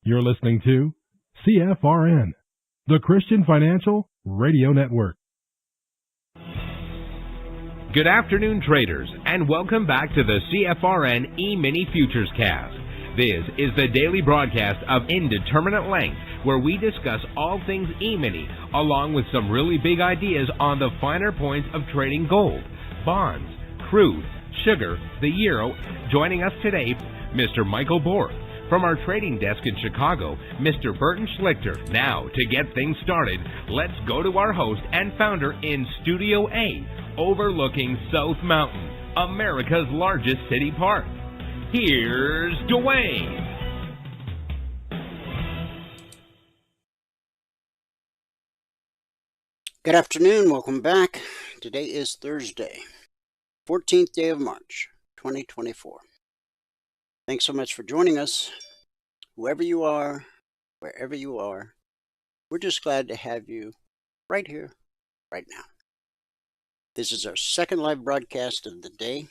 You're listening to CFRN, the Christian Financial Radio Network. Good afternoon, traders, and welcome back to the CFRN E-mini Futures Cast. This is the daily broadcast of Indeterminate Length, where we discuss all things E-mini, along with some really big ideas on the finer points of trading gold, bonds, crude, sugar, the euro. Joining us today, Mr. Michael Borg. From our trading desk in Chicago, Mr. Burton Schlichter. Now, to get things started, let's go to our host and founder in Studio A, overlooking South Mountain, America's largest city park. Here's Dwayne. Good afternoon. Welcome back. Today is Thursday, 14th day of March, 2024. Thanks so much for joining us. Whoever you are, wherever you are, we're just glad to have you right here, right now. This is our second live broadcast of the day.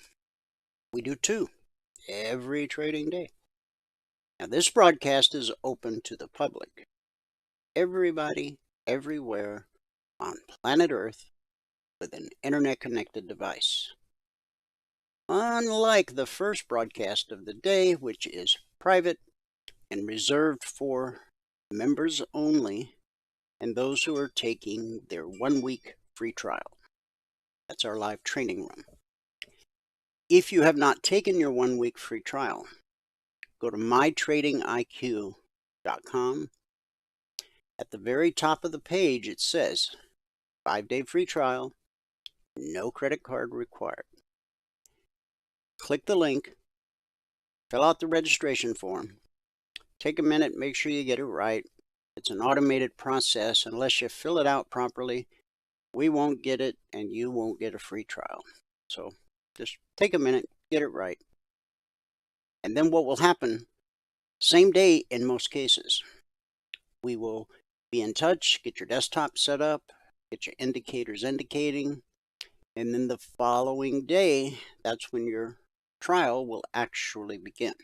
We do two every trading day. Now, this broadcast is open to the public. Everybody, everywhere on planet Earth with an internet-connected device. Unlike the first broadcast of the day, which is private and reserved for members only and those who are taking their 1-week free trial. That's our live training room. If you have not taken your 1-week free trial, go to mytradingiq.com. At the very top of the page, it says 5-day free trial, no credit card required. Click the link, fill out the registration form, take a minute, make sure you get it right. It's an automated process. Unless you fill it out properly, we won't get it and you won't get a free trial. So just take a minute, get it right. And then what will happen, same day in most cases, we will be in touch, get your desktop set up, get your indicators indicating, and then the following day, that's when your trial will actually begin.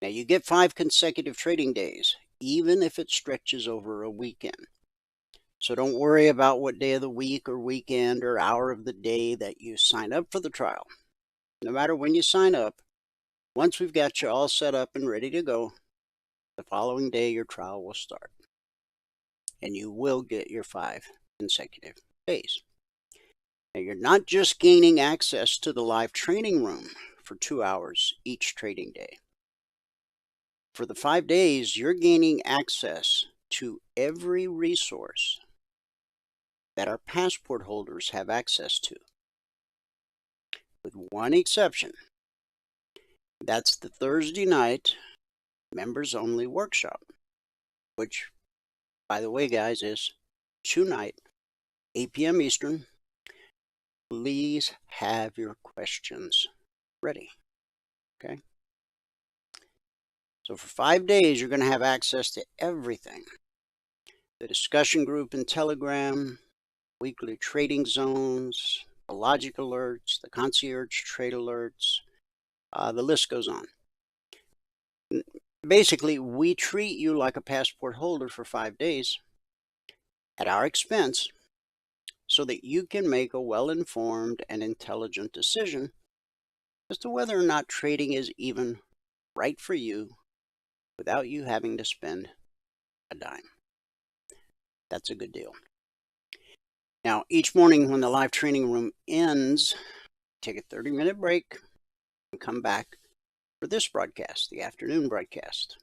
Now, you get 5 consecutive trading days, even if it stretches over a weekend. So don't worry about what day of the week or weekend or hour of the day that you sign up for the trial. No matter when you sign up, once we've got you all set up and ready to go, the following day your trial will start. And you will get your 5 consecutive days. Now, you're not just gaining access to the live training room for 2 hours each trading day. For the 5 days, you're gaining access to every resource that our passport holders have access to, with one exception. That's the Thursday night members-only workshop, which, by the way, guys, is tonight, 8 p.m. Eastern. Please have your questions ready, okay? So for 5 days, you're going to have access to everything. The discussion group in Telegram, weekly trading zones, the logic alerts, the concierge trade alerts, the list goes on. Basically, we treat you like a passport holder for 5 days at our expense, so that you can make a well-informed and intelligent decision as to whether or not trading is even right for you without you having to spend a dime. That's a good deal. Now, each morning when the live training room ends, take a 30-minute break and come back for this broadcast, the afternoon broadcast.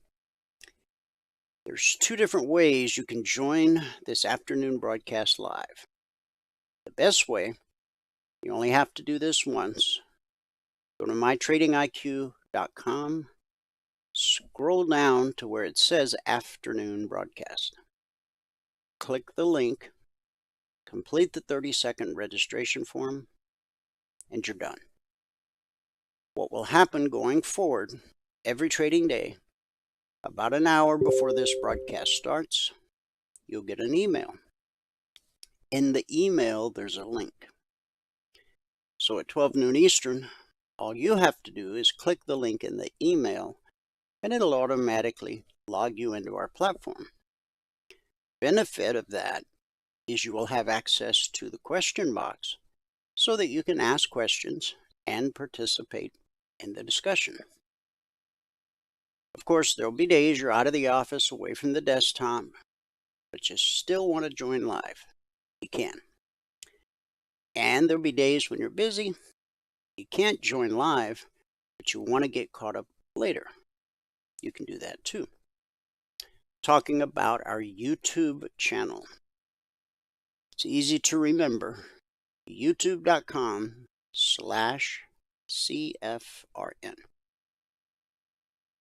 There's 2 different ways you can join this afternoon broadcast live. The best way, you only have to do this once. Go to mytradingiq.com, scroll down to where it says afternoon broadcast. Click the link, complete the 30-second registration form, and you're done. What will happen going forward, every trading day, about an hour before this broadcast starts, you'll get an email. In the email, there's a link. So at 12 noon Eastern, all you have to do is click the link in the email and it'll automatically log you into our platform. Benefit of that is you will have access to the question box so that you can ask questions and participate in the discussion. Of course, there'll be days you're out of the office, away from the desktop, but you still want to join live. You can. And there'll be days when you're busy, you can't join live, but you want to get caught up later. You can do that too. Talking about our YouTube channel. It's easy to remember, youtube.com/CFRN.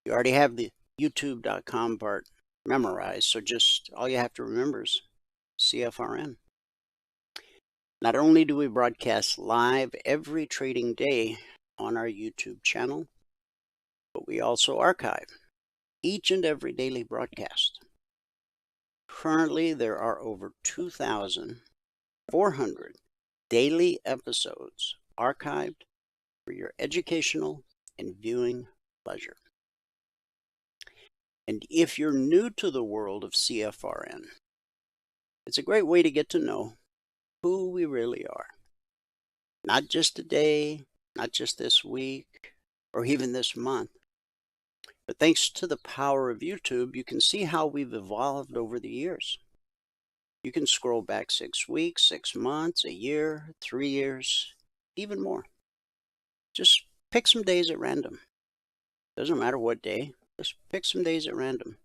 You already have the youtube.com part memorized, so just all you have to remember is CFRN. Not only do we broadcast live every trading day on our YouTube channel, but we also archive each and every daily broadcast. Currently, there are over 2,400 daily episodes archived for your educational and viewing pleasure. And if you're new to the world of CFRN, it's a great way to get to know who we really are. Not just today, not just this week, or even this month. But thanks to the power of YouTube, you can see how we've evolved over the years. You can scroll back 6 weeks, 6 months, a year, 3 years, even more. Just pick some days at random. Doesn't matter what day, just pick some days at random.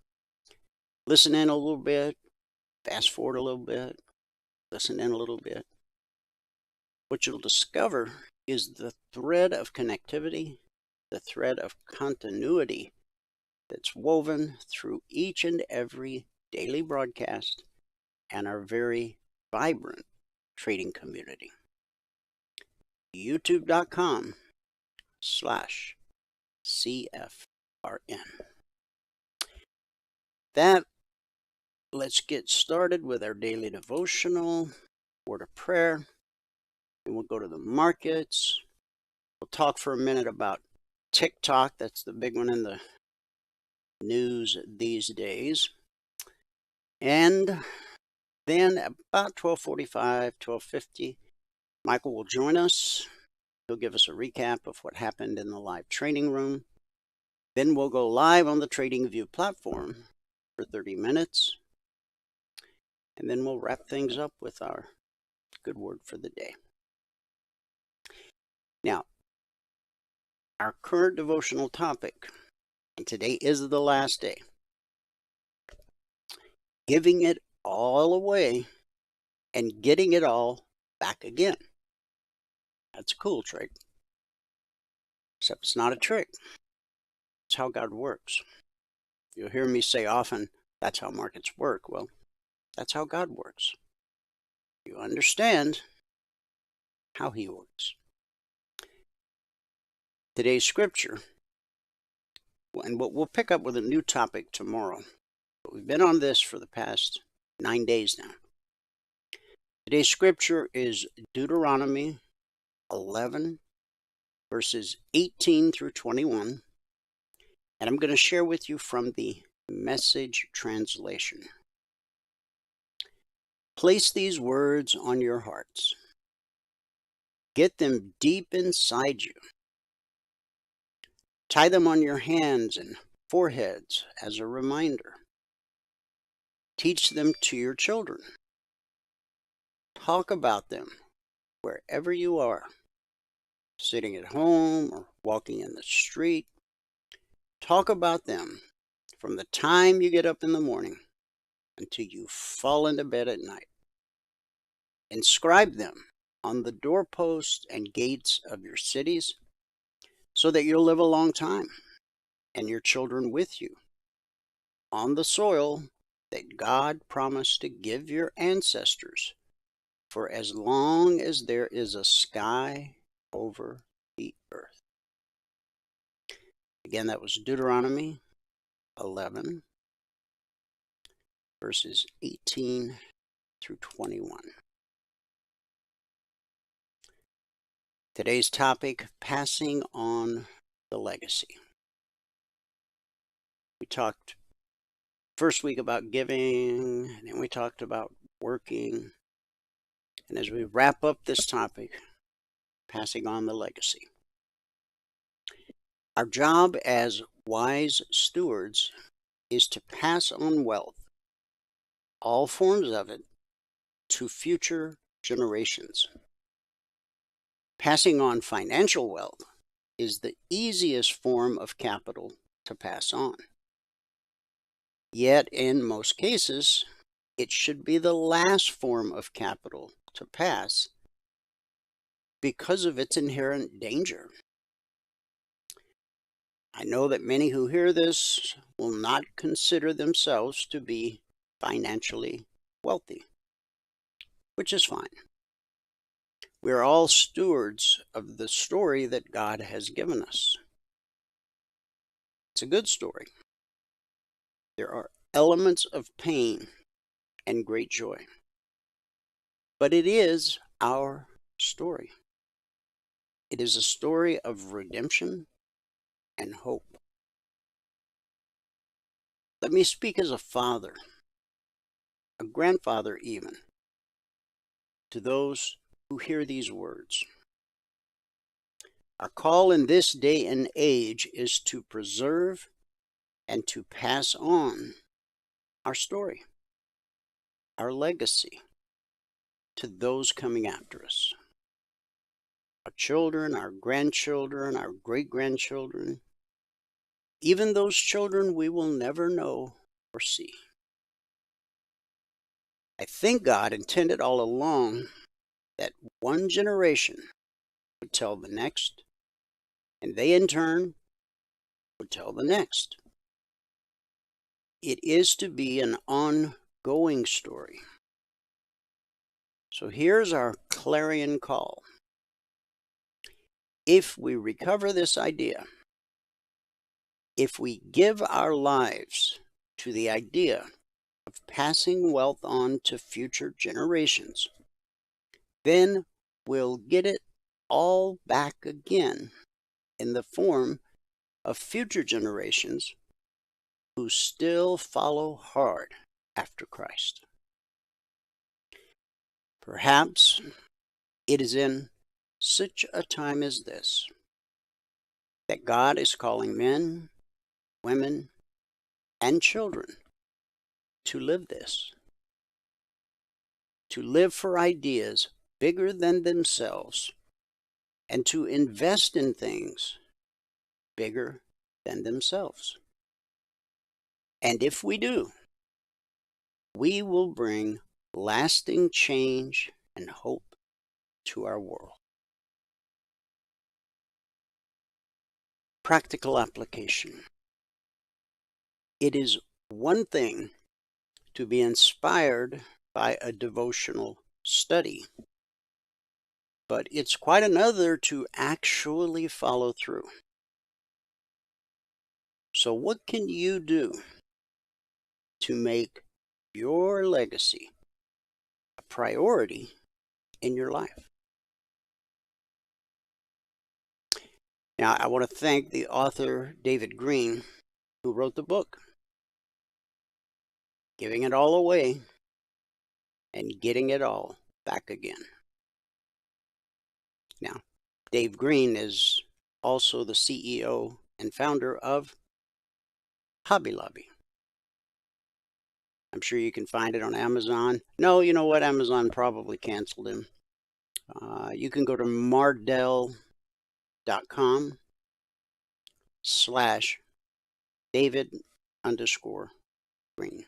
Listen in a little bit, fast forward a little bit, listen in a little bit. What you'll discover is the thread of connectivity, the thread of continuity that's woven through each and every daily broadcast and our very vibrant trading community. youtube.com/CFRN. Let's get started with our daily devotional, word of prayer, and we'll go to the markets. We'll talk for a minute about TikTok. That's the big one in the news these days. And then about 12:45, 12:50, Michael will join us. He'll give us a recap of what happened in the live training room. Then we'll go live on the TradingView platform for 30 minutes. And then we'll wrap things up with our good word for the day. Now, our current devotional topic, and today is the last day. Giving it all away and getting it all back again. That's a cool trick. Except it's not a trick. It's how God works. You'll hear me say often, that's how markets work. Well, that's how God works. You understand how He works. Today's scripture, and we'll pick up with a new topic tomorrow. But we've been on this for the past 9 days now. Today's scripture is Deuteronomy 11, verses 18 through 21. And I'm going to share with you from the Message translation. Place these words on your hearts. Get them deep inside you. Tie them on your hands and foreheads as a reminder. Teach them to your children. Talk about them wherever you are, sitting at home or walking in the street. Talk about them from the time you get up in the morning until you fall into bed at night. Inscribe them on the doorposts and gates of your cities so that you'll live a long time, and your children with you, on the soil that God promised to give your ancestors for as long as there is a sky over the earth. Again, that was Deuteronomy 11, verses 18 through 21. Today's topic, passing on the legacy. talked first week about giving, and then we talked about working. And as we wrap up this topic, passing on the legacy. Our job as wise stewards is to pass on wealth, all forms of it, to future generations. Passing on financial wealth is the easiest form of capital to pass on. Yet, in most cases, it should be the last form of capital to pass because of its inherent danger. I know that many who hear this will not consider themselves to be financially wealthy, which is fine. We are all stewards of the story that God has given us. It's a good story. There are elements of pain and great joy, but it is our story. It is a story of redemption and hope. Let me speak as a father, a grandfather even, to those who hear these words. Our call in this day and age is to preserve and to pass on our story, our legacy, to those coming after us. Our children, our grandchildren, our great-grandchildren, even those children we will never know or see. I think God intended all along that one generation would tell the next, and they in turn would tell the next. It is to be an ongoing story. So here's our clarion call. If we recover this idea, if we give our lives to the idea of passing wealth on to future generations, then we'll get it all back again in the form of future generations who still follow hard after Christ. Perhaps it is in such a time as this that God is calling men, women, and children to live this, to live for ideas bigger than themselves, and to invest in things bigger than themselves. And if we do, we will bring lasting change and hope to our world. Practical application. It is one thing to be inspired by a devotional study, but it's quite another to actually follow through. So what can you do to make your legacy a priority in your life? Now, I want to thank the author, David Green, who wrote the book, Giving It All Away and Getting It All Back Again. Now, Dave Green is also the CEO and founder of Hobby Lobby. I'm sure you can find it on Amazon. No, you know what? Amazon probably canceled him. You can go to mardell.com/David_Green.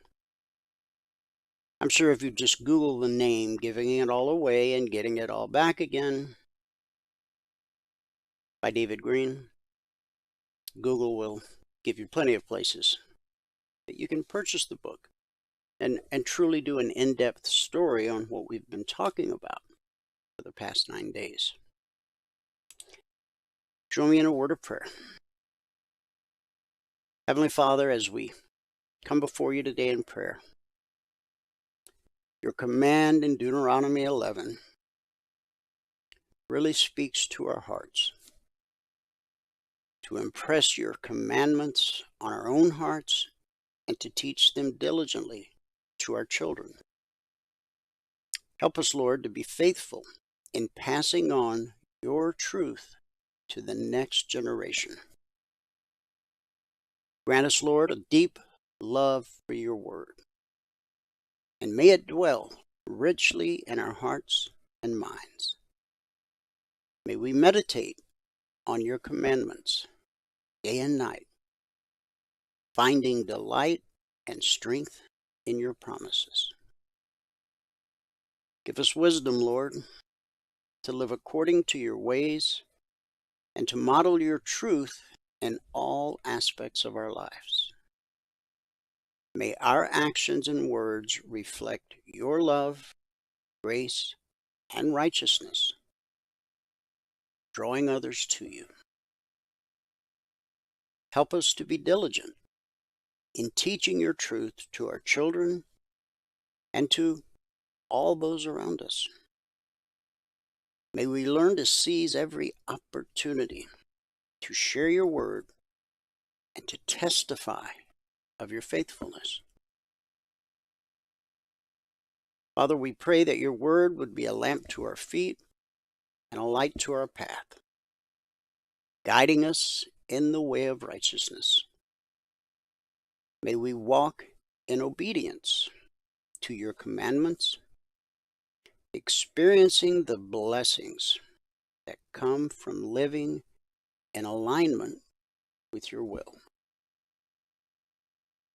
I'm sure if you just Google the name, Giving It All Away and Getting It All Back Again by David Green, Google will give you plenty of places that you can purchase the book and truly do an in-depth story on what we've been talking about for the past 9 days. Join me in a word of prayer. Heavenly Father, as we come before you today in prayer, your command in Deuteronomy 11 really speaks to our hearts, to impress your commandments on our own hearts and to teach them diligently to our children. Help us, Lord, to be faithful in passing on your truth to the next generation. Grant us, Lord, a deep love for your word, and may it dwell richly in our hearts and minds. May we meditate on your commandments day and night, finding delight and strength in your promises. Give us wisdom, Lord, to live according to your ways and to model your truth in all aspects of our lives. May our actions and words reflect your love, grace, and righteousness, drawing others to you. Help us to be diligent in teaching your truth to our children and to all those around us. May we learn to seize every opportunity to share your word and to testify of your faithfulness. Father, we pray that your word would be a lamp to our feet and a light to our path, guiding us in the way of righteousness. May we walk in obedience to your commandments, experiencing the blessings that come from living in alignment with your will.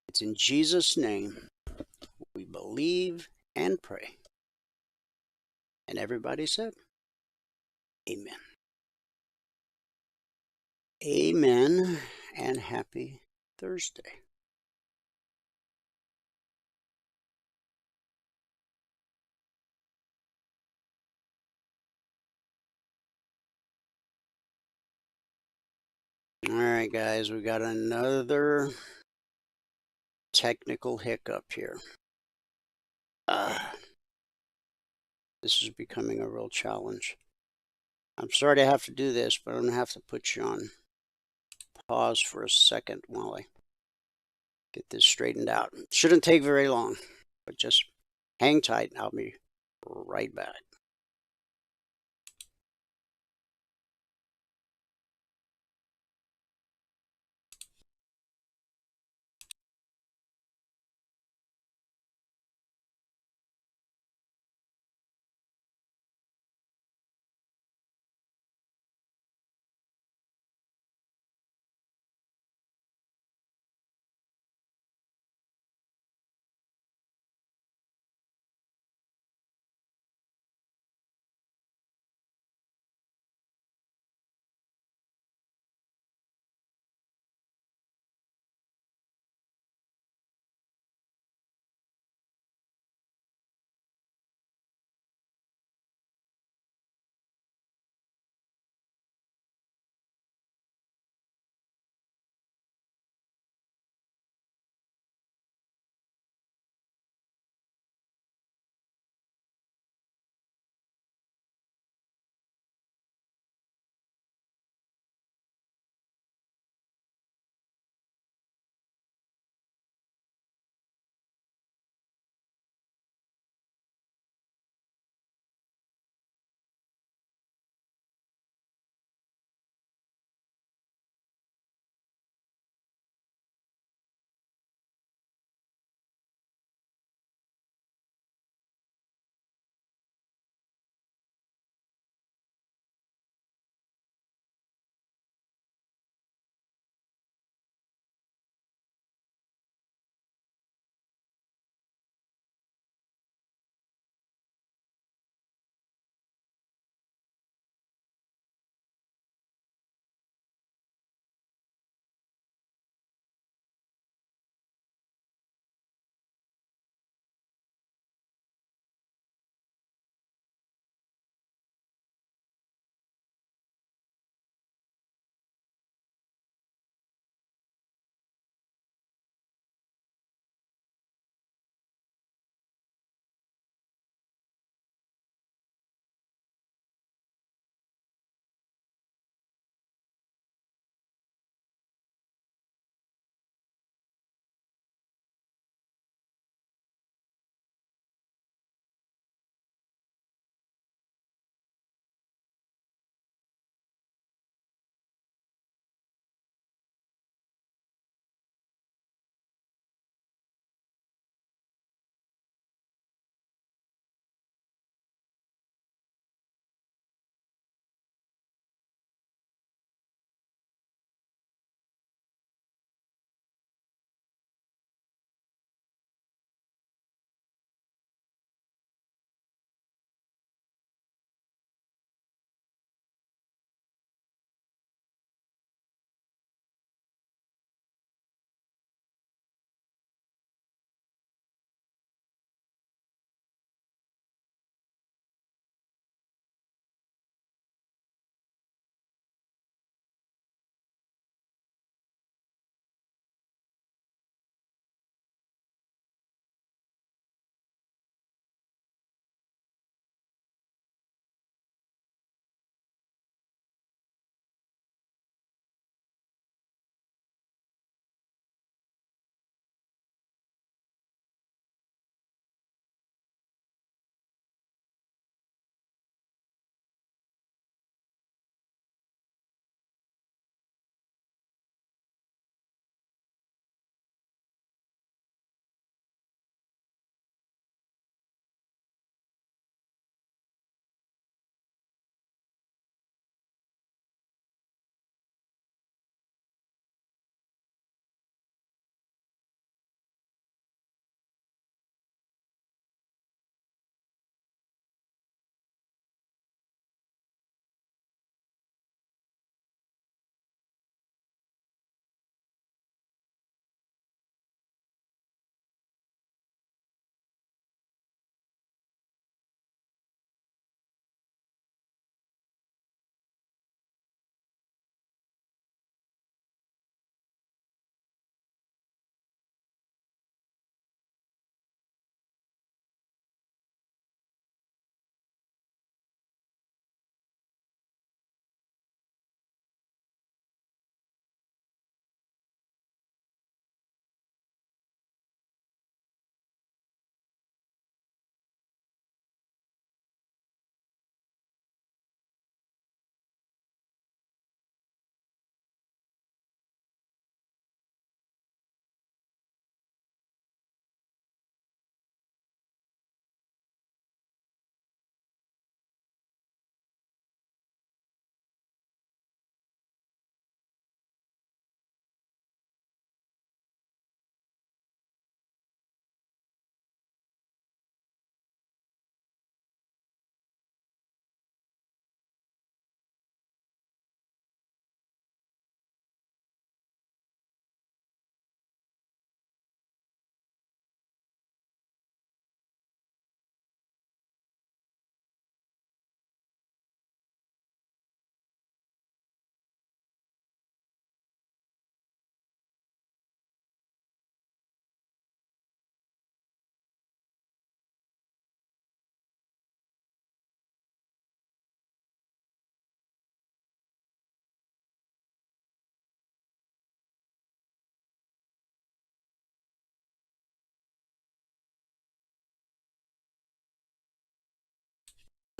It's in Jesus' name we believe and pray. And everybody said, amen. Amen, and happy Thursday. All right, guys, we got another technical hiccup here. This is becoming a real challenge. I'm sorry to have to do this, but I'm going to have to put you on pause for a second while I get this straightened out. It shouldn't take very long, but just hang tight and I'll be right back.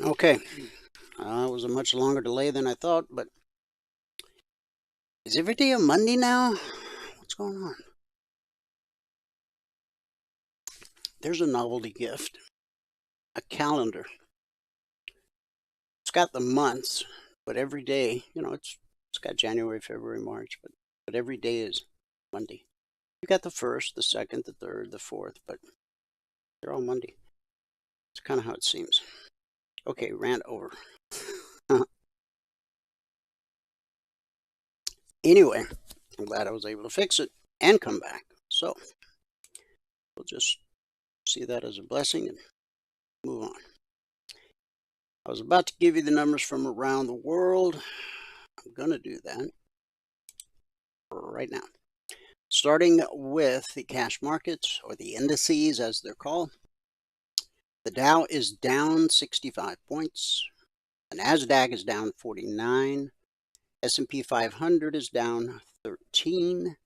Okay, it was a much longer delay than I thought, but is every day a Monday now? What's going on? There's a novelty gift, a calendar. It's got the months, but every day, it's got January, February, March, but every day is Monday. You got the 1st, the 2nd, the 3rd, the 4th, but they're all Monday. It's kind of how it seems. Okay, rant over. Anyway, I'm glad I was able to fix it and come back. So we'll just see that as a blessing and move on. I was about to give you the numbers from around the world. I'm going to do that right now. Starting with the cash markets, or the indices as they're called. The Dow is down 65 points. The Nasdaq is down 49. S&P 500 is down 13.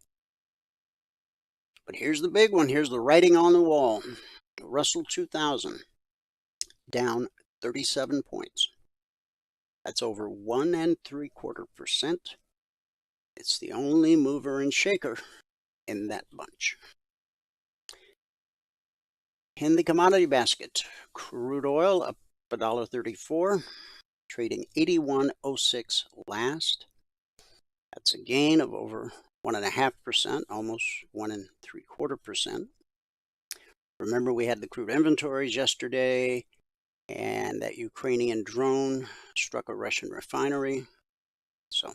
But here's the big one. Here's the writing on the wall. The Russell 2000 down 37 points. That's over 1.75%. It's the only mover and shaker in that bunch. In the commodity basket, crude oil up $1.34, trading 81.06 last. That's a gain of over 1.5%, almost 1.75%. Remember, we had the crude inventories yesterday, and that Ukrainian drone struck a Russian refinery. So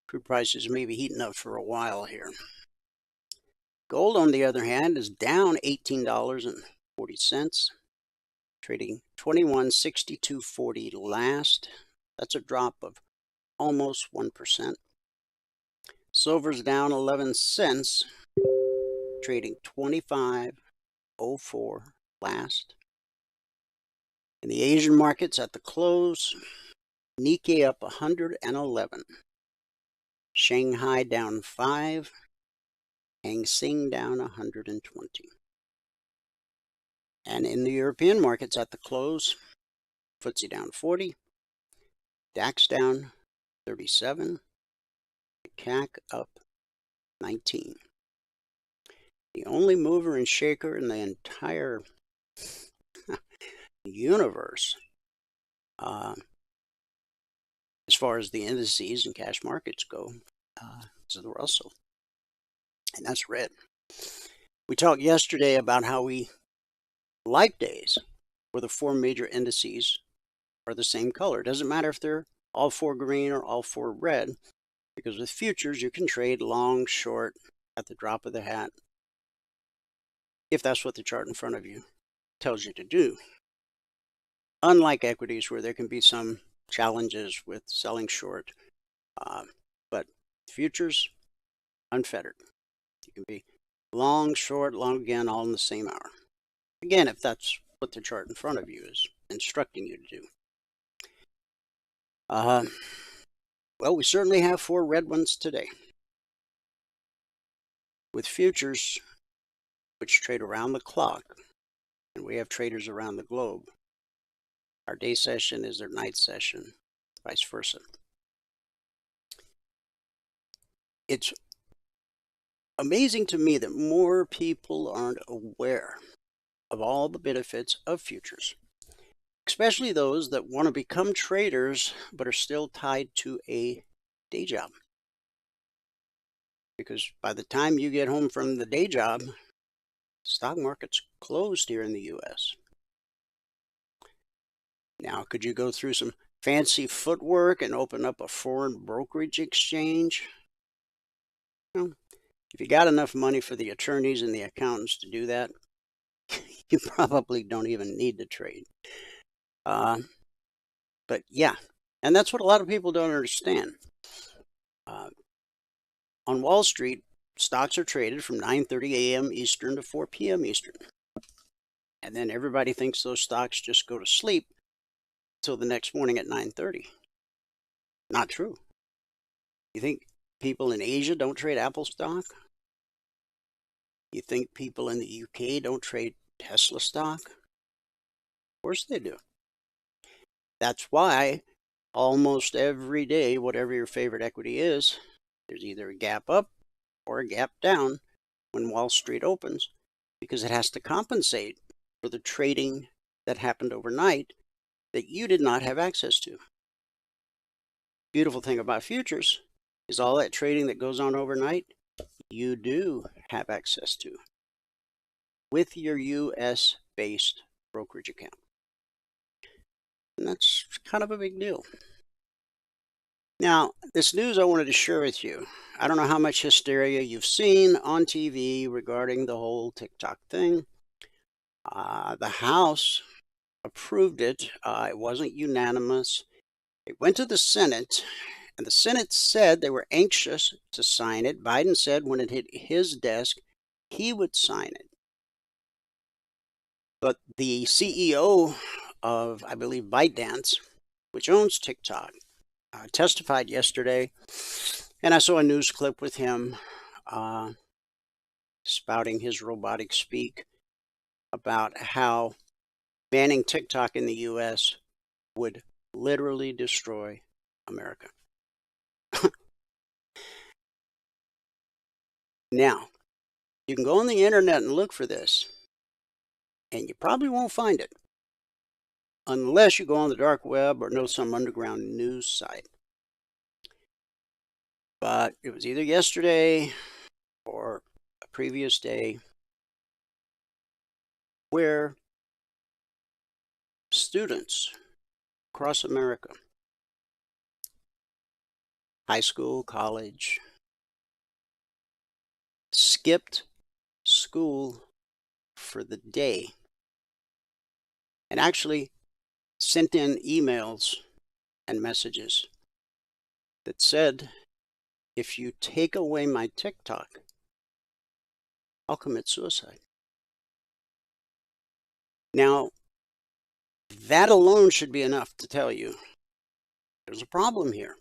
crude prices may be heating up for a while here. Gold, on the other hand, is down $18.40, trading 21.6240 last. That's a drop of almost 1%. Silver's down 11 cents, trading 25.04 last. In the Asian markets at the close, Nikkei up 111, Shanghai down 5, Hang Seng down 120. And in the European markets at the close, FTSE down 40, DAX down 37, CAC up 19. The only mover and shaker in the entire universe, as far as the indices and cash markets go, is the Russell, and that's red. We talked yesterday about how we like days where the 4 major indices are the same color. It doesn't matter if they're all 4 green or all 4 red, because with futures you can trade long, short at the drop of the hat, if that's what the chart in front of you tells you to do. Unlike equities, where there can be some challenges with selling short, but futures, unfettered. You can be long, short, long again, all in the same hour. Again, if that's what the chart in front of you is instructing you to do. Well, we certainly have 4 red ones today. With futures, which trade around the clock, and we have traders around the globe, our day session is their night session, vice versa. It's amazing to me that more people aren't aware of all the benefits of futures, especially those that want to become traders but are still tied to a day job. Because by the time you get home from the day job, stock market's closed here in the U.S. Now, could you go through some fancy footwork and open up a foreign brokerage exchange? Well, if you got enough money for the attorneys and the accountants to do that, you probably don't even need to trade. But yeah, and that's what a lot of people don't understand. On Wall Street, stocks are traded from 9:30 a.m. Eastern to 4 p.m. Eastern. And then everybody thinks those stocks just go to sleep till the next morning at 9:30. Not true. You think people in Asia don't trade Apple stock? You think people in the UK don't trade Tesla stock? Of course they do. That's why almost every day, whatever your favorite equity is, there's either a gap up or a gap down when Wall Street opens, because it has to compensate for the trading that happened overnight that you did not have access to. Beautiful thing about futures is all that trading that goes on overnight, you do have access to with your US-based brokerage account. And that's kind of a big deal. Now, this news I wanted to share with you. I don't know how much hysteria you've seen on TV regarding the whole TikTok thing. The House approved it. It wasn't unanimous. It went to the Senate, and the Senate said they were anxious to sign it. Biden said when it hit his desk, he would sign it. But the CEO of, I believe, ByteDance, which owns TikTok, testified yesterday, and I saw a news clip with him spouting his robotic speak about how banning TikTok in the U.S. would literally destroy America. Now, you can go on the internet and look for this, and you probably won't find it unless you go on the dark web or know some underground news site. But it was either yesterday or a previous day where students across America, high school, college, skipped school for the day and actually sent in emails and messages that said, if you take away my TikTok, I'll commit suicide. Now, that alone should be enough to tell you there's a problem here.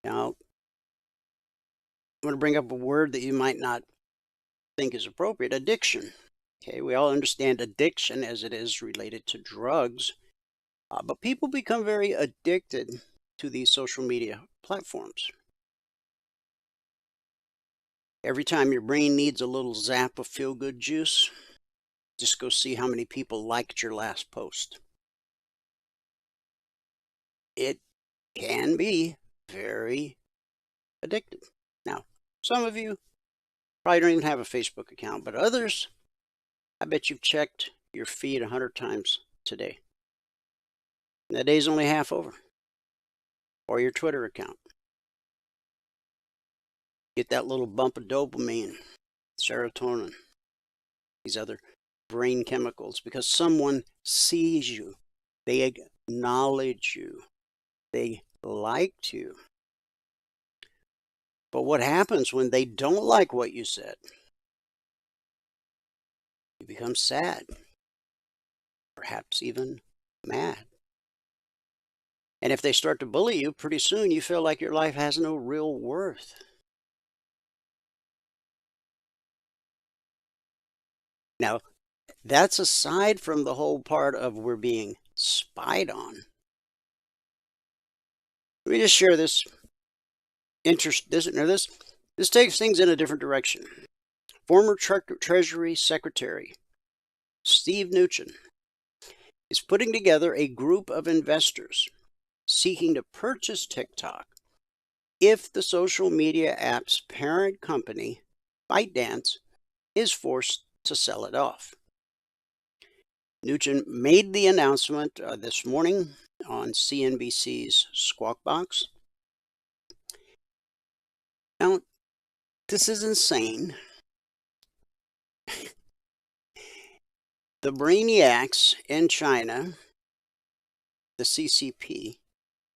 Now, I'm going to bring up a word that you might not think is appropriate: addiction. Okay, we all understand addiction as it is related to drugs, but people become very addicted to these social media platforms. Every time your brain needs a little zap of feel-good juice, just go see how many people liked your last post. It can be very addictive. Now, some of you probably don't even have a Facebook account, but others, I bet you've checked your feed 100 times today. And that day's only half over. Or your Twitter account. Get that little bump of dopamine, serotonin, these other brain chemicals, because someone sees you, they acknowledge you, they liked you. But what happens when they don't like what you said? You become sad, perhaps even mad. And if they start to bully you, pretty soon you feel like your life has no real worth. Now, that's aside from the whole part of we're being spied on. Let me just share this. This takes things in a different direction. Former Treasury Secretary Steve Mnuchin is putting together a group of investors seeking to purchase TikTok if the social media app's parent company, ByteDance, is forced to sell it off. Mnuchin made the announcement this morning on CNBC's Squawk Box. Now, this is insane. The brainiacs in China, the CCP,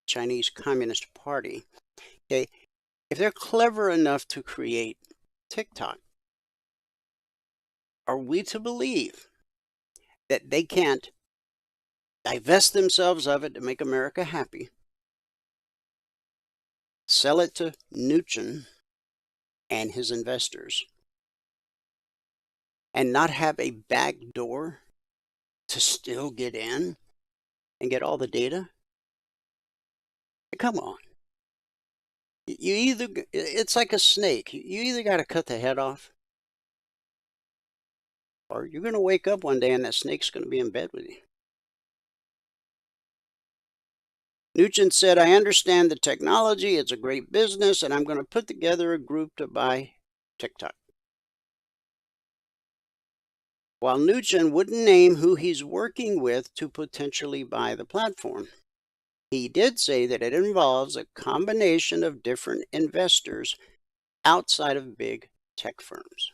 Chinese Communist Party, okay, if they're clever enough to create TikTok, are we to believe that they can't divest themselves of it to make America happy, sell it to Mnuchin and his investors, and not have a back door to still get in and get all the data? Come on. It's like a snake. You either got to cut the head off, or you're going to wake up one day and that snake's going to be in bed with you. Nugent said, I understand the technology. It's a great business, and I'm going to put together a group to buy TikTok. While Nugent wouldn't name who he's working with to potentially buy the platform, he did say that it involves a combination of different investors outside of big tech firms.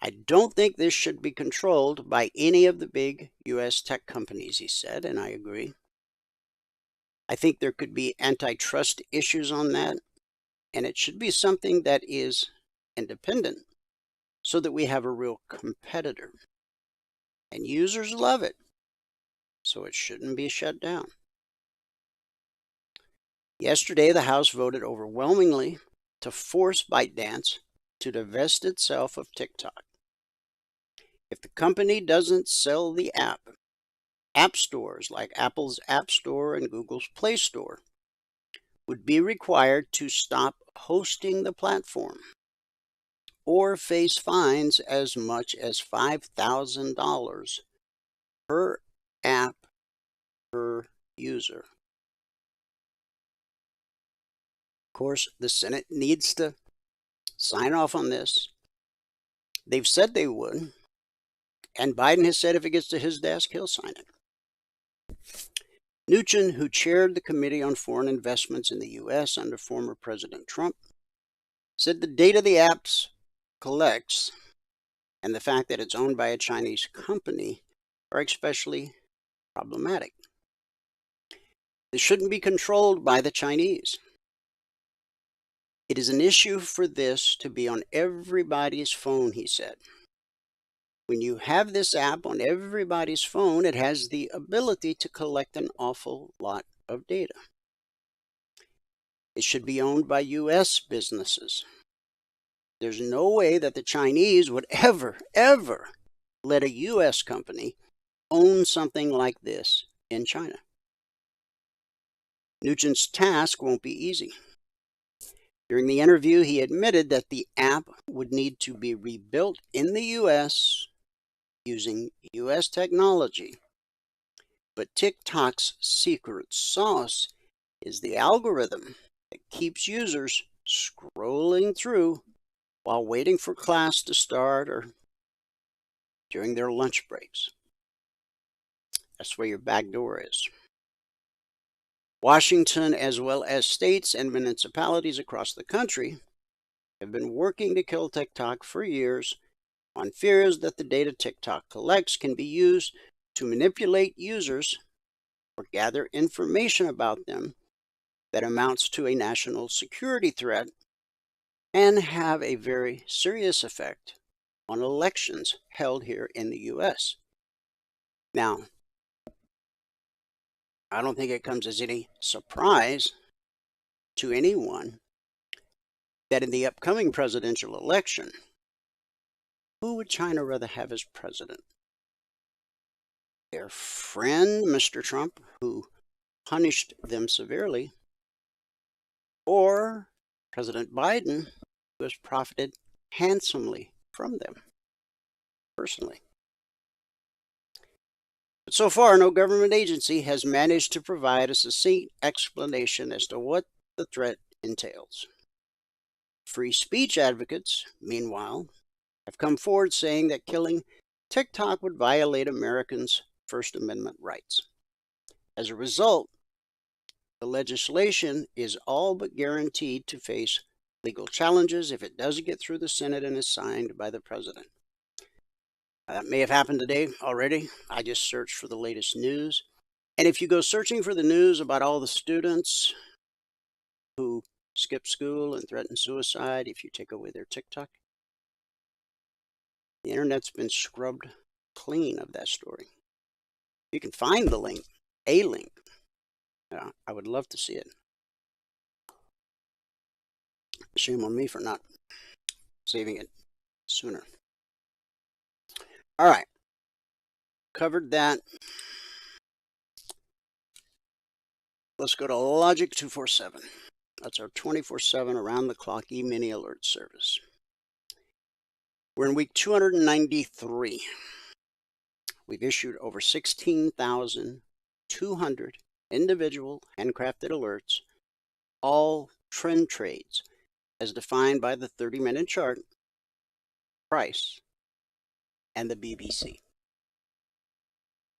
I don't think this should be controlled by any of the big U.S. tech companies, he said, and I agree. I think there could be antitrust issues on that, and it should be something that is independent so that we have a real competitor. And users love it, so it shouldn't be shut down. Yesterday, the House voted overwhelmingly to force ByteDance to divest itself of TikTok. If the company doesn't sell the app stores like Apple's App Store and Google's Play Store would be required to stop hosting the platform or face fines as much as $5,000 per app per user. Of course, the Senate needs to sign off on this. They've said they would, and Biden has said if it gets to his desk, he'll sign it. Nugent, who chaired the Committee on Foreign Investments in the U.S. under former President Trump, said the data the apps collects and the fact that it's owned by a Chinese company are especially problematic. This shouldn't be controlled by the Chinese. It is an issue for this to be on everybody's phone, he said. When you have this app on everybody's phone, it has the ability to collect an awful lot of data. It should be owned by U.S. businesses. There's no way that the Chinese would ever let a U.S. company own something like this in China. Nugent's task won't be easy. During the interview, he admitted that the app would need to be rebuilt in the U.S. using U.S. technology. But TikTok's secret sauce is the algorithm that keeps users scrolling through while waiting for class to start or during their lunch breaks. That's where your back door is. Washington, as well as states and municipalities across the country, have been working to kill TikTok for years on fears that the data TikTok collects can be used to manipulate users or gather information about them that amounts to a national security threat and have a very serious effect on elections held here in the U.S. Now, I don't think it comes as any surprise to anyone that in the upcoming presidential election, who would China rather have as president? Their friend, Mr. Trump, who punished them severely, or President Biden, who has profited handsomely from them, personally. But so far, no government agency has managed to provide a succinct explanation as to what the threat entails. Free speech advocates, meanwhile, have come forward saying that killing TikTok would violate Americans' First Amendment rights. As a result, the legislation is all but guaranteed to face legal challenges if it doesn't get through the Senate and is signed by the president. That may have happened today already. I just searched for the latest news. And if you go searching for the news about all the students who skip school and threaten suicide if you take away their TikTok, the internet's been scrubbed clean of that story. You can find the link, a link. I would love to see it. Shame on me for not saving it sooner. All right. covered that. Let's go to Logic 247. That's our 24/7 around-the-clock E-mini alert service. We're in week 293. We've issued over 16,200 individual handcrafted alerts, all trend trades as defined by the 30-minute chart, price, and the BBC.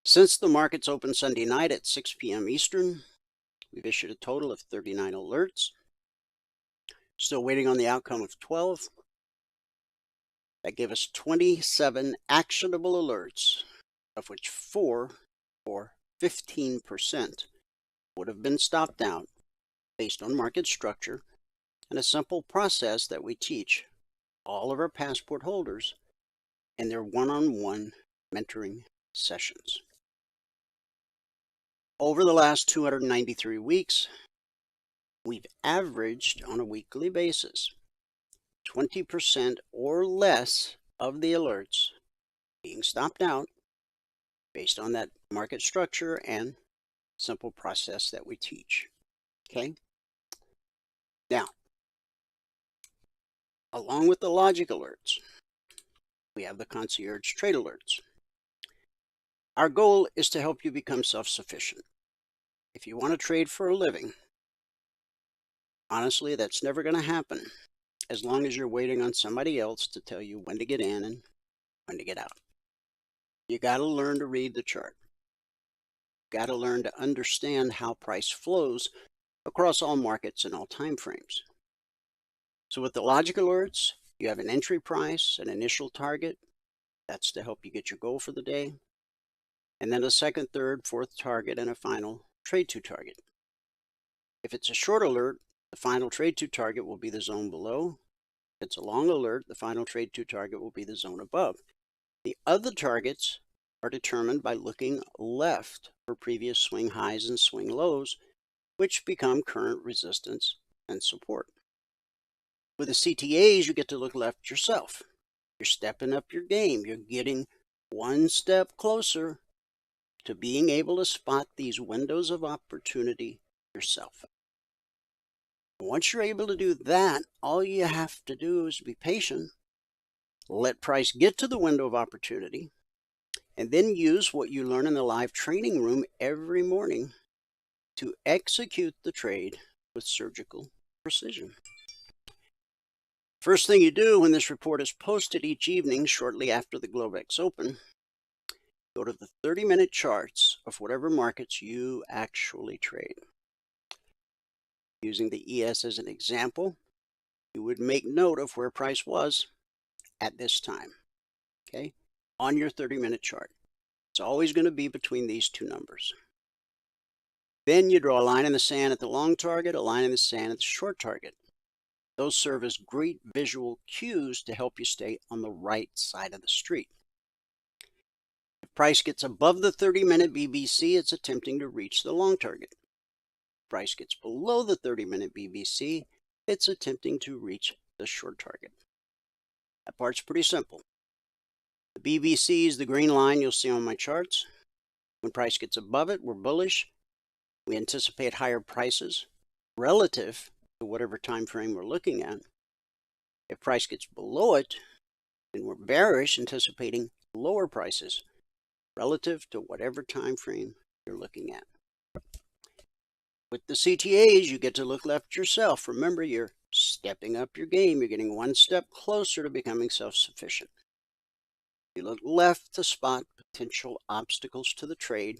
Since the markets opened Sunday night at 6 p.m. Eastern, we've issued a total of 39 alerts. Still waiting on the outcome of 12. That gave us 27 actionable alerts, of which 4, or 15%, would have been stopped out based on market structure and a simple process that we teach all of our passport holders in their one-on-one mentoring sessions. Over the last 293 weeks, we've averaged on a weekly basis 20% or less of the alerts being stopped out based on that market structure and simple process that we teach. Okay? Now, along with the logic alerts, we have the concierge trade alerts. Our goal is to help you become self-sufficient. If you want to trade for a living, honestly, that's never going to happen as long as you're waiting on somebody else to tell you when to get in and when to get out. You got to learn to read the chart. You got to learn to understand how price flows across all markets and all time frames. So with the logic alerts, you have an entry price, an initial target. That's to help you get your goal for the day. And then a second, third, fourth target, and a final trade to target. If it's a short alert, the final trade to target will be the zone below. If it's a long alert, the final trade to target will be the zone above. The other targets are determined by looking left for previous swing highs and swing lows, which become current resistance and support. With the CTAs, you get to look left yourself. You're stepping up your game. You're getting one step closer to being able to spot these windows of opportunity yourself. Once you're able to do that, all you have to do is be patient, let price get to the window of opportunity, and then use what you learn in the live training room every morning to execute the trade with surgical precision. First thing you do when this report is posted each evening shortly after the Globex Open, go to the 30-minute charts of whatever markets you actually trade. Using the ES as an example, you would make note of where price was at this time, okay, on your 30-minute chart. It's always going to be between these two numbers. Then you draw a line in the sand at the long target, a line in the sand at the short target. Those serve as great visual cues to help you stay on the right side of the street. If price gets above the 30-minute BBC, it's attempting to reach the long target. If price gets below the 30-minute BBC, it's attempting to reach the short target. That part's pretty simple. The BBC is the green line you'll see on my charts. When price gets above it, we're bullish. We anticipate higher prices relative to whatever time frame we're looking at. If price gets below it, then we're bearish, anticipating lower prices relative to whatever time frame you're looking at. With the CTAs, you get to look left yourself. Remember, you're stepping up your game. You're getting one step closer to becoming self-sufficient. You look left to spot potential obstacles to the trade,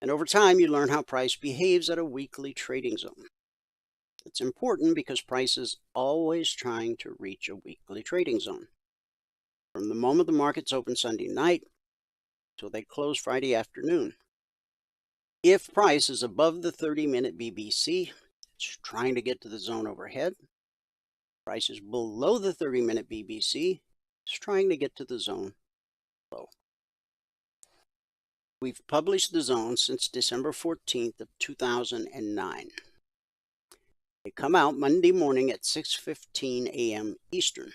and over time you learn how price behaves at a weekly trading zone. It's important because price is always trying to reach a weekly trading zone. From the moment the markets open Sunday night till they close Friday afternoon. If price is above the 30-minute BBC, it's trying to get to the zone overhead. Price is below the 30-minute BBC, it's trying to get to the zone below. We've published the zones since December 14th of 2009. They come out Monday morning at 6:15 a.m. Eastern.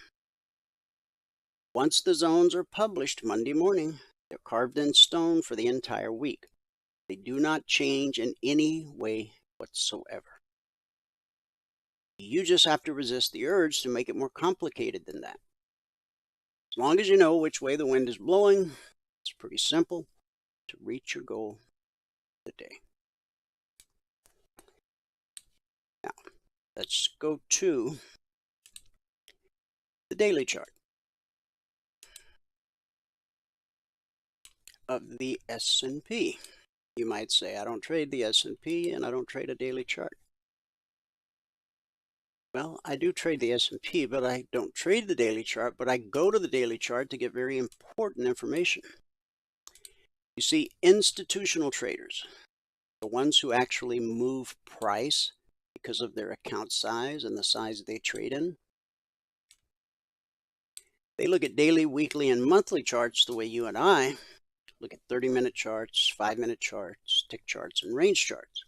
Once the zones are published Monday morning, They're carved in stone for the entire week. They do not change in any way whatsoever. You just have to resist the urge to make it more complicated than that. As long as you know which way the wind is blowing, it's pretty simple to reach your goal of the day. Now, let's go to the daily chart of the S&P. You might say, I don't trade the S&P and I don't trade a daily chart. Well, I do trade the S&P, but I don't trade the daily chart, but I go to the daily chart to get very important information. You see, institutional traders, the ones who actually move price because of their account size and the size they trade in, they look at daily, weekly, and monthly charts the way you and I look at 30-minute charts, 5-minute charts, tick charts, and range charts.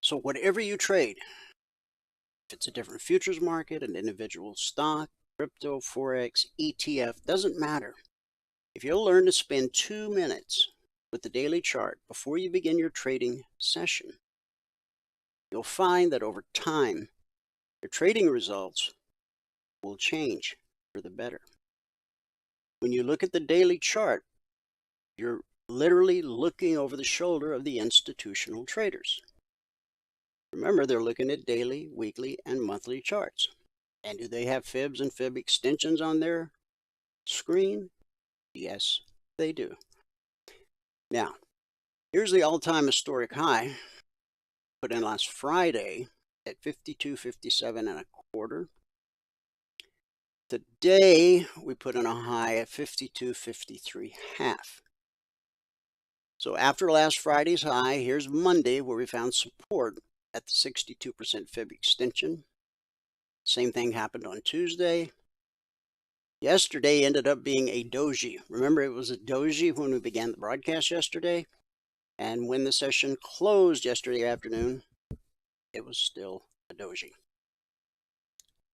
So whatever you trade, if it's a different futures market, an individual stock, crypto, Forex, ETF, doesn't matter. If you'll learn to spend 2 minutes with the daily chart before you begin your trading session, you'll find that over time, your trading results will change for the better. When you look at the daily chart, you're literally looking over the shoulder of the institutional traders. Remember, they're looking at daily, weekly, and monthly charts. And do they have fibs and fib extensions on their screen? Yes, they do. Now, here's the all-time historic high put in last Friday at 52.57 and a quarter. Today, we put in a high at 52.53 half. So after last Friday's high, here's Monday where we found support at the 62% fib extension. Same thing happened on Tuesday. Yesterday ended up being a doji. Remember, it was a doji when we began the broadcast yesterday. And when the session closed yesterday afternoon, it was still a doji.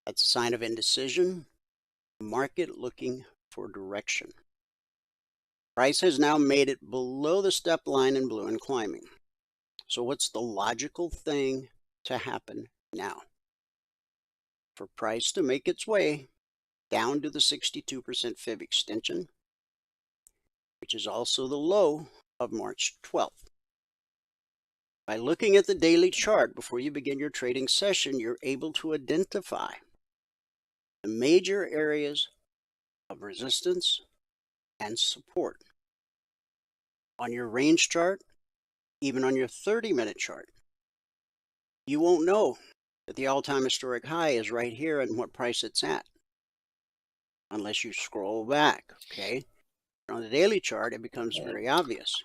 That's a sign of indecision. Market looking for direction. Price has now made it below the step line in blue and climbing. So what's the logical thing to happen now? For price to make its way down to the 62% fib extension, which is also the low of March 12th. By looking at the daily chart before you begin your trading session, you're able to identify the major areas of resistance and support. On your range chart, even on your 30-minute chart, you won't know that the all-time historic high is right here and what price it's at, unless you scroll back, okay? On the daily chart, it becomes very obvious.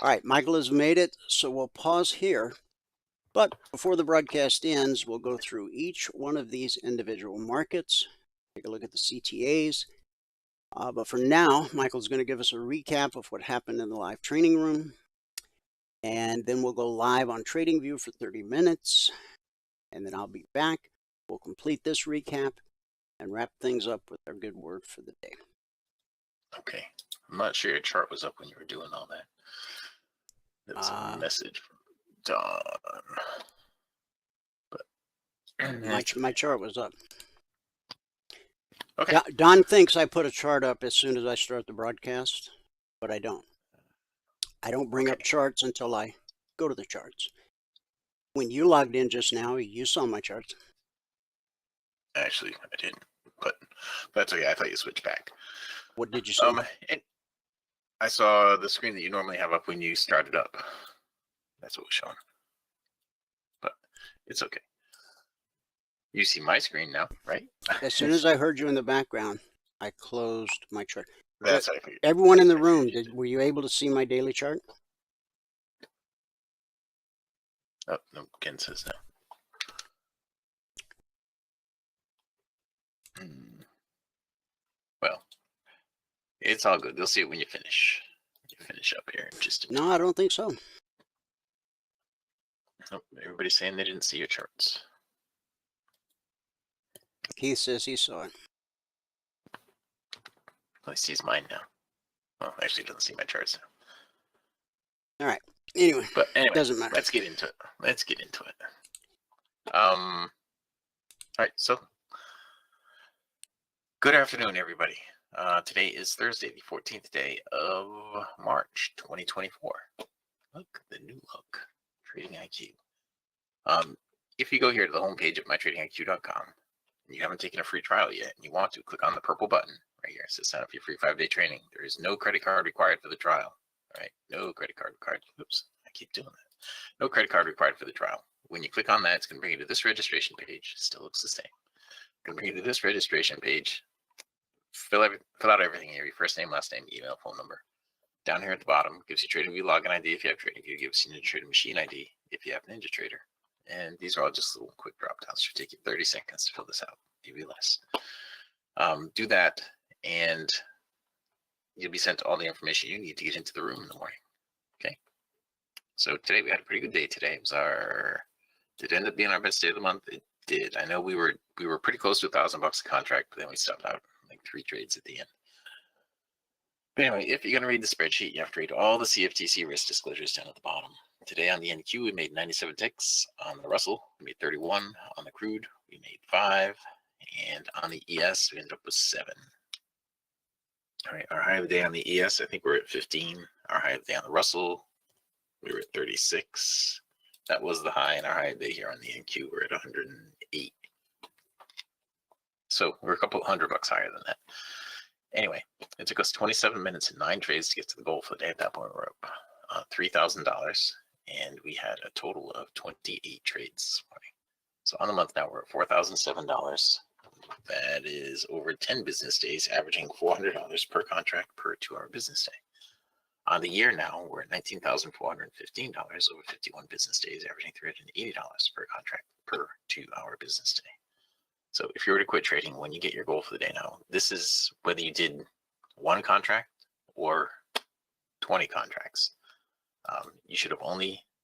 All right, Michael has made it, so we'll pause here. But before the broadcast ends, we'll go through each one of these individual markets, take a look at the CTAs. But for now, Michael's going to give us a recap of what happened in the live training room. And then we'll go live on TradingView for 30 minutes. And then I'll be back. We'll complete this recap and wrap things up with our good word for the day. Okay. I'm not sure your chart was up when you were doing all that. There was a message from Don. But my chart was up. Okay. Don thinks I put a chart up as soon as I start the broadcast, but I don't. I don't bring up charts until I go to the charts. When you logged in just now, you saw my charts. Actually, I didn't, but that's okay. I thought you switched back. What did you see? I saw the screen that you normally have up when you started up. That's what was showing. But it's okay. You see my screen now, right? As soon as I heard you in the background, I closed my chart. That's what I figured. Everyone in the room, were you able to see my daily chart? Oh, no, Ken says no. Well, it's all good. You'll see it when you finish. You finish up here in just a minute. No, I don't think so. Oh, everybody's saying they didn't see your charts. Keith says he saw it. He sees mine now. Well, actually, he doesn't see my charts now. All right. Anyway, But anyway, doesn't matter. let's get into it. All right. So, good afternoon, everybody. Today is Thursday, the 14th day of March, 2024. Look, the new look, Trading IQ. If you go here to the homepage of mytradingiq.com, and you haven't taken a free trial yet, and you want to, click on the purple button right here. It says sign up for your free 5-day training. There is no credit card required for the trial. All right, no credit card required. Oops, I keep doing that. No credit card required for the trial. When you click on that, it's going to bring you to this registration page. It still looks the same. It's going to bring you to this registration page. Fill out everything here: your first name, last name, email, phone number. Down here at the bottom, gives you TradingView login ID if you have TradingView. Gives you NinjaTrader machine ID if you have NinjaTrader. And these are all just little quick drop downs. It should take you 30 seconds to fill this out, maybe less. Do that, and you'll be sent all the information you need to get into the room in the morning. Okay. So today we had a pretty good day. Today was did it end up being our best day of the month? It did. I know we were pretty close to $1,000 a contract, but then we stopped out like 3 trades at the end. But anyway, if you're going to read the spreadsheet, you have to read all the CFTC risk disclosures down at the bottom. Today on the NQ, we made 97 ticks. On the Russell, we made 31. On the crude, we made 5. And on the ES, we ended up with 7. All right, our high of the day on the ES, I think we're at 15. Our high of the day on the Russell, we were at 36. That was the high, and our high of the day here on the NQ, we're at 108. So we're a couple $100 higher than that. Anyway, it took us 27 minutes and 9 trades to get to the goal for the day. At that point, we're up $3,000, and we had a total of 28 trades this morning. So on the month now, we're at $4,007. That is over 10 business days, averaging $400 per contract per 2-hour business day. On the year now, we're at $19,415 over 51 business days, averaging $380 per contract per 2-hour business day. So if you were to quit trading when you get your goal for the day now, this is whether you did 1 contract or 20 contracts.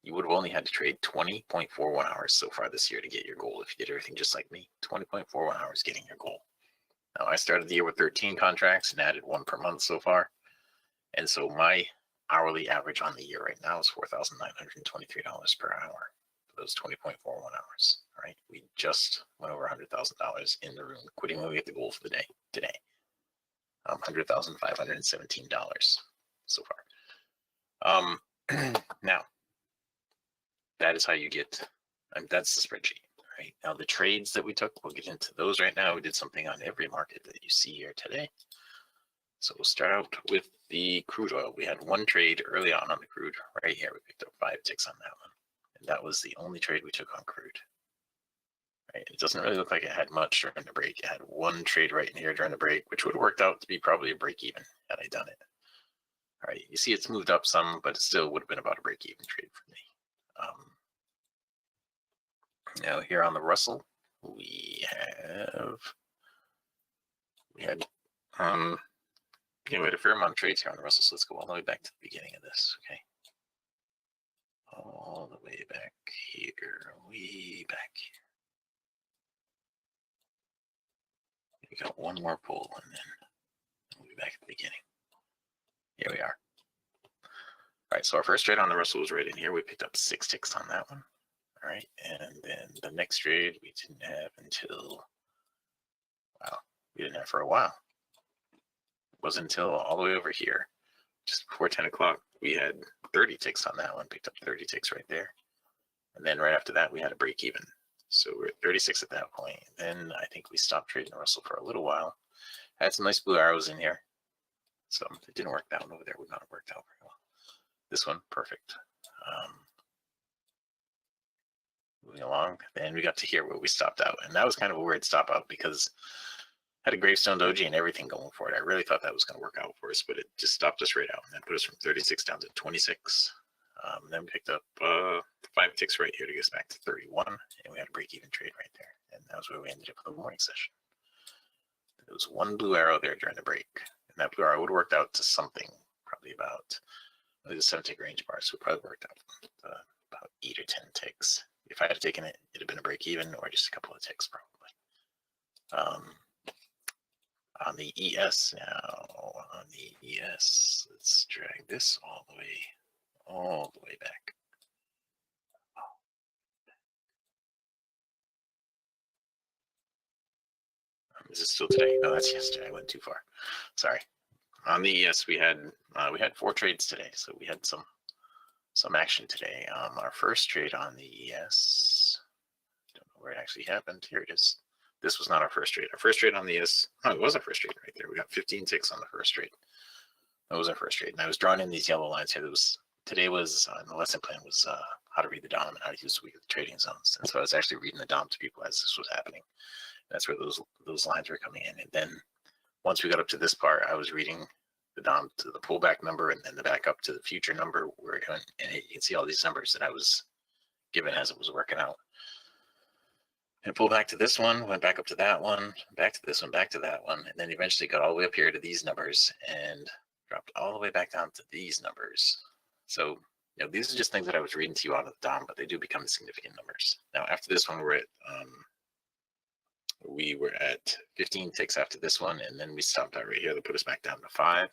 You would have only had to trade 20.41 hours so far this year to get your goal. If you did everything just like me, 20.41 hours getting your goal. Now I started the year with 13 contracts and added 1 per month so far. And so my hourly average on the year right now is $4,923 per hour for those 20.41 hours. All right, we just went over $100,000 in the room, quitting when we get the goal for the day today. $100,517 so far. Now, that is how you get. That's the spreadsheet. Right now, the trades that we took, we'll get into those right now. We did something on every market that you see here today. So we'll start out with the crude oil. We had 1 trade early on the crude right here. We picked up 5 ticks on that one, and that was the only trade we took on crude. Right. It doesn't really look like it had much during the break. It had 1 trade right in here during the break, which would have worked out to be probably a break even had I done it. All right, you see it's moved up some, but it still would have been about a break even trade for me. Now here on the Russell, we had we had a fair amount of trades here on the Russell, so let's go all the way back to the beginning of this, okay? All the way back here, way back here. We got 1 more pull, and then we'll be back at the beginning. Here we are. All right, so our first trade on the Russell was right in here. We picked up 6 ticks on that one. All right, and then the next trade we didn't have until, we didn't have for a while. It wasn't until all the way over here, just before 10 o'clock, we had 30 ticks on that one, picked up 30 ticks right there. And then right after that, we had a break even. So we're at 36 at that point. Then I think we stopped trading the Russell for a little while. Had some nice blue arrows in here. So it didn't work. That one over there would not have worked out very well. This one, perfect. Moving along, then we got to here where we stopped out. And that was kind of a weird stop out because I had a gravestone doji and everything going for it. I really thought that was going to work out for us, but it just stopped us right out. And that put us from 36 down to 26. Then we picked up 5 ticks right here to get us back to 31. And we had a break-even trade right there. And that was where we ended up with the morning session. There was 1 blue arrow there during the break. And that blue arrow would have worked out to something, probably about the 7-tick range bar. So it probably worked out about 8 or 10 ticks. If I had taken it, it'd have been a break even or just a couple of ticks probably. On the ES now, on the ES, let's drag this all the way back. Is it still today? No, that's yesterday. I went too far. Sorry. On the ES, we had 4 trades today, so we had some action today. Our first trade on the ES, don't know where it actually happened. Here it is. This was not our first trade. Our first trade on the ES, oh, it was our first trade right there. We got 15 ticks on the first trade. That was our first trade, and I was drawing in these yellow lines here. Today was the lesson plan was how to read the DOM and how to use weekly trading zones. And so I was actually reading the DOM to people as this was happening. That's where those lines were coming in. And then once we got up to this part, I was reading the DOM to the pullback number and then the back up to the future number where it went, and you can see all these numbers that I was given as it was working out. And pulled back to this one, went back up to that one, back to this one, back to that one, and then eventually got all the way up here to these numbers and dropped all the way back down to these numbers. So, you know, these are just things that I was reading to you out of the DOM, but they do become significant numbers. Now, after this one, we were at 15 ticks after this one, and then we stopped out right here that put us back down to 5.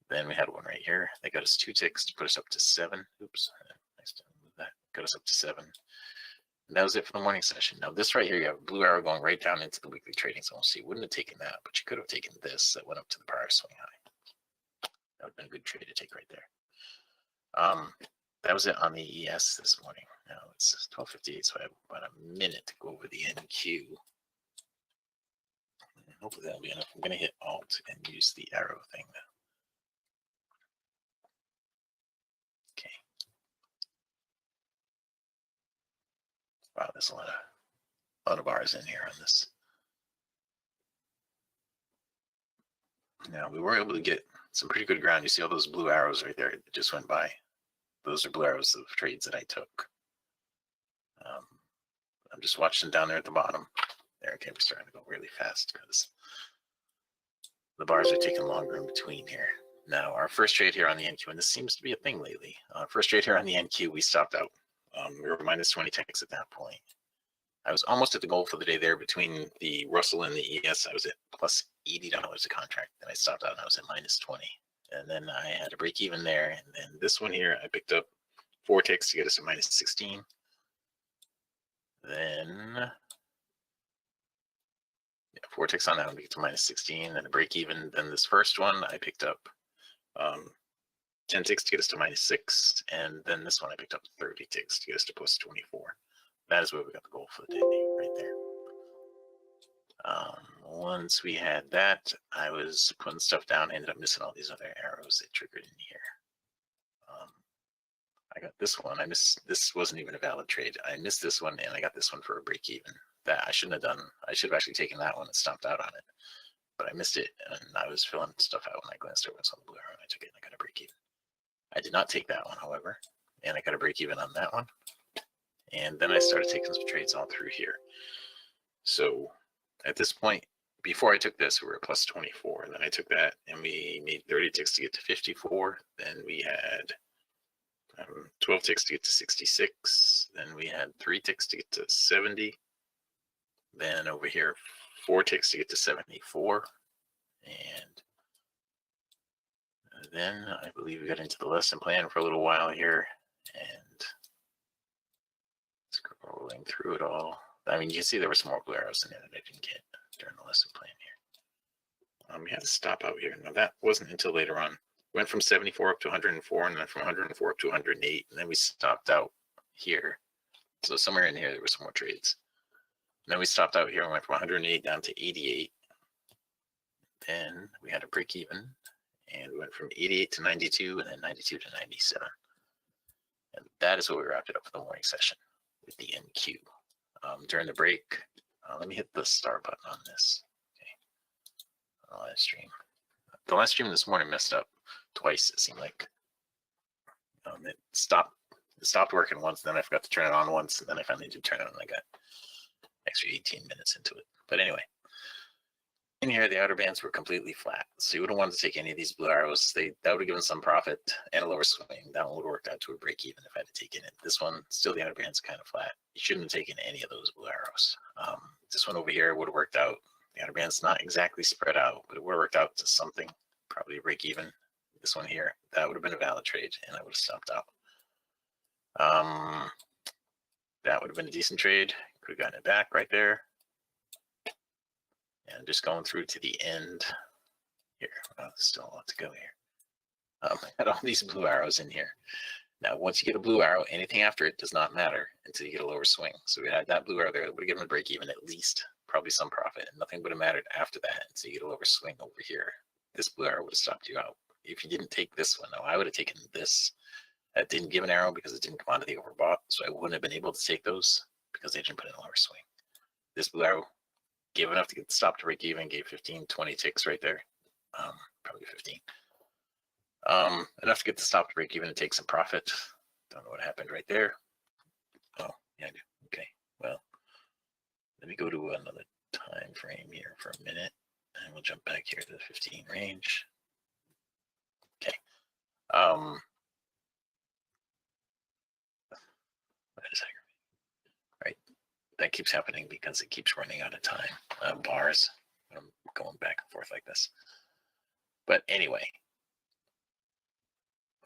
Then we had one right here. They got us 2 ticks to put us up to 7. Oops, nice to move that. Got us up to 7. And that was it for the morning session. Now this right here, you have a blue arrow going right down into the weekly trading zone. So you wouldn't have taken that, but you could have taken this that went up to the prior swing high. That would have been a good trade to take right there. That was it on the ES this morning. Now it's 12:58, so I have about a minute to go over the NQ. And hopefully that'll be enough. I'm going to hit Alt and use the arrow thing. Okay. Wow, there's a lot of bars in here on this. Now we were able to get some pretty good ground. You see all those blue arrows right there that just went by. Those are blue arrows of trades that I took. I'm just watching down there at the bottom. There, okay, we're starting to go really fast because the bars are taking longer in between here. Now, our first trade here on the NQ, and this seems to be a thing lately. First trade here on the NQ, we stopped out. We were minus 20 ticks at that point. I was almost at the goal for the day there between the Russell and the ES. I was at plus $80 a contract. Then I stopped out and I was at minus 20. And then I had a break even there. And then this one here, I picked up 4 ticks to get us to minus 16. Then 4 ticks on that one to get to minus 16, then a break even. Then this first one, I picked up 10 ticks to get us to minus 6. And then this one, I picked up 30 ticks to get us to plus 24. That is where we got the goal for the day, right there. Once we had that, I was putting stuff down. I ended up missing all these other arrows that triggered in here. I got this one. This wasn't even a valid trade. I missed this one, and I got this one for a break even. That I shouldn't have done. I should have actually taken that one and stopped out on it. But I missed it, and I was filling stuff out when I glanced over and saw the blue arrow, and I took it, and I got a break even. I did not take that one, however, and I got a break even on that one. And then I started taking some trades all through here. So at this point, before I took this, we were at plus 24. And then I took that, and we made 30 ticks to get to 54. Then we had 12 ticks to get to 66. Then we had 3 ticks to get to 70. Then over here, 4 ticks to get to 74. And then I believe we got into the lesson plan for a little while here. And scrolling through it all. I mean, you can see there were some more blue arrows in there that I didn't get during the lesson plan here. We had to stop out here. Now that wasn't until later on. Went from 74 up to 104, and then from 104 up to 108, and then we stopped out here. So somewhere in here, there were some more trades. And then we stopped out here and went from 108 down to 88. Then we had a break even, and we went from 88 to 92, and then 92 to 97. And that is what we wrapped it up for the morning session with the NQ. During the break, let me hit the star button on this. Okay. The live stream. The live stream this morning messed up twice, it seemed like. It stopped working once, then I forgot to turn it on once, and then I finally did turn it on, and I got extra 18 minutes into it. But anyway, in here, the outer bands were completely flat. So you wouldn't want to take any of these blue arrows. That would have given some profit and a lower swing. That one would have worked out to a break even if I had taken it. This one, still the outer band's kind of flat. You shouldn't have taken any of those blue arrows. This one over here would have worked out. The outer band's not exactly spread out, but it would have worked out to something, probably a break even. This one here, that would have been a valid trade, and I would have stopped out. That would have been a decent trade. Could have gotten it back right there. And just going through to the end here. Oh, there's still a lot to go here. I had all these blue arrows in here. Now, once you get a blue arrow, anything after it does not matter until you get a lower swing. So we had that blue arrow there that would have given a break even, at least probably some profit. And nothing would have mattered after that until you get a lower swing over here. This blue arrow would have stopped you out. If you didn't take this one, now I would have taken this. That didn't give an arrow because it didn't come out of the overbought. So I wouldn't have been able to take those because they didn't put in a lower swing. This blue arrow gave enough to get the stop to break even, gave 15, 20 ticks right there. Probably 15. Enough to get the stop to break even and take some profit. Don't know what happened right there. Oh, yeah, I do. Okay, well, let me go to another time frame here for a minute, and we'll jump back here to the 15 range. Okay. That is aggravating. Right. That keeps happening because it keeps running out of time. Bars. I'm going back and forth like this. But anyway,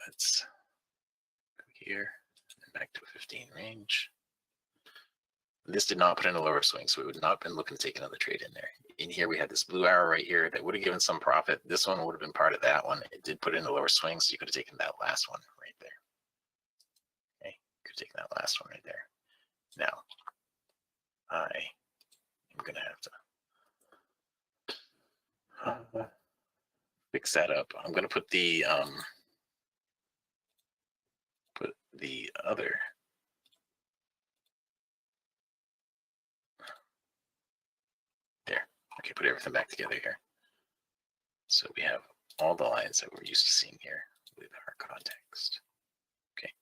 let's go here and back to a 15 range. This did not put in a lower swing, so we would not have been looking to take another trade in there. In here, we had this blue arrow right here that would have given some profit. This one would have been part of that one. It did put in a lower swing, so you could have taken that last one right there. Okay, could have taken that last one right there. Now, I am going to have to fix that up. I'm going to put the other there. Okay, put everything back together here. So we have all the lines that we're used to seeing here with our context. Okay.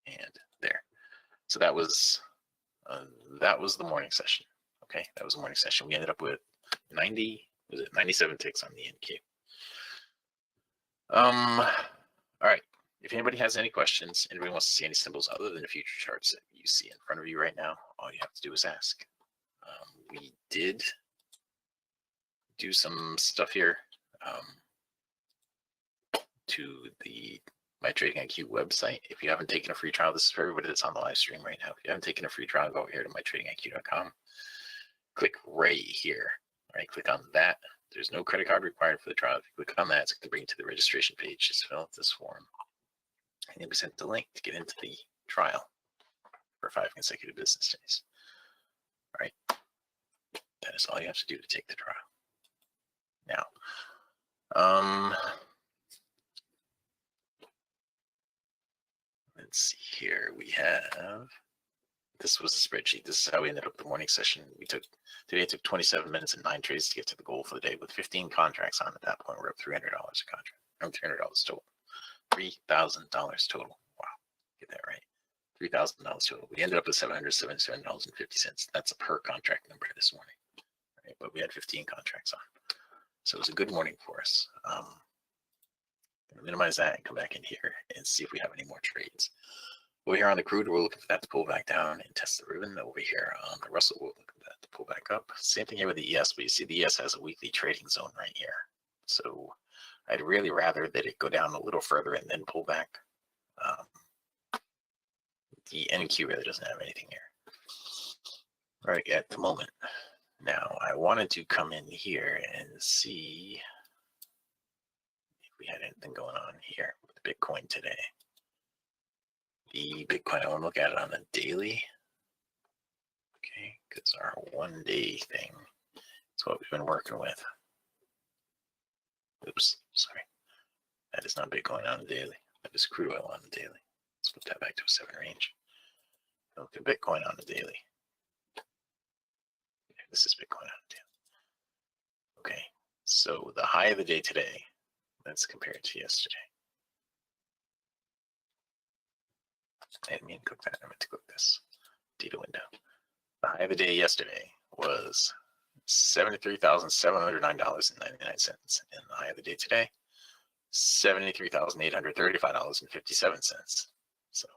And there. So that was the morning session. Okay, that was the morning session. We ended up with 97 ticks on the NQ. All right. If anybody has any questions, anybody wants to see any symbols other than the future charts that you see in front of you right now, all you have to do is ask. We did do some stuff here to the My Trading IQ website. If you haven't taken a free trial, this is for everybody that's on the live stream right now. If you haven't taken a free trial, go over here to mytradingiq.com. Click right here. All right, click on that. There's no credit card required for the trial. If you click on that, it's going to bring you to the registration page. Just fill out this form. And you'll be sent the link to get into the trial for 5 consecutive business days. All right. That is all you have to do to take the trial. Now, let's see here. We have, this was a spreadsheet. This is how we ended up the morning session. Today it took 27 minutes and 9 trades to get to the goal for the day with 15 contracts on. At that point, we're up $300 a contract. I'm $300 total. $3,000 total. Wow, get that right. $3,000 total. We ended up with $777.50. That's a per contract number this morning. Right? But we had 15 contracts on. So it was a good morning for us. I'm going to minimize that and come back in here and see if we have any more trades. Over here on the crude, we're looking for that to pull back down and test the ribbon. Over here on the Russell, we're looking for that to pull back up. Same thing here with the ES, but you see the ES has a weekly trading zone right here. So I'd really rather that it go down a little further and then pull back. The NQ really doesn't have anything here right at the moment. Now, I wanted to come in here and see if we had anything going on here with Bitcoin today. The Bitcoin, I want to look at it on the daily. Okay, because our 1 day thing is what we've been working with. Oops, sorry. That is not Bitcoin on the daily. That is crude oil on the daily. Let's put that back to a 7 range. Look at Bitcoin on the daily. This is Bitcoin on the daily. Okay, so the high of the day today, let's compare it to yesterday. I didn't mean to click that. I meant to click this data window. The high of the day yesterday was $73,709.99, and the high of the day today, $73,835.57. So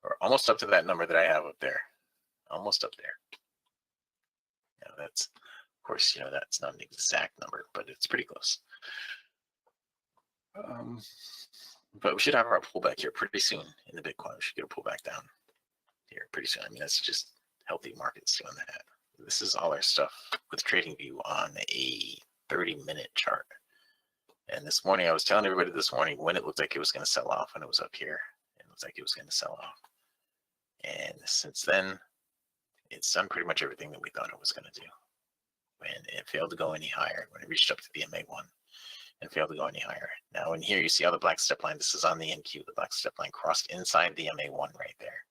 we're almost up to that number that I have up there. almost up there. Now that's, of course, that's not an exact number, but it's pretty close. But we should have our pullback here pretty soon in the Bitcoin. We should get a pullback down here pretty soon. I mean, that's just healthy markets doing that. This is all our stuff with TradingView on a 30-minute chart. And this morning, I was telling everybody this morning when it looked like it was going to sell off, when it was up here. It looked like it was going to sell off. And since then, it's done pretty much everything that we thought it was going to do. When it failed to go any higher, when it reached up to the MA1 and failed to go any higher. Now in here, you see how the black step line, this is on the NQ, the black step line crossed inside the MA1 right there.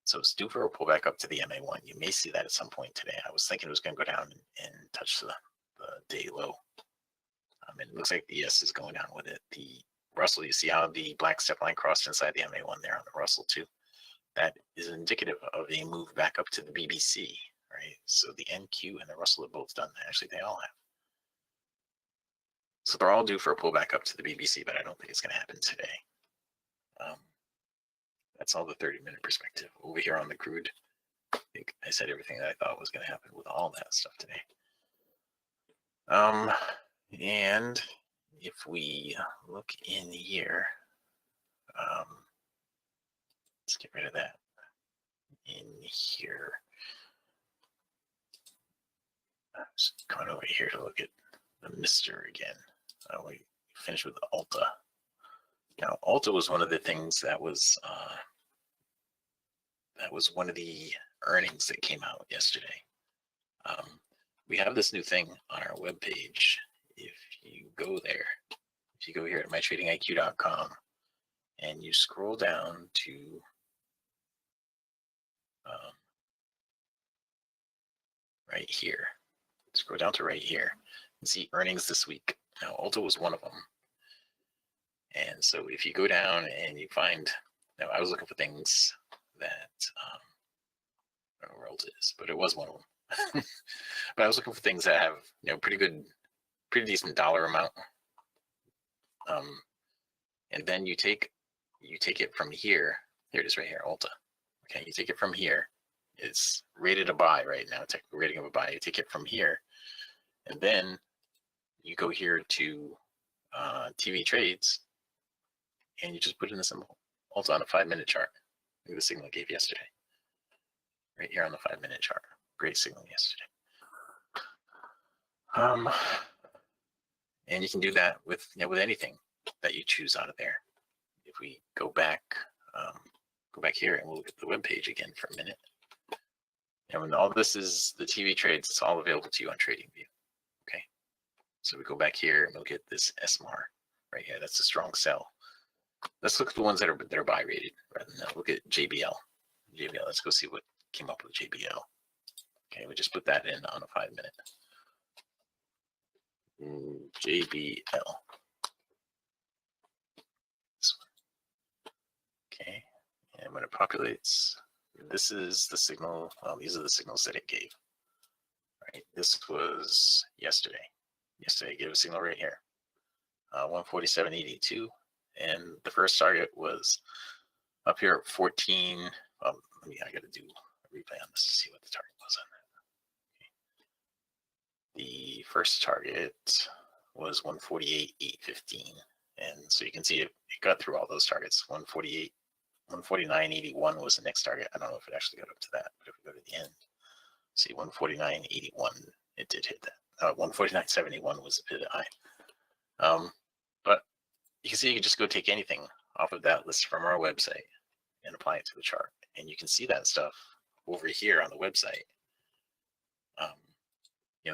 So it's due for a pullback up to the MA1. You may see that at some point today. I was thinking it was going to go down and touch the day low. And it looks like the ES is going down with it. The Russell, you see how the black step line crossed inside the MA1 there on the Russell too. That is indicative of a move back up to the BBC, right? So the NQ and the Russell have both done that. Actually, they all have. So they're all due for a pullback up to the BBC, but I don't think it's going to happen today. That's all the 30-minute perspective. Over here on the crude, I think I said everything that I thought was going to happen with all that stuff today. And if we look in here, let's get rid of that. In here, I'm just coming over here to look at the Mr. again. We finished with the Alta. Now, Alta was one of the things that was one of the earnings that came out yesterday. We have this new thing on our webpage. If you go there, if you go here at mytradingiq.com and you scroll down to right here, scroll down to right here and see earnings this week. Now, Alta was one of them. And so if you go down and you find, now I was looking for things that, I don't know where Alta is, but it was one of them. But I was looking for things that have, pretty decent dollar amount. And then you take it from here. Here it is right here, Alta. Okay, you take it from here. It's rated a buy right now, technical rating of a buy. You take it from here, and then you go here to TV trades, and you just put in the symbol. Alta on a 5-minute chart. Look at the signal I gave yesterday. Right here on the 5-minute chart. Great signal yesterday. And you can do that with anything that you choose out of there. If we go back here and we'll look at the web page again for a minute. And when all this is the TV trades, it's all available to you on TradingView. Okay. So we go back here and we'll get this SMAR right here. That's a strong sell. Let's look at the ones that are buy rated rather than look at JBL. Let's go see what came up with JBL. Okay, we just put that in on a 5-minute. JBL. Okay, and when it populates, this is the signal. Well, these are the signals that it gave. Right, this was yesterday. Yesterday it gave a signal right here, 147.82, and the first target was up here at 14. I got to do a replay on this to see what the target was on that. Okay. The first target was 148.815, and so you can see it got through all those targets. 149.81 was the next target. I don't know if it actually got up to that, but if we go to the end, see 149.81, it did hit that. 149.71 was a bit high. But you can see you can just go take anything off of that list from our website and apply it to the chart, and you can see that stuff over here on the website.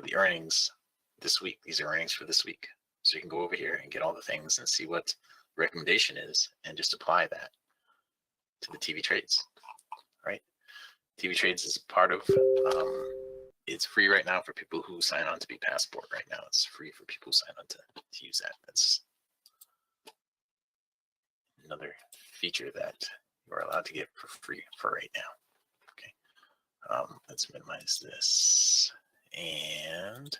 The earnings this week. These are earnings for this week. So you can go over here and get all the things and see what the recommendation is and just apply that to the TV trades, right? TV trades is part of, it's free right now for people who sign on to be Passport right now. It's free for people who sign on to use that. That's another feature that you're allowed to get for free for right now. Okay, let's minimize this and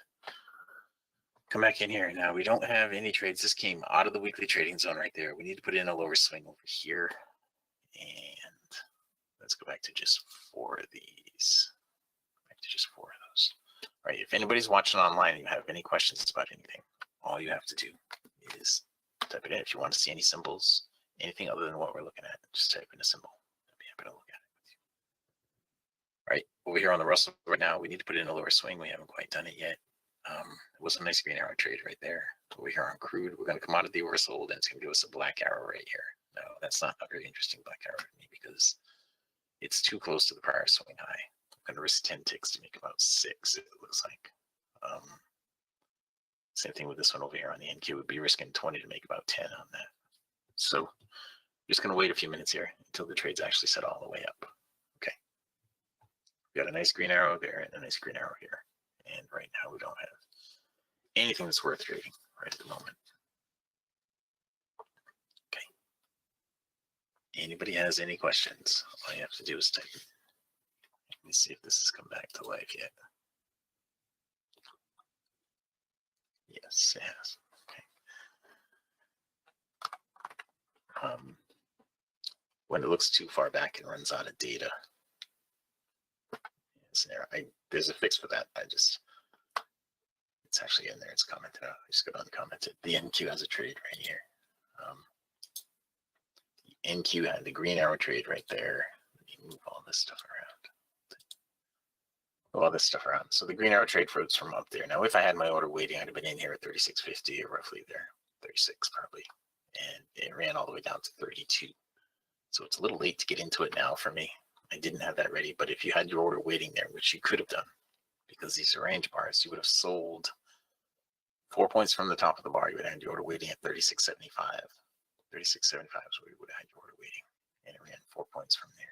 come back in here. Now we don't have any trades. This came out of the weekly trading zone right there. We need to put in a lower swing over here, and let's go back to just 4 of these. Back to just 4 of those. All right, if anybody's watching online and you have any questions about anything, all you have to do is type it in. If you want to see any symbols, anything other than what we're looking at, just type in a symbol. I'll be happy to look at it with you. All right, over here on the Russell right now, we need to put in a lower swing. We haven't quite done it yet. It was a nice green arrow trade right there. Over here on crude, we're going to come out of the oversold, and it's going to give us a black arrow right here. No, that's not a very interesting black arrow to me because it's too close to the prior swing high. I'm going to risk 10 ticks to make about 6, it looks like. Same thing with this one over here on the NQ. Would be risking 20 to make about 10 on that. So just going to wait a few minutes here until the trade's actually set all the way up. Okay. We got a nice green arrow there and a nice green arrow here. And right now we don't have anything that's worth trading right at the moment. Okay. Anybody has any questions? All you have to do is type. Let me see if this has come back to life yet. Yes, it has. Okay. When it looks too far back, it runs out of data. There's a fix for that. It's actually in there. It's commented out. I just got uncommented. The NQ has a trade right here. The NQ had the green arrow trade right there. Let me move all this stuff around. All this stuff around. So the green arrow trade floats from up there. Now, if I had my order waiting, I'd have been in here at 36.50 or roughly there, 36 probably, and it ran all the way down to 32. So it's a little late to get into it now for me. I didn't have that ready, but if you had your order waiting there, which you could have done, because these are range bars, you would have sold 4 points from the top of the bar. You would have had your order waiting at 36.75. 36.75 is where you would have had your order waiting, and it ran 4 points from there.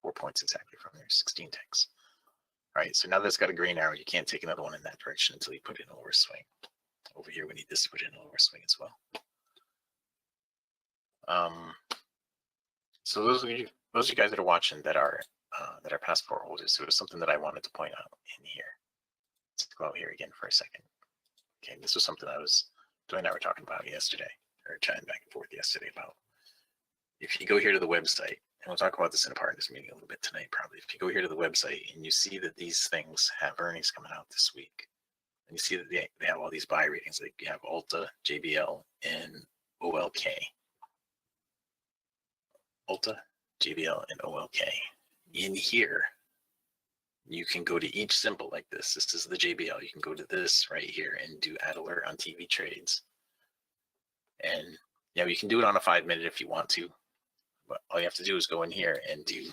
4 points exactly from there, 16 ticks. All right, so now that's got a green arrow. You can't take another one in that direction until you put in a lower swing. Over here, we need this to put in a lower swing as well. So those of you guys that are watching that are passport holders, there was something that I wanted to point out in here. Let's go out here again for a second. Okay, this was something Joy and I were talking about yesterday, or chatting back and forth yesterday about. If you go here to the website, and we'll talk about this in a partners meeting a little bit tonight probably. If you go here to the website and you see that these things have earnings coming out this week, and you see that they have all these buy ratings, like you have Ulta, JBL, and OLK. Ulta, JBL, and OLK. In here, you can go to each symbol like this. This is the JBL. You can go to this right here and do add alert on TV trades. And yeah, you can do it on a 5-minute if you want to. But all you have to do is go in here and do,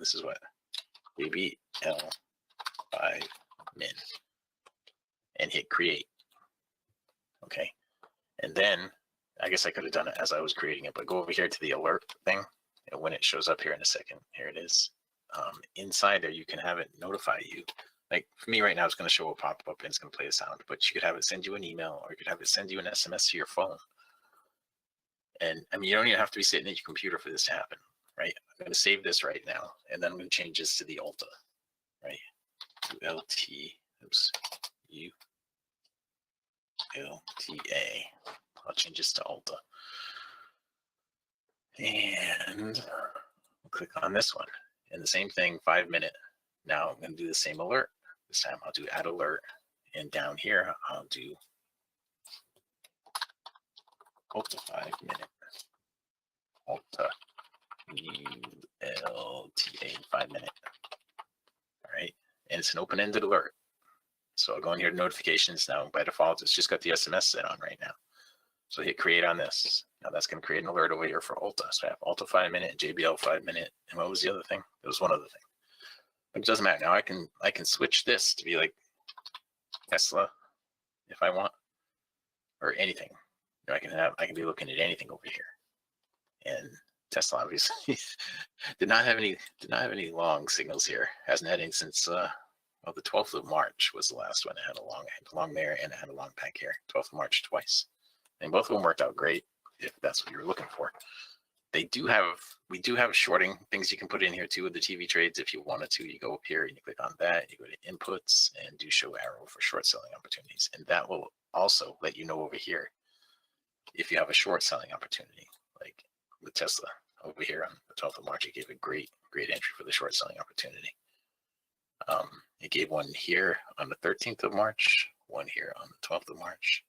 this is what, JBL 5 min, and hit create. Okay. And then, I guess I could have done it as I was creating it, but go over here to the alert thing, and when it shows up here in a second, here it is. Inside there, you can have it notify you. Like for me right now, it's going to show a pop-up and it's going to play a sound, but you could have it send you an email, or you could have it send you an SMS to your phone. And I mean, you don't even have to be sitting at your computer for this to happen, right? I'm going to save this right now, and then I'm going to change this to the Ulta, right? ULTA. I'll change this to Ulta. And I'll click on this one. And the same thing, 5-minute. Now I'm going to do the same alert. This time I'll do add alert. And down here, I'll do Ulta 5-minute. Ulta ULTA 5-minute. All right. And it's an open-ended alert. So I'll go in here to notifications. Now, by default, it's just got the SMS set on right now. So hit create on this. Now that's going to create an alert over here for Ulta. So I have Ulta 5-minute, JBL 5-minute, and what was the other thing? There was one other thing. But it doesn't matter. Now I can switch this to be like Tesla if I want, or anything. You know, I can be looking at anything over here. And Tesla obviously did not have any long signals here. Hasn't had any since the 12th of March was the last one. It had a long there, and it had a long back here. 12th of March twice. And both of them worked out great if that's what you were looking for. We do have shorting things you can put in here too with the TV trades. If you wanted to, you go up here and you click on that, you go to inputs and do show arrow for short selling opportunities. And that will also let you know over here if you have a short selling opportunity. Like with Tesla over here on the 12th of March. It gave a great entry for the short selling opportunity. It gave one here on the 13th of March, one here on the 12th of March,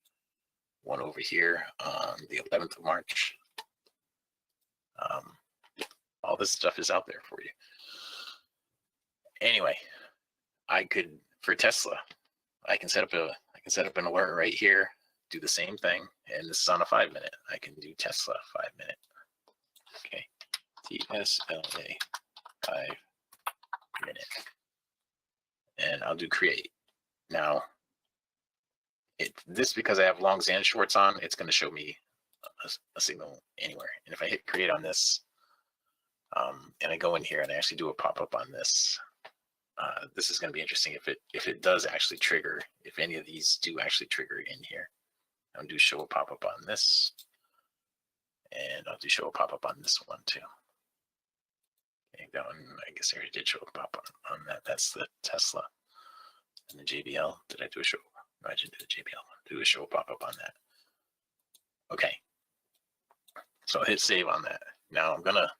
one over here on the 11th of March. All this stuff is out there for you. Anyway, I could, for Tesla, I can set up an alert right here, do the same thing, and this is on a 5 minute. I can do Tesla 5 minute. Okay, TSLA 5 minute, and I'll do create. Now, this because I have longs and shorts on, it's going to show me a signal anywhere. And if I hit create on this, and I go in here and I actually do a pop-up on this, this is going to be interesting if it does actually trigger, if any of these do actually trigger in here. I'll do show a pop-up on this, and I'll do show a pop-up on this one too. Okay, that one, I guess I already did show a pop-up on that. That's the Tesla. And the JBL, did I do a show? No, I didn't do the JBL one. Do a show pop-up on that. Okay. So I'll hit save on that. Now I'm gonna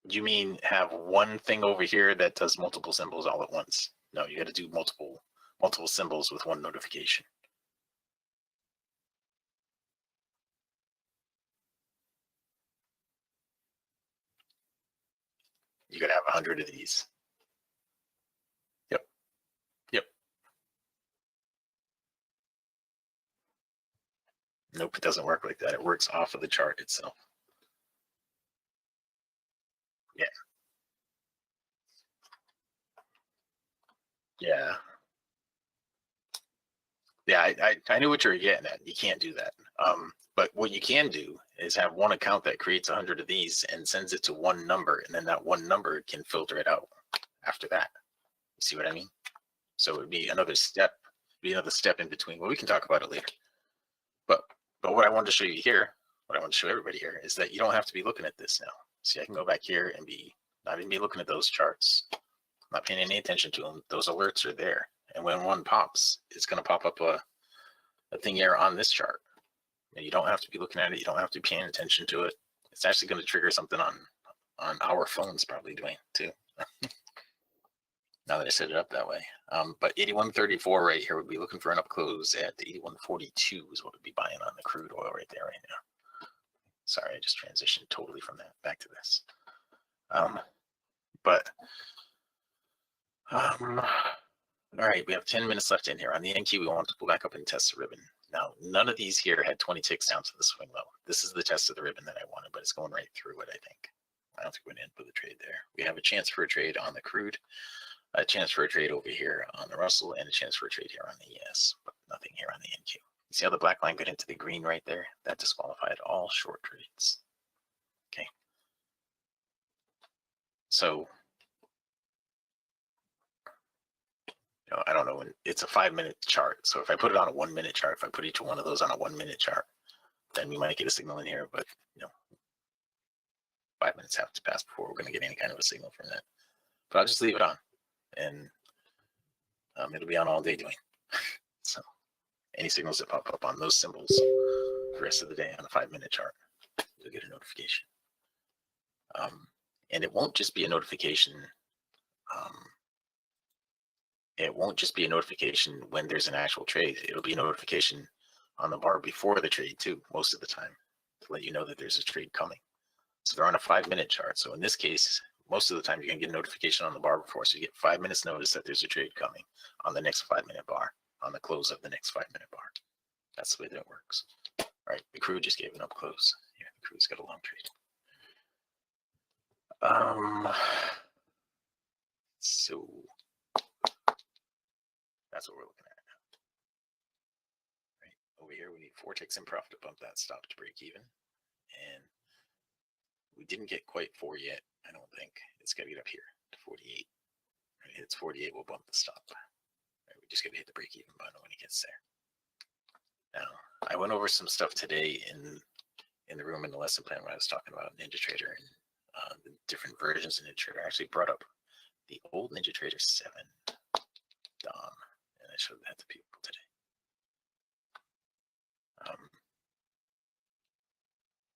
you mean have one thing over here that does multiple symbols all at once? No, you got to do multiple symbols with one notification. You got to have 100 of these. Yep. Nope, it doesn't work like that. It works off of the chart itself. Yeah, I knew what you were getting at. You can't do that. But what you can do is have one account that creates 100 of these and sends it to one number, and then that one number can filter it out after that. You see what I mean? So it would be another step, in between. Well, we can talk about it later. But what I wanted to show you here, what I want to show everybody here, is that you don't have to be looking at this now. See, I can go back here and not even be looking at those charts. I'm not paying any attention to them. Those alerts are there. And when one pops, it's going to pop up a thing here on this chart. And you don't have to be looking at it. You don't have to be paying attention to it. It's actually going to trigger something on our phones, probably doing too. Now that I set it up that way. But 81.34 right here would be looking for an up close at 81.42 is what we'd be buying on the crude oil right there right now. Sorry, I just transitioned totally from that back to this. All right, we have 10 minutes left in here. On the NQ, we want to pull back up and test the ribbon. Now, none of these here had 20 ticks down to the swing low. This is the test of the ribbon that I wanted, but it's going right through it, I think. I don't think we're going to put the trade there. We have a chance for a trade on the crude, a chance for a trade over here on the Russell, and a chance for a trade here on the ES, but nothing here on the NQ. You see how the black line got into the green right there? That disqualified all short trades. Okay. So, I don't know, when it's a 5 minute chart. So if I put it on a 1 minute chart, if I put each one of those on a 1 minute chart, then we might get a signal in here, but 5 minutes have to pass before we're going to get any kind of a signal from that. But I'll just leave it on, and it'll be on all day doing. So any signals that pop up on those symbols the rest of the day on a 5 minute chart, you'll get a notification. And it won't just be a notification. It won't just be a notification when there's an actual trade. It'll be a notification on the bar before the trade too, most of the time, to let you know that there's a trade coming. So they're on a 5 minute chart. So in this case, most of the time you're going to get a notification on the bar before. So you get 5 minutes notice that there's a trade coming on the next 5 minute bar, on the close of the next 5 minute bar. That's the way that it works. All right, the crude just gave an up close. Here, the crude's got a long trade. So that's what we're looking at. Right over here, we need 4 ticks in profit to bump that stop to break even, and we didn't get quite 4 yet. I don't think it's got to get up here to 48. When it hits 48, we'll bump the stop. Right, we just got to hit the break even button when it gets there. Now, I went over some stuff today in the room in the lesson plan when I was talking about NinjaTrader and the different versions of NinjaTrader. I actually brought up the old NinjaTrader 7 DOM, and I showed that to people today.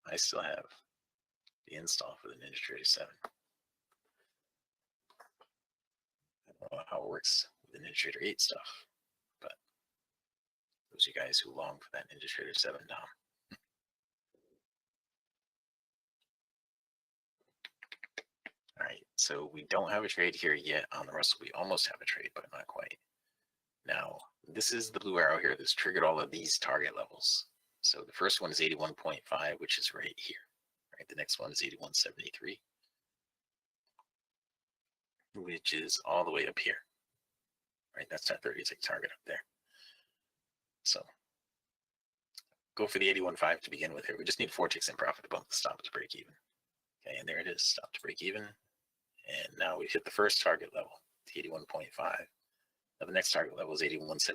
I still have the install for the NinjaTrader 7. I don't know how it works with the NinjaTrader 8 stuff, but those are you guys who long for that NinjaTrader 7 Dom. All right, so we don't have a trade here yet on the Russell. We almost have a trade, but not quite. Now, this is the blue arrow here that's triggered all of these target levels. So the first one is 81.5, which is right here. Right, the next one is 81.73, which is all the way up here. Right, that's our 30-tick target up there. So go for the 81.5 to begin with here. We just need 4 ticks in profit to bump the stop to break even. Okay, and there it is, stop to break even. And now we've hit the first target level, 81.5. Now the next target level is 81.73.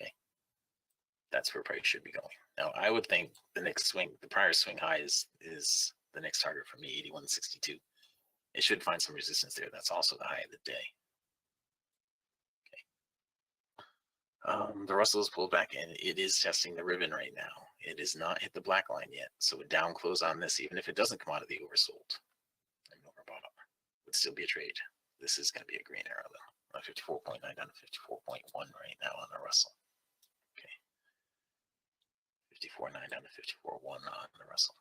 Okay, that's where price should be going. Now I would think the next swing, the prior swing high is the next target for me, 81.62. It should find some resistance there. That's also the high of the day. Okay. The Russell is pulled back in. It is testing the ribbon right now. It has not hit the black line yet. So a down close on this, even if it doesn't come out of the oversold and overbought, would still be a trade. This is going to be a green arrow though. 54.9 down to 54.1 right now on the Russell. Okay. 54.9 down to 54.1 on the Russell.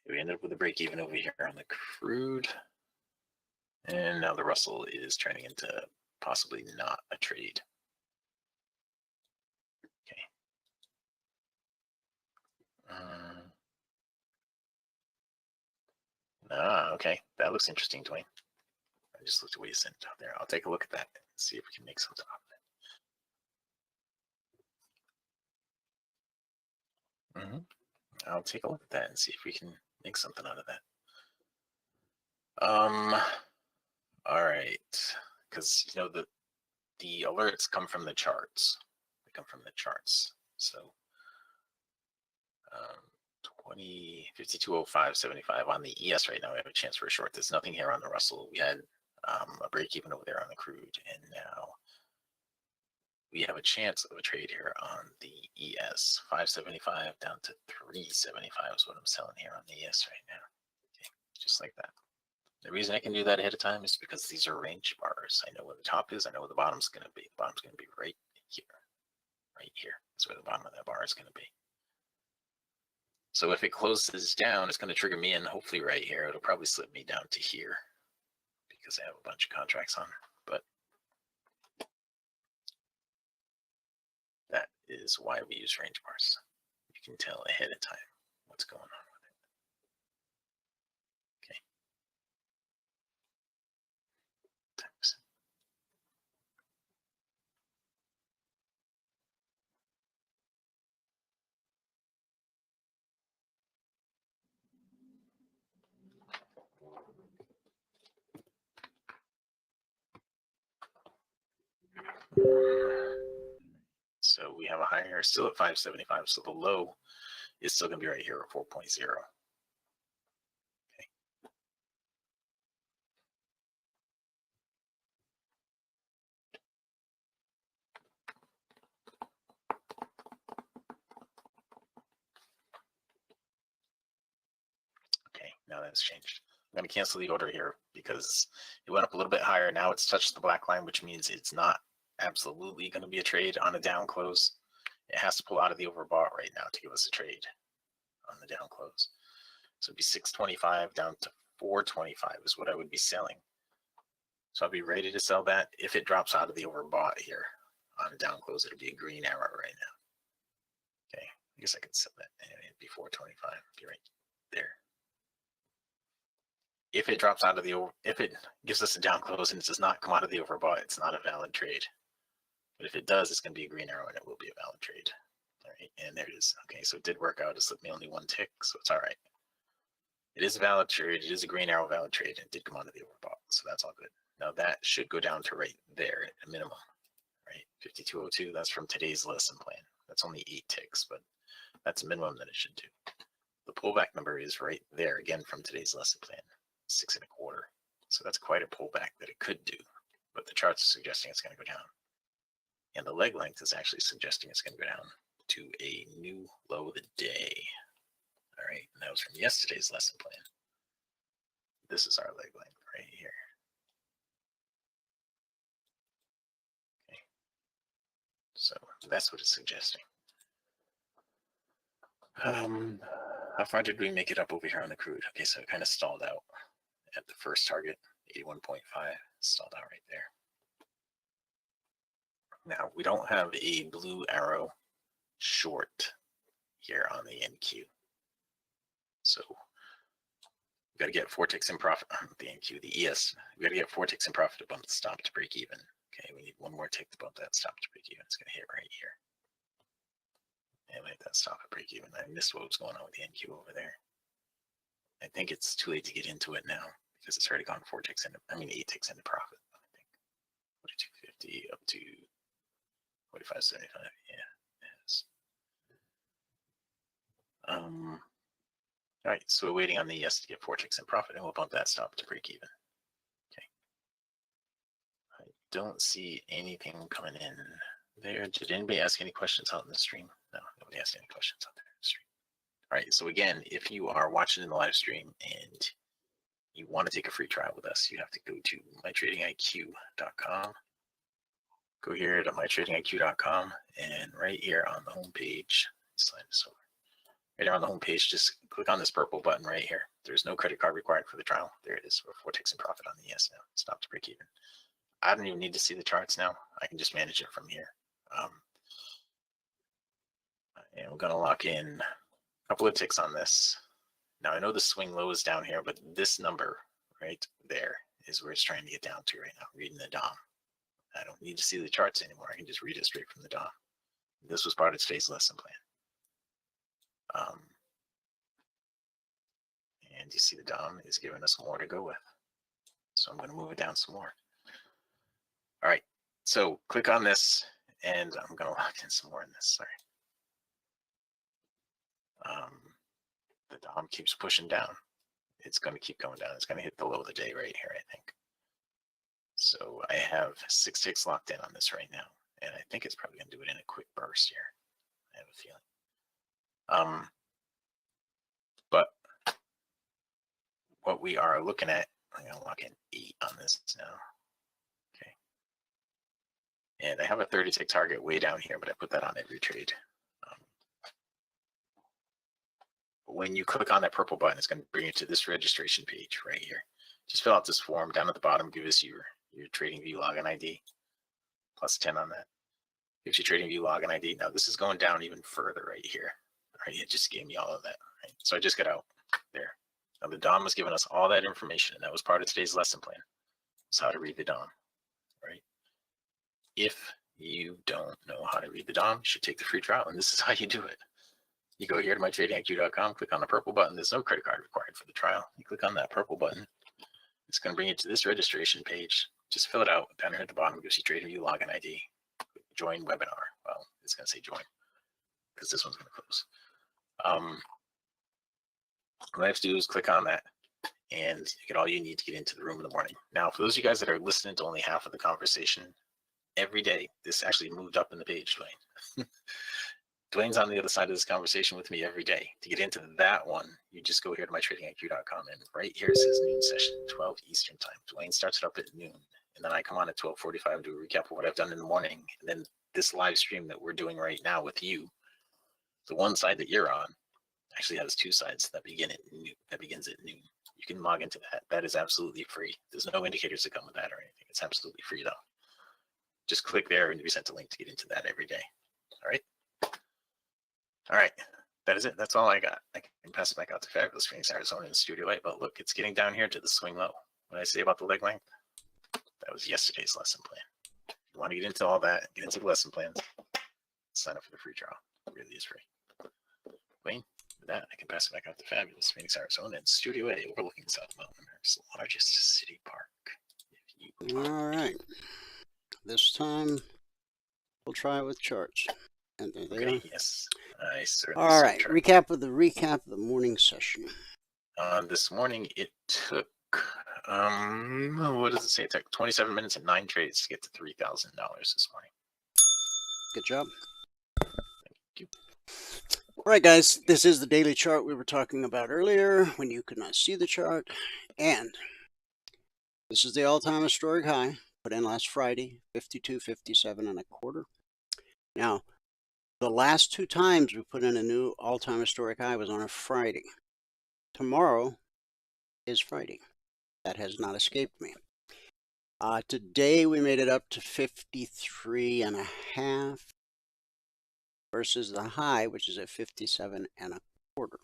We ended up with a break even over here on the crude. And now the Russell is turning into possibly not a trade. Okay. Okay. That looks interesting, Dwayne. I just looked at what you sent out there. I'll take a look at that and see if we can make something out of it. I'll take a look at that and see if we can make something out of that. All right, because you know the alerts come from the charts. They come from the charts. So 52.05.75 on the ES right now. We have a chance for a short. There's nothing here on the Russell. We had a break even over there on the crude, and now we have a chance of a trade here on the ES. 575 down to 375 is what I'm selling here on the ES right now. Okay, just like that. The reason I can do that ahead of time is because these are range bars. I know where the top is. I know where the bottom's going to be. The bottom's going to be right here. Right here. That's where the bottom of that bar is going to be. So if it closes down, it's going to trigger me in, hopefully right here. It'll probably slip me down to here because I have a bunch of contracts on. But that is why we use range bars. You can tell ahead of time what's going on with it. Okay. Thanks. So we have a high here, still at 575. So the low is still going to be right here at 4.0. Okay, now that's changed. I'm going to cancel the order here because it went up a little bit higher. Now it's touched the black line, which means it's not absolutely going to be a trade on a down close. It has to pull out of the overbought right now to give us a trade on the down close. So it'd be 625 down to 425 is what I would be selling. So I'll be ready to sell that if it drops out of the overbought here on a down close. It'll be a green arrow right now. Okay, I guess I could sell that. It'd be 425. Be right there. If it drops out of the, if it gives us a down close and it does not come out of the overbought, it's not a valid trade. But if it does, it's going to be a green arrow and it will be a valid trade. All right, and there it is. Okay, so it did work out. It slipped me only 1 tick, so it's all right. It is a valid trade. It is a green arrow valid trade. And it did come out of the overbought, so that's all good. Now that should go down to right there at a minimum, right? 52.02. That's from today's lesson plan. That's only 8 ticks, but that's a minimum that it should do. The pullback number is right there again from today's lesson plan, 6 1/4. So that's quite a pullback that it could do, but the chart's suggesting it's going to go down. And the leg length is actually suggesting it's going to go down to a new low of the day. All right, and that was from yesterday's lesson plan. This is our leg length right here. Okay, so that's what it's suggesting. How far did we make it up over here on the crude? Okay, so it kind of stalled out at the first target, 81.5, stalled out right there. Now, we don't have a blue arrow short here on the NQ. So we got to get 4 ticks in profit on the NQ, the ES. We got to get 4 ticks in profit to bump the stop to break even. Okay, we need 1 more tick to bump that stop to break even. It's going to hit right here. And we hit that stop at break even. I missed what was going on with the NQ over there. I think it's too late to get into it now because it's already gone 8 ticks into profit. I think 42.50 up to 45.75. Yeah, it is. All right, so we're waiting on the ES to get 4 ticks in profit, and we'll bump that stop to break even. Okay. I don't see anything coming in there. Did anybody ask any questions out in the stream? No, nobody asked any questions out there in the stream. All right, so again, if you are watching in the live stream and you want to take a free trial with us, you have to go to mytradingiq.com. Go here to mytradingiq.com, and right here on the home page, slide this over. Right here on the home page, just click on this purple button right here. There's no credit card required for the trial. There it is. We're 4 ticks in profit on the ES now. Stop to break even. I don't even need to see the charts now. I can just manage it from here. And we're going to lock in a couple of ticks on this. Now, I know the swing low is down here, but this number right there is where it's trying to get down to right now, reading the DOM. I don't need to see the charts anymore. I can just read it straight from the DOM. This was part of today's lesson plan. And you see the DOM is giving us more to go with. So I'm going to move it down some more. All right, so click on this, and I'm going to lock in some more in this. Sorry. The DOM keeps pushing down. It's going to keep going down. It's going to hit the low of the day right here, I think. So I have 6 ticks locked in on this right now, and I think it's probably going to do it in a quick burst here. I have a feeling. But what we are looking at, I'm going to lock in 8 on this now. Okay. And I have a 30-tick target way down here, but I put that on every trade. When you click on that purple button, it's going to bring you to this registration page right here. Just fill out this form down at the bottom. Give us your TradingView login ID, plus 10 on that. Gives you TradingView login ID. Now this is going down even further right here. All right, it just gave me all of that. Right? So I just got out there. Now the DOM was giving us all that information, and that was part of today's lesson plan. It's how to read the DOM, right? If you don't know how to read the DOM, you should take the free trial, and this is how you do it. You go here to mytradingiq.com, click on the purple button. There's no credit card required for the trial. You click on that purple button. It's going to bring you to this registration page. Just fill it out. Down here at the bottom, gives you TradingView login ID. Join webinar. Well, it's going to say join because this one's going to close. All I have to do is click on that, and you get all you need to get into the room in the morning. Now, for those of you guys that are listening to only half of the conversation, every day, this actually moved up in the page, Dwayne. Dwayne's on the other side of this conversation with me every day. To get into that one, you just go here to mytradingiq.com, and right here it says noon session, 12 Eastern time. Dwayne starts it up at noon, and then I come on at 12:45 to do a recap of what I've done in the morning. And then this live stream that we're doing right now with you, the one side that you're on actually has 2 sides that begin at noon. That begins at noon. You can log into that. That is absolutely free. There's no indicators that come with that or anything. It's absolutely free though. Just click there and you'll be sent a link to get into that every day. All right. All right, that is it. That's all I got. I can pass it back out to Fabulous Phoenix, Arizona in Studio A. But look, it's getting down here to the swing low. What did I say about the leg length? That was yesterday's lesson plan. If you want to get into all that, get into the lesson plans, sign up for the free trial. It really is free. Wayne, with that, I can pass it back out to Fabulous Phoenix, Arizona in Studio A, overlooking South Mountain, America's largest city park. All right. This time, we'll try it with charts. And there they are. Yes, I certainly. All right, recap of the morning session. This morning it took What does it say? It took 27 minutes and 9 trades to get to $3,000 this morning. Good job. Thank you. All right, guys, this is the daily chart we were talking about earlier when you could not see the chart. And this is the all-time historic high put in last Friday, 52.57 1/4. Now, the last 2 times we put in a new all-time historic high was on a Friday. Tomorrow is Friday. That has not escaped me. Today we made it up to 53.5 versus the high, which is at 57.25.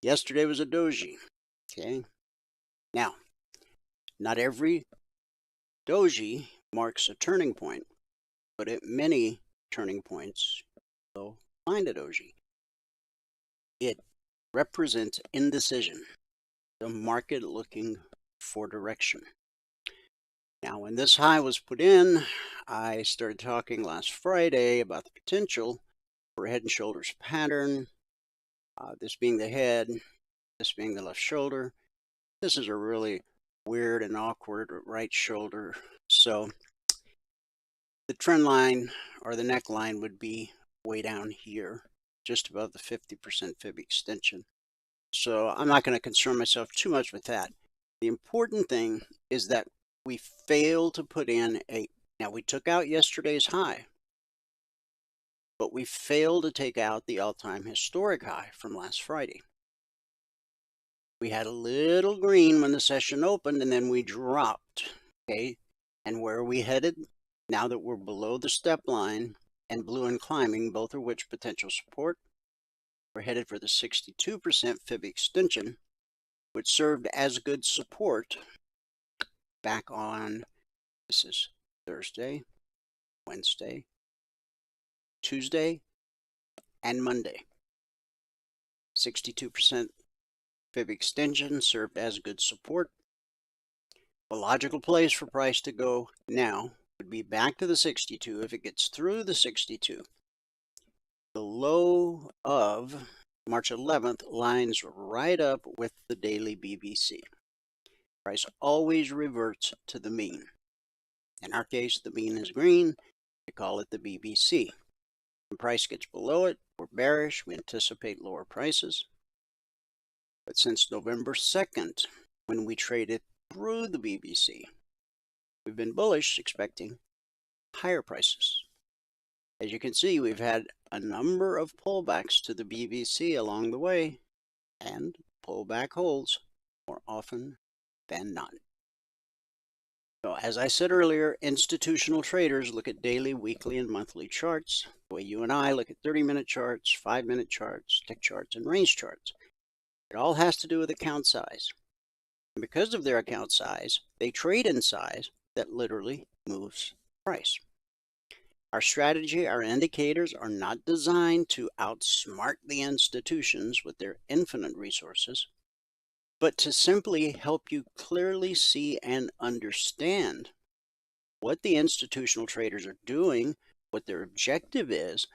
Yesterday was a doji. Okay. Now, not every doji marks a turning point, but at many turning points, you'll find a doji. It represents indecision, the market looking for direction. Now, when this high was put in, I started talking last Friday about the potential for a head and shoulders pattern. This being the head, this being the left shoulder. This is a really weird and awkward right shoulder. So the trend line or the neckline would be way down here, just above the 50% fib extension. So I'm not going to concern myself too much with that. The important thing is that we failed to put in now we took out yesterday's high, but we failed to take out the all-time historic high from last Friday. We had a little green when the session opened, and then we dropped, okay? And where are we headed? Now that we're below the step line and blue and climbing, both of which potential support, we're headed for the 62% fib extension, which served as good support back on, this is Thursday, Wednesday, Tuesday, and Monday. 62% fib extension served as good support. A logical place for price to go now would be back to the 62 if it gets through the 62. The low of March 11th lines right up with the daily BBC. Price always reverts to the mean. In our case, the mean is green. We call it the BBC. When price gets below it, we're bearish. We anticipate lower prices. But since November 2nd, when we traded through the BBC, we've been bullish, expecting higher prices. As you can see, we've had a number of pullbacks to the BBC along the way, and pullback holds more often than not. So as I said earlier, institutional traders look at daily, weekly, and monthly charts, the way you and I look at 30-minute charts, 5-minute charts, tick charts, and range charts. It all has to do with account size. And because of their account size, they trade in size that literally moves price. Our strategy, our indicators are not designed to outsmart the institutions with their infinite resources, but to simply help you clearly see and understand what the institutional traders are doing, what their objective is,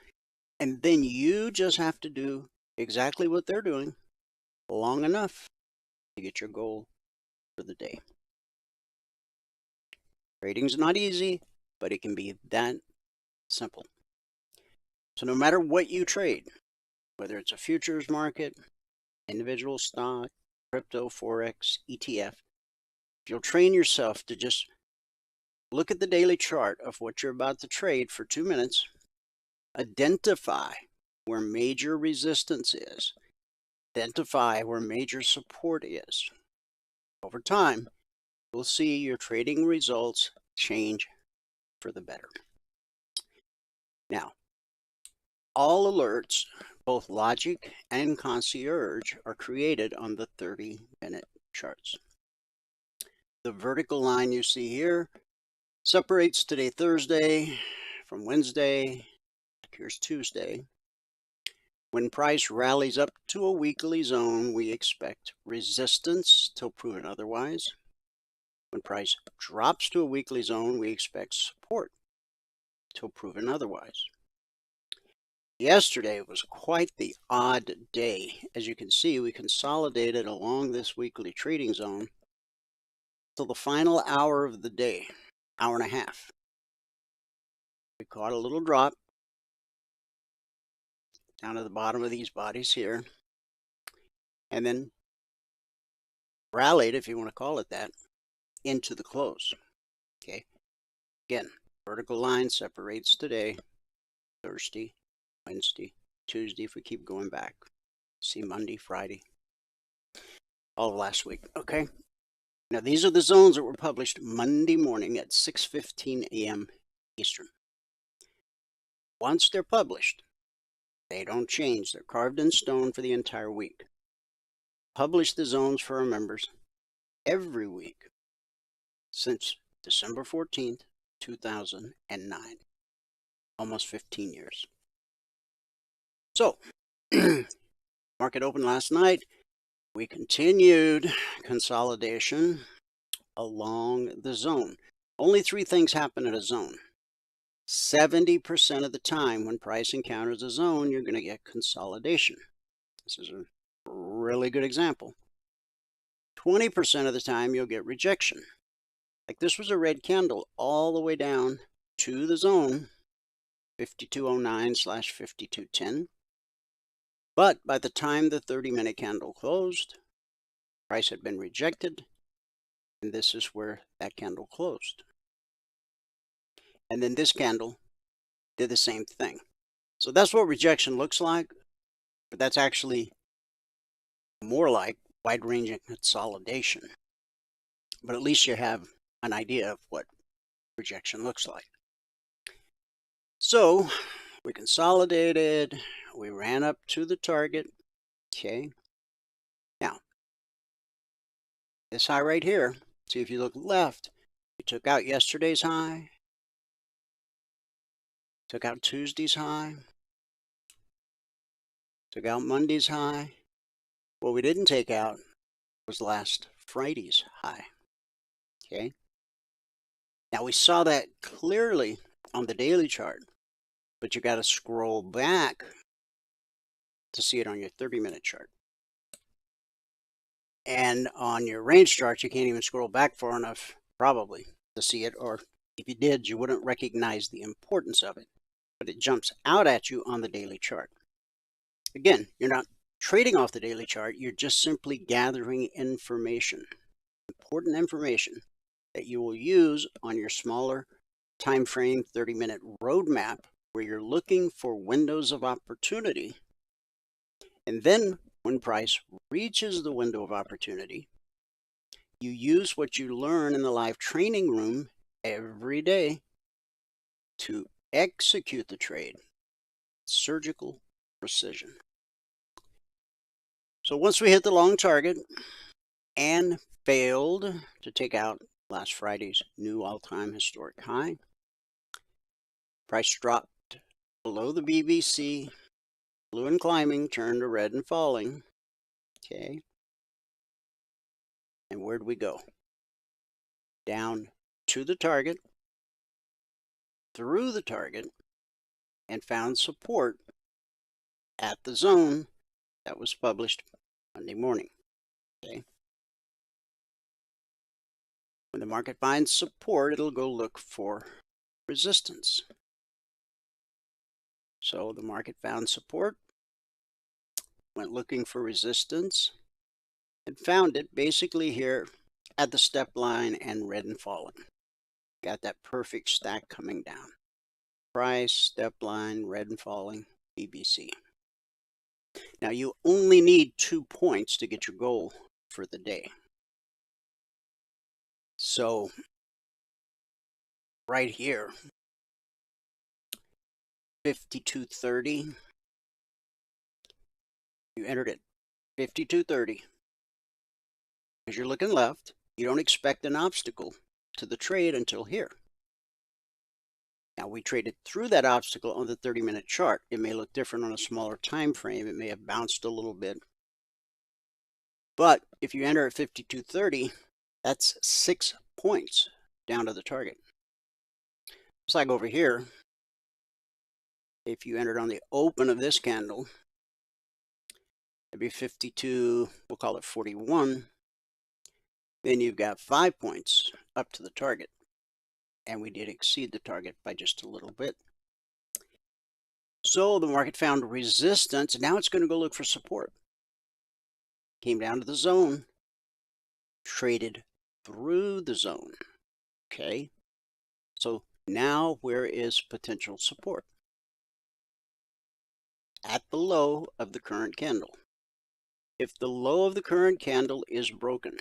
and then you just have to do exactly what they're doing long enough to get your goal for the day. Trading's not easy, but it can be that simple. So no matter what you trade, whether it's a futures market, individual stock, crypto, Forex, ETF, if you'll train yourself to just look at the daily chart of what you're about to trade for 2 minutes, identify where major resistance is, identify where major support is. Over time, you'll see your trading results change for the better. Now, all alerts, both logic and concierge, are created on the 30-minute charts. The vertical line you see here separates today, Thursday, from Wednesday. Here's Tuesday. When price rallies up to a weekly zone, we expect resistance till proven otherwise. When price drops to a weekly zone, we expect support till proven otherwise. Yesterday was quite the odd day. As you can see, we consolidated along this weekly trading zone till the final hour of the day, hour and a half. We caught a little drop down at the bottom of these bodies here, and then rallied, if you want to call it that, into the close. Okay. Again, vertical line separates today, Thursday, Wednesday, Tuesday, if we keep going back. See Monday, Friday, all of last week. Okay. Now, these are the zones that were published Monday morning at 6:15 a.m. Eastern. Once they're published, they don't change. They're carved in stone for the entire week. Publish the zones for our members every week since December 14th, 2009. Almost 15 years. So, market opened last night. We continued consolidation along the zone. Only three things happen in a zone. 70% of the time when price encounters a zone, you're going to get consolidation. This is a really good example. 20% of the time, you'll get rejection. Like this was a red candle all the way down to the zone, 5209/5210. But by the time the 30-minute candle closed, price had been rejected, and this is where that candle closed. And then this candle did the same thing. So that's what rejection looks like, but that's actually more like wide-ranging consolidation. But at least you have an idea of what rejection looks like. So we consolidated, we ran up to the target. Okay. Now, this high right here, see if you look left, we took out yesterday's high, took out Tuesday's high, took out Monday's high. What we didn't take out was last Friday's high. Okay. Now we saw that clearly on the daily chart, but you got to scroll back to see it on your 30-minute chart. And on your range chart, you can't even scroll back far enough, probably, to see it. Or if you did, you wouldn't recognize the importance of it. But it jumps out at you on the daily chart. Again, you're not trading off the daily chart. You're just simply gathering information, important information that you will use on your smaller time frame 30-minute roadmap where you're looking for windows of opportunity. And then when price reaches the window of opportunity, you use what you learn in the live training room every day to execute the trade. Surgical precision. So once we hit the long target and failed to take out last Friday's new all-time historic high, price dropped below the BBC, blue and climbing, turned to red and falling. Okay. And where'd we go? Down to the target, through the target, and found support at the zone that was published Monday morning. Okay. When the market finds support, it'll go look for resistance. So the market found support, went looking for resistance, and found it basically here at the step line and red and falling. Got that perfect stack coming down. Price, step line, red and falling, BBC. Now you only need 2 points to get your goal for the day. So right here, 5230, you entered it 5230. Because you're looking left, you don't expect an obstacle to the trade until here. Now we traded through that obstacle on the 30-minute chart. It may look different on a smaller time frame. It may have bounced a little bit. But if you enter at 5230, that's 6 points down to the target. It's like over here, if you entered on the open of this candle, it'd be 52, we'll call it 41. then you've got 5 points up to the target. And we did exceed the target by just a little bit. So the market found resistance, and now it's going to go look for support. Came down to the zone, traded through the zone. Okay, so now where is potential support? At the low of the current candle. If the low of the current candle is broken,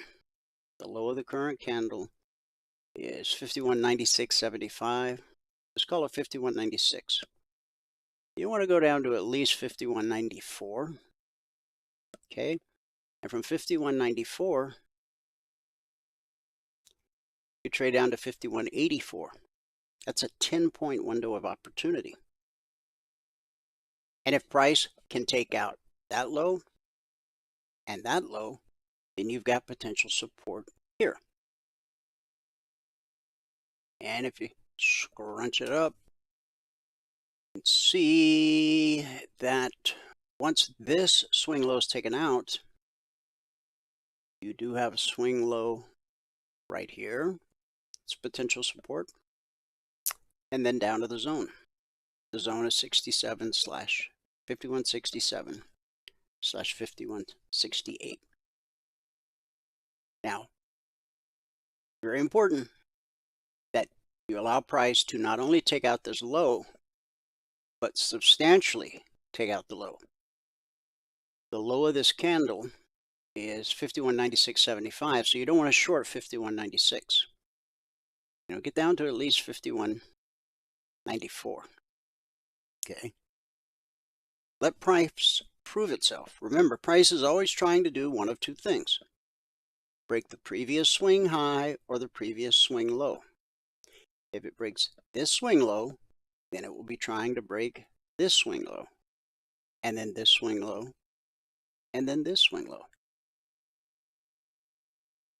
the low of the current candle is 51.9675. Let's call it 51.96. You want to go down to at least 51.94. Okay, and from 51.94, you trade down to 51.84. That's a 10-point window of opportunity. And if price can take out that low and that low, then you've got potential support here. And if you scrunch it up and see that once this swing low is taken out, you do have a swing low right here. It's potential support. And then down to the zone. The zone is 5167/5168. Now, very important that you allow price to not only take out this low, but substantially take out the low. The low of this candle is 51.9675, so you don't want to short 51.96. Get down to at least 51.94. Okay. Let price prove itself. Remember, price is always trying to do one of two things. Break the previous swing high or the previous swing low. If it breaks this swing low, then it will be trying to break this swing low, and then this swing low, and then this swing low.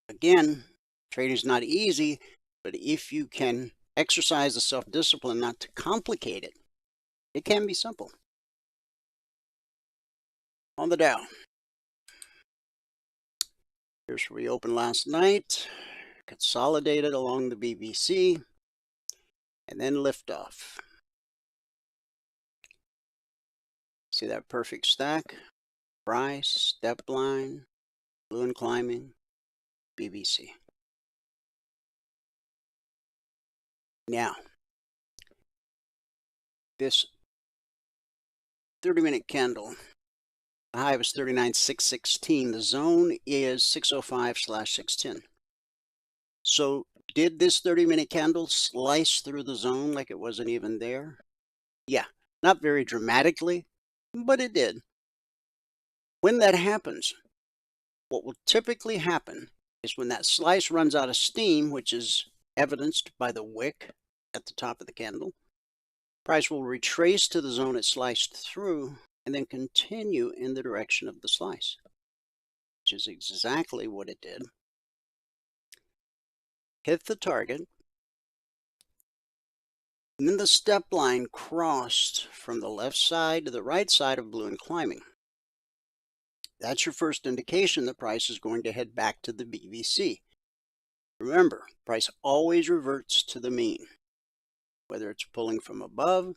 Again, trading is not easy, but if you can exercise the self-discipline not to complicate it, it can be simple. On the Dow, here's where we opened last night, consolidated along the BBC, and then lift off. See that perfect stack? Price, step line, blue and climbing, BBC. Now, this 30-minute candle, the high was 39.616. The zone is 605/610. So did this 30-minute candle slice through the zone like it wasn't even there? Yeah, not very dramatically, but it did. When that happens, what will typically happen is when that slice runs out of steam, which is evidenced by the wick at the top of the candle, price will retrace to the zone it sliced through and then continue in the direction of the slice, which is exactly what it did. Hit the target, and then the step line crossed from the left side to the right side of blue and climbing. That's your first indication that price is going to head back to the BBC. Remember, price always reverts to the mean, whether it's pulling from above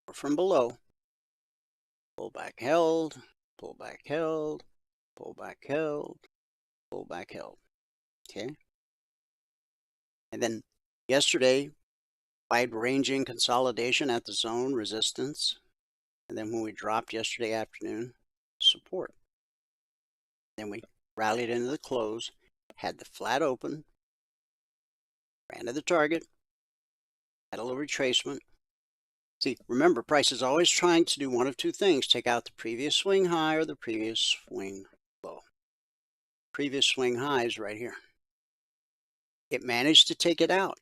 or from below. Pull back held, pull back held, pull back held, pull back held. Okay? And then yesterday, wide-ranging consolidation at the zone, resistance. And then when we dropped yesterday afternoon, support. Then we rallied into the close, had the flat open, ran to the target, had a little retracement. See, remember, price is always trying to do one of two things: take out the previous swing high or the previous swing low. Previous swing high is right here. It managed to take it out,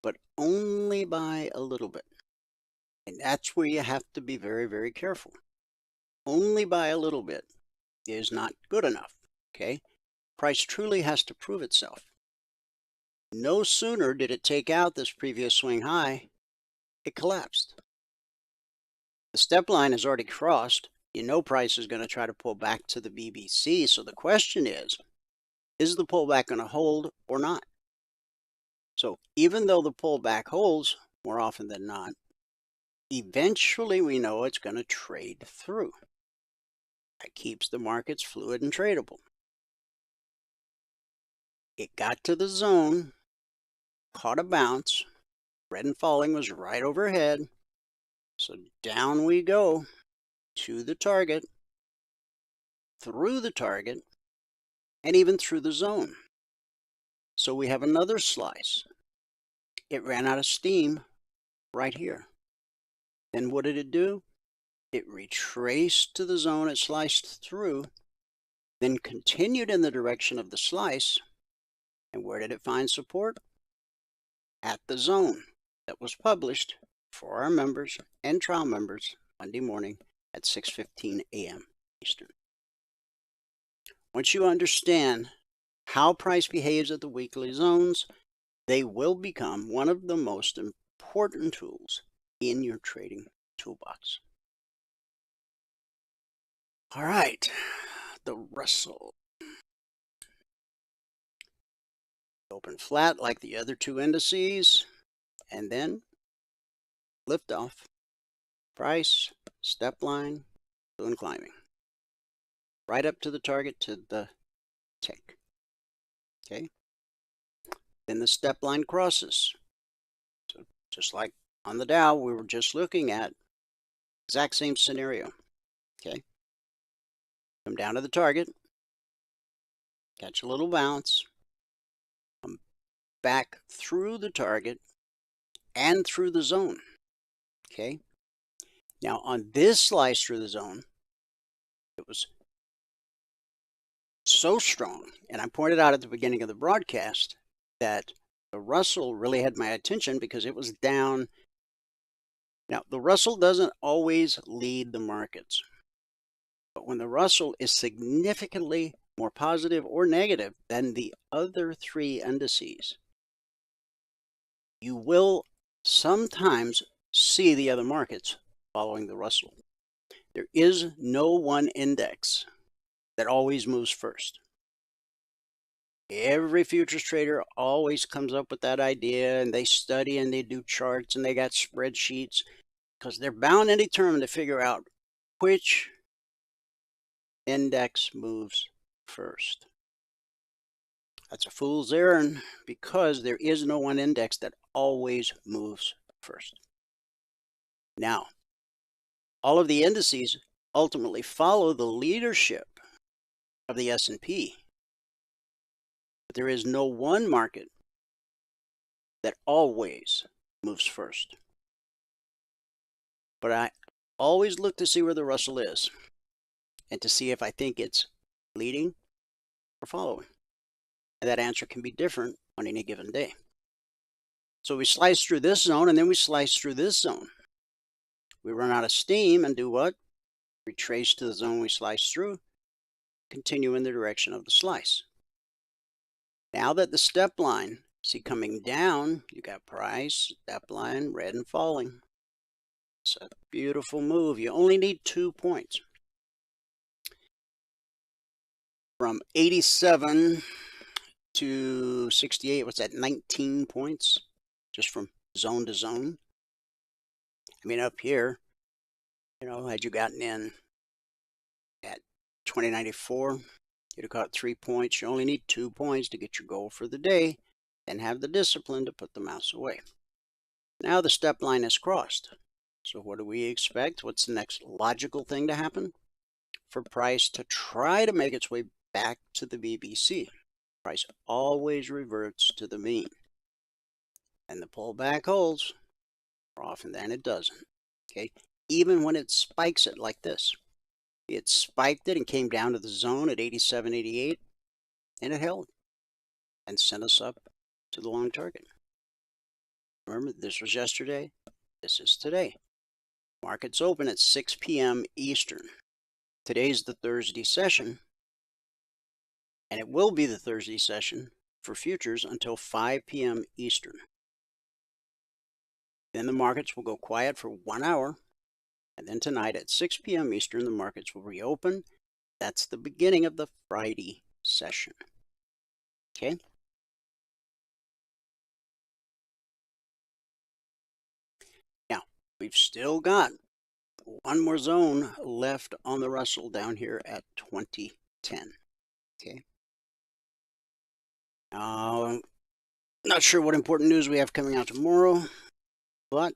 but only by a little bit. And that's where you have to be very, very careful. Only by a little bit is not good enough, okay? Price truly has to prove itself. No sooner did it take out this previous swing high, it collapsed. The step line is already crossed. You know price is going to try to pull back to the BBC. So the question is is the pullback going to hold or not? So even though the pullback holds, more often than not, eventually we know it's going to trade through. That keeps the markets fluid and tradable. It got to the zone, caught a bounce, red and falling was right overhead. So down we go to the target, through the target, and even through the zone. So we have another slice. It ran out of steam right here. Then what did it do? It retraced to the zone it sliced through, then continued in the direction of the slice. And where did it find support? At the zone that was published for our members and trial members Monday morning at 6:15 a.m. Eastern. Once you understand how price behaves at the weekly zones, they will become one of the most important tools in your trading toolbox. All right, the Russell. Open flat like the other two indices, and then lift off. Price, step line, balloon climbing. Right up to the target to the tick. Okay? Then the step line crosses. So just like on the Dow, we were just looking at, exact same scenario. Okay? Come down to the target, catch a little bounce, come back through the target and through the zone. Okay? Now on this slice through the zone, it was so strong, and I pointed out at the beginning of the broadcast that the Russell really had my attention because it was down. Now, the Russell doesn't always lead the markets, but when the Russell is significantly more positive or negative than the other three indices, you will sometimes see the other markets following the Russell. There is no one index that always moves first. Every futures trader always comes up with that idea, and they study and they do charts and they got spreadsheets because they're bound and determined to figure out which index moves first. That's a fool's errand because there is no one index that always moves first. Now, all of the indices ultimately follow the leadership of the S&P. But there is no one market that always moves first. But I always look to see where the Russell is and to see if I think it's leading or following. And that answer can be different on any given day. So we slice through this zone and then we slice through this zone. We run out of steam and do what? Retrace to the zone we slice through, continue in the direction of the slice. Now that the step line, see coming down, you got price, step line, red and falling. It's a beautiful move. You only need 2 points. From 87 to 68, what's that, 19 points? Just from zone to zone. I mean, up here, you know, had you gotten in at 2094, you'd have caught 3 points. You only need 2 points to get your goal for the day and have the discipline to put the mouse away. Now the step line is crossed. So what do we expect? What's the next logical thing to happen? For price to try to make its way back to the BBC. Price always reverts to the mean. And the pullback holds more often than it doesn't. Okay, even when it spikes it like this. It spiked it and came down to the zone at 87, 88, and it held and sent us up to the long target. Remember, this was yesterday, this is today. Markets open at 6 p.m. Eastern. Today's the Thursday session, and it will be the Thursday session for futures until 5 p.m. Eastern. Then the markets will go quiet for 1 hour. And then tonight at 6 p.m. Eastern, the markets will reopen. That's the beginning of the Friday session. Okay. Now, we've still got one more zone left on the Russell down here at 2010. Okay. Not sure what important news we have coming out tomorrow, but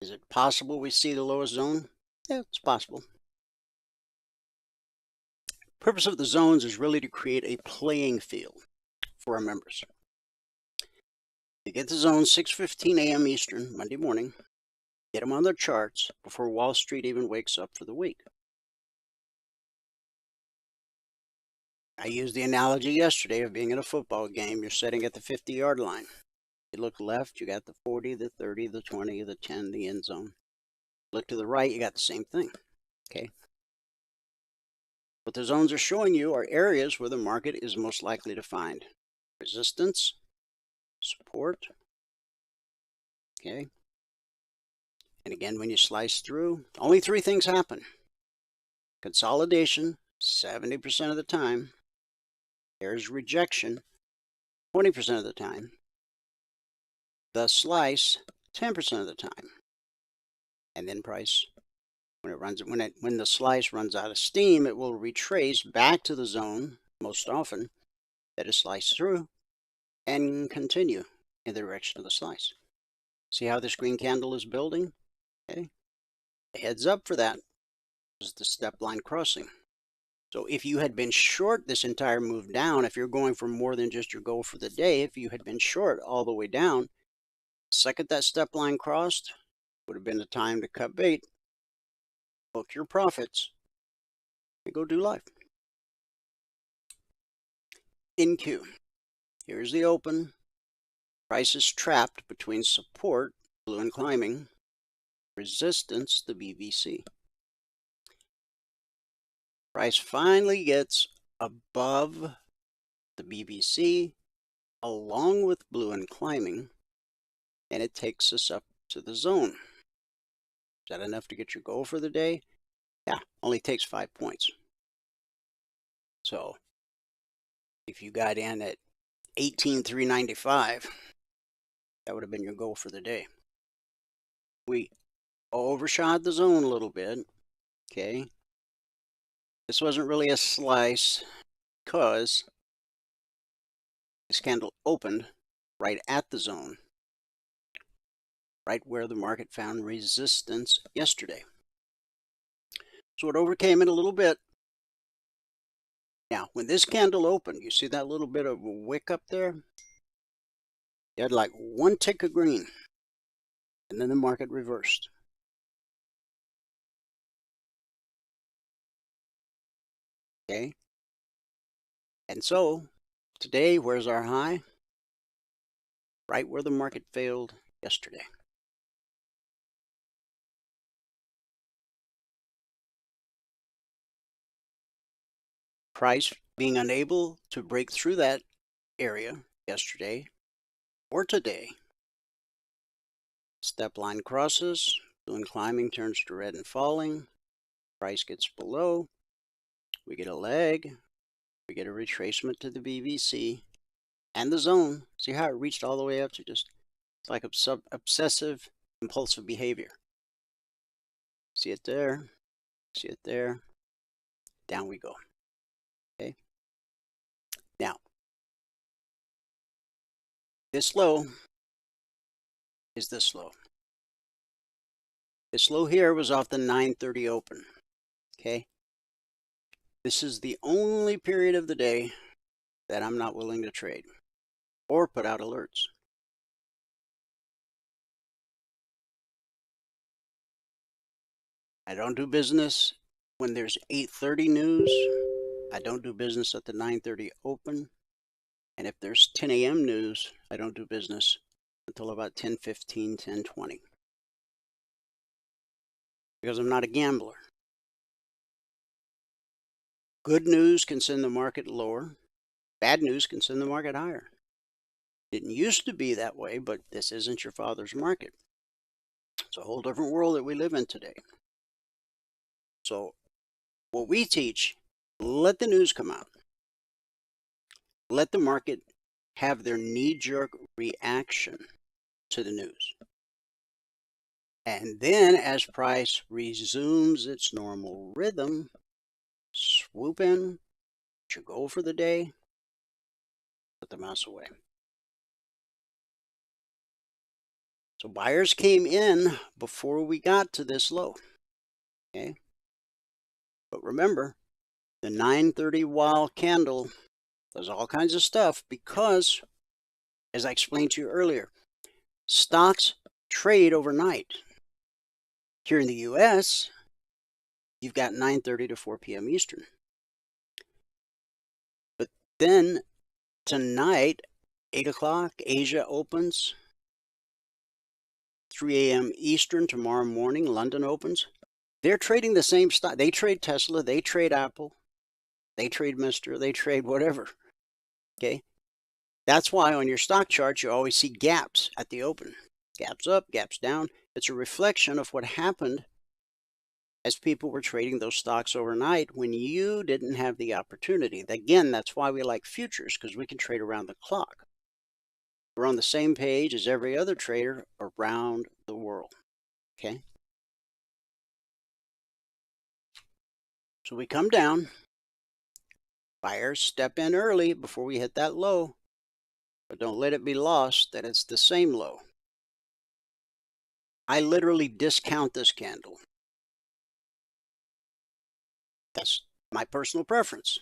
is it possible we see the lowest zone? Yeah, it's possible. Purpose of the zones is really to create a playing field for our members. You get the zone 6:15 a.m. Eastern Monday morning. Get them on their charts before Wall Street even wakes up for the week. I used the analogy yesterday of being at a football game. You're sitting at the 50-yard line. You look left, you got the 40, the 30, the 20, the 10, the end zone. Look to the right, you got the same thing. Okay. What the zones are showing you are areas where the market is most likely to find resistance, support. Okay. And again, when you slice through, only three things happen. Consolidation, 70% of the time. There's rejection, 20% of the time. The slice, 10% of the time. And then price, when the slice runs out of steam, it will retrace back to the zone, most often, that is sliced through, and continue in the direction of the slice. See how this green candle is building? Okay. The heads up for that is the step line crossing. So if you had been short this entire move down, if you're going for more than just your goal for the day, if you had been short all the way down, the second that step line crossed would have been the time to cut bait, book your profits, and go do life. In Q, here's the open. Price is trapped between support, blue and climbing, resistance, the BVC. Price finally gets above the BVC along with blue and climbing, and it takes us up to the zone. Is that enough to get your goal for the day? Yeah, only takes 5 points. So if you got in at 18,395, that would have been your goal for the day. We overshot the zone a little bit. Okay. This wasn't really a slice because this candle opened right at the zone, right where the market found resistance yesterday. So it overcame it a little bit. Now, when this candle opened, you see that little bit of a wick up there? You had like one tick of green, and then the market reversed. Okay? And so, today, where's our high? Right where the market failed yesterday. Price being unable to break through that area yesterday or today. Step line crosses, blue and climbing turns to red and falling. Price gets below. We get a leg. We get a retracement to the BVC and the zone. See how it reached all the way up to just, it's like obsessive impulsive behavior. See it there. See it there. Down we go. Okay. Now, this low is this low. This low here was off the 9:30 open. Okay. This is the only period of the day that I'm not willing to trade or put out alerts. I don't do business when there's 8:30 news. I don't do business at the 9:30 open. And if there's 10 a.m. news, I don't do business until about 10:15, 10:20. Because I'm not a gambler. Good news can send the market lower. Bad news can send the market higher. Didn't used to be that way, but this isn't your father's market. It's a whole different world that we live in today. So what we teach, let the news come out. let the market have their knee-jerk reaction to the news. And then as price resumes its normal rhythm, swoop in, let your goal for the day, put the mouse away. So buyers came in before we got to this low. Okay. But remember, the 930 while candle does all kinds of stuff because, as I explained to you earlier, stocks trade overnight. Here in the US, you've got 9:30 to 4 p.m. Eastern. But then tonight, 8 o'clock, Asia opens. 3 a.m. Eastern tomorrow morning, London opens. They're trading the same stock. They trade Tesla, they trade Apple, they trade Mr., they trade whatever. Okay? That's why on your stock chart, you always see gaps at the open. Gaps up, gaps down. It's a reflection of what happened as people were trading those stocks overnight when you didn't have the opportunity. Again, that's why we like futures, because we can trade around the clock. We're on the same page as every other trader around the world. Okay? So we come down. Buyers step in early before we hit that low. But don't let it be lost that it's the same low. I literally discount this candle. That's my personal preference.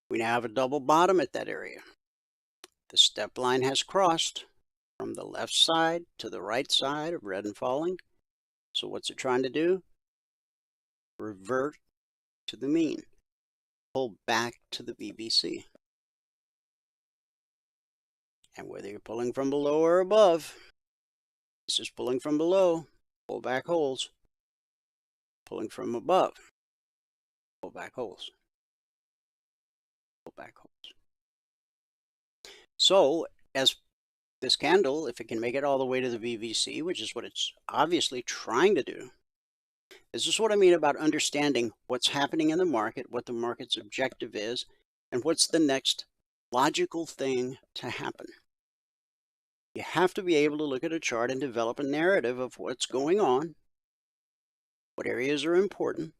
We now have a double bottom at that area. The step line has crossed from the left side to the right side of red and falling. So what's it trying to do? Revert to the mean. Pull back to the BBC. And whether you're pulling from below or above, this is pulling from below, pull back holes. Pulling from above, pull back holes. Pull back holes. So, as this candle, if it can make it all the way to the BBC, which is what it's obviously trying to do, this is what I mean about understanding what's happening in the market, what the market's objective is, and what's the next logical thing to happen. You have to be able to look at a chart and develop a narrative of what's going on, what areas are important,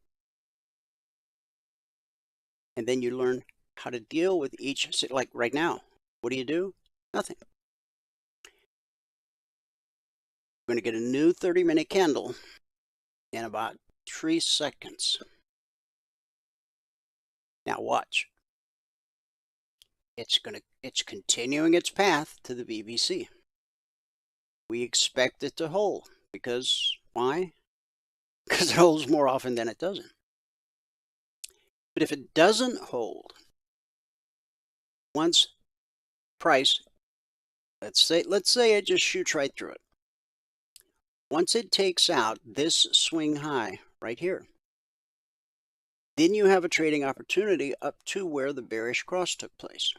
and then you learn how to deal with each. Like right now, what do? Nothing. We're going to get a new 30-minute candle in about 3 seconds. Now watch. It's continuing its path to the BBC. We expect it to hold because why? Because it holds more often than it doesn't. But if it doesn't hold, once price, let's say it just shoots right through it. Once it takes out this swing high right here, then you have a trading opportunity up to where the bearish cross took place.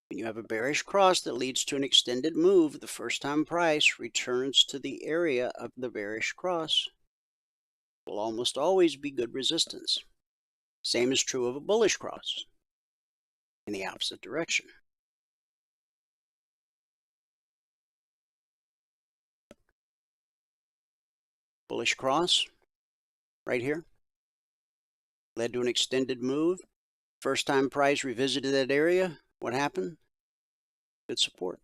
When you have a bearish cross that leads to an extended move, the first time price returns to the area of the bearish cross will almost always be good resistance. Same is true of a bullish cross in the opposite direction. Bullish cross right here led to an extended move. First time price revisited that area. What happened? Good support.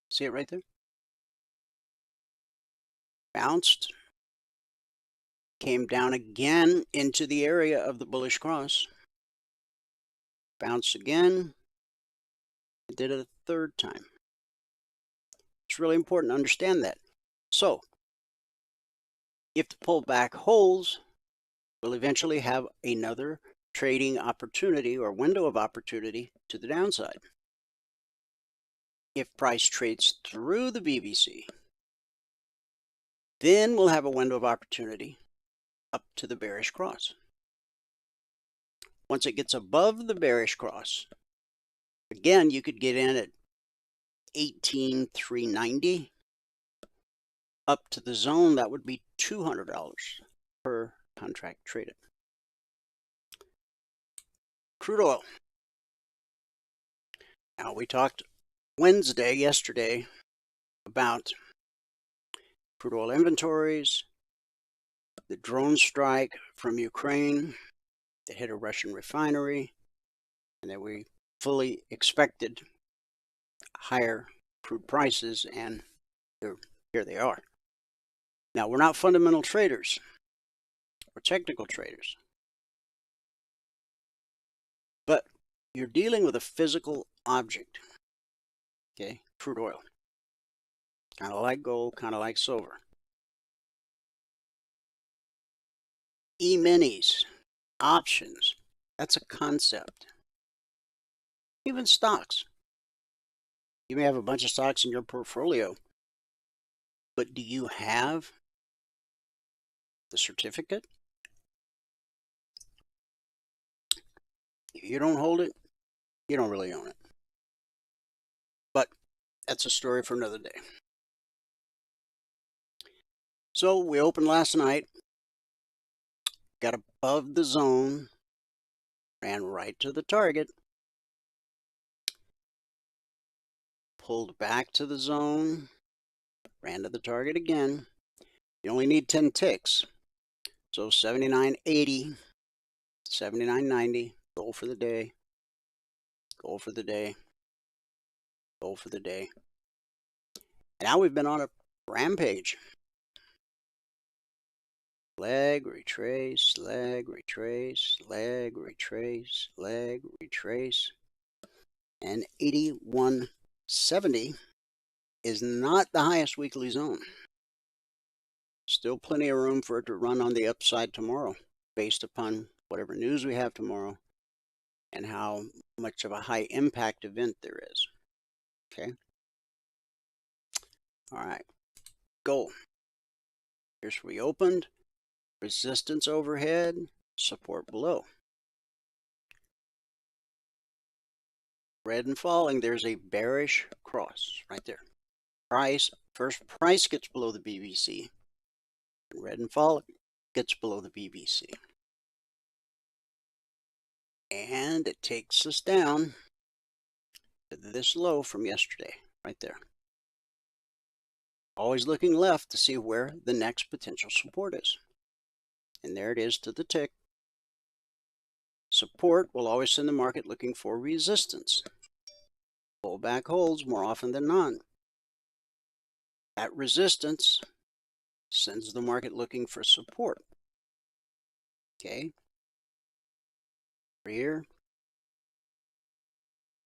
See it right there? Bounced. Came down again into the area of the bullish cross. Bounced again. Did it a third time. It's really important to understand that. So, if the pullback holds, we'll eventually have another trading opportunity or window of opportunity to the downside. If price trades through the BBC, then we'll have a window of opportunity up to the bearish cross. Once it gets above the bearish cross, again, you could get in at 18,390 up to the zone. That would be $200 per contract traded. Crude oil. Now, we talked yesterday, about crude oil inventories, the drone strike from Ukraine that hit a Russian refinery, and that we fully expected higher crude prices, and here they are. Now, we're not fundamental traders. We're technical traders. But you're dealing with a physical object, okay? Crude oil. Kind of like gold, kind of like silver. E-minis, options, that's a concept. Even stocks. You may have a bunch of stocks in your portfolio, but do you have the certificate? If you don't hold it, you don't really own it. But that's a story for another day. So we opened last night, got above the zone, ran right to the target, pulled back to the zone, ran to the target again. You only need 10 ticks. So 79.80, 79.90, goal for the day, goal for the day, goal for the day. And now we've been on a rampage. Leg, retrace, leg, retrace, leg, retrace, leg, retrace. And 81.70 is not the highest weekly zone. Still plenty of room for it to run on the upside tomorrow, based upon whatever news we have tomorrow and how much of a high impact event there is. Okay. All right. Goal. Here's where we opened. Resistance overhead, support below. Red and falling, there's a bearish cross right there. First price gets below the BBC. Red and falling gets below the BBC. And it takes us down to this low from yesterday, right there. Always looking left to see where the next potential support is. And there it is to the tick. Support will always send the market looking for resistance. Pullback holds more often than not. That resistance sends the market looking for support. Okay. Over here.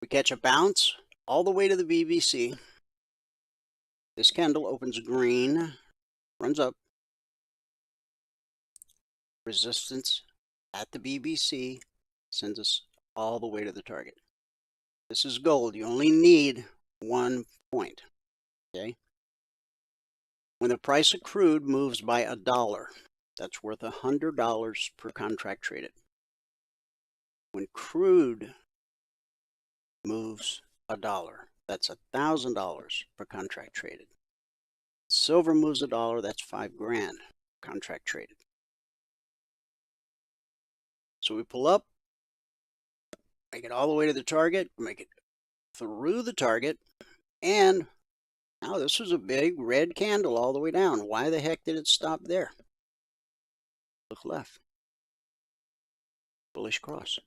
We catch a bounce all the way to the BBC. This candle opens green, runs up. Resistance at the BBC sends us all the way to the target. This is gold. You only need 1 point. Okay. When the price of crude moves by $1, that's worth $100 per contract traded. When crude moves $1, that's $1,000 per contract traded. Silver moves $1, that's $5,000 contract traded. So we pull up, make it all the way to the target, make it through the target, and now this was a big red candle all the way down. Why the heck did it stop there? Look left. Bullish cross.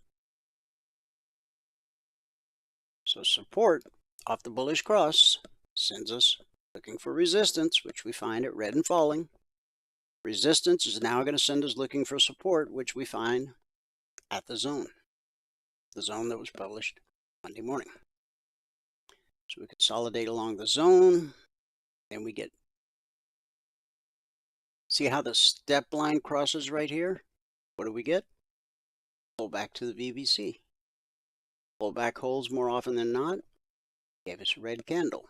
So support off the bullish cross sends us looking for resistance, which we find at red and falling. Resistance is now going to send us looking for support, which we find at the zone that was published Monday morning. So we consolidate along the zone, and we get, see how the step line crosses right here? What do we get? Pull back to the BBC. Pull back holds more often than not, gave us a red candle.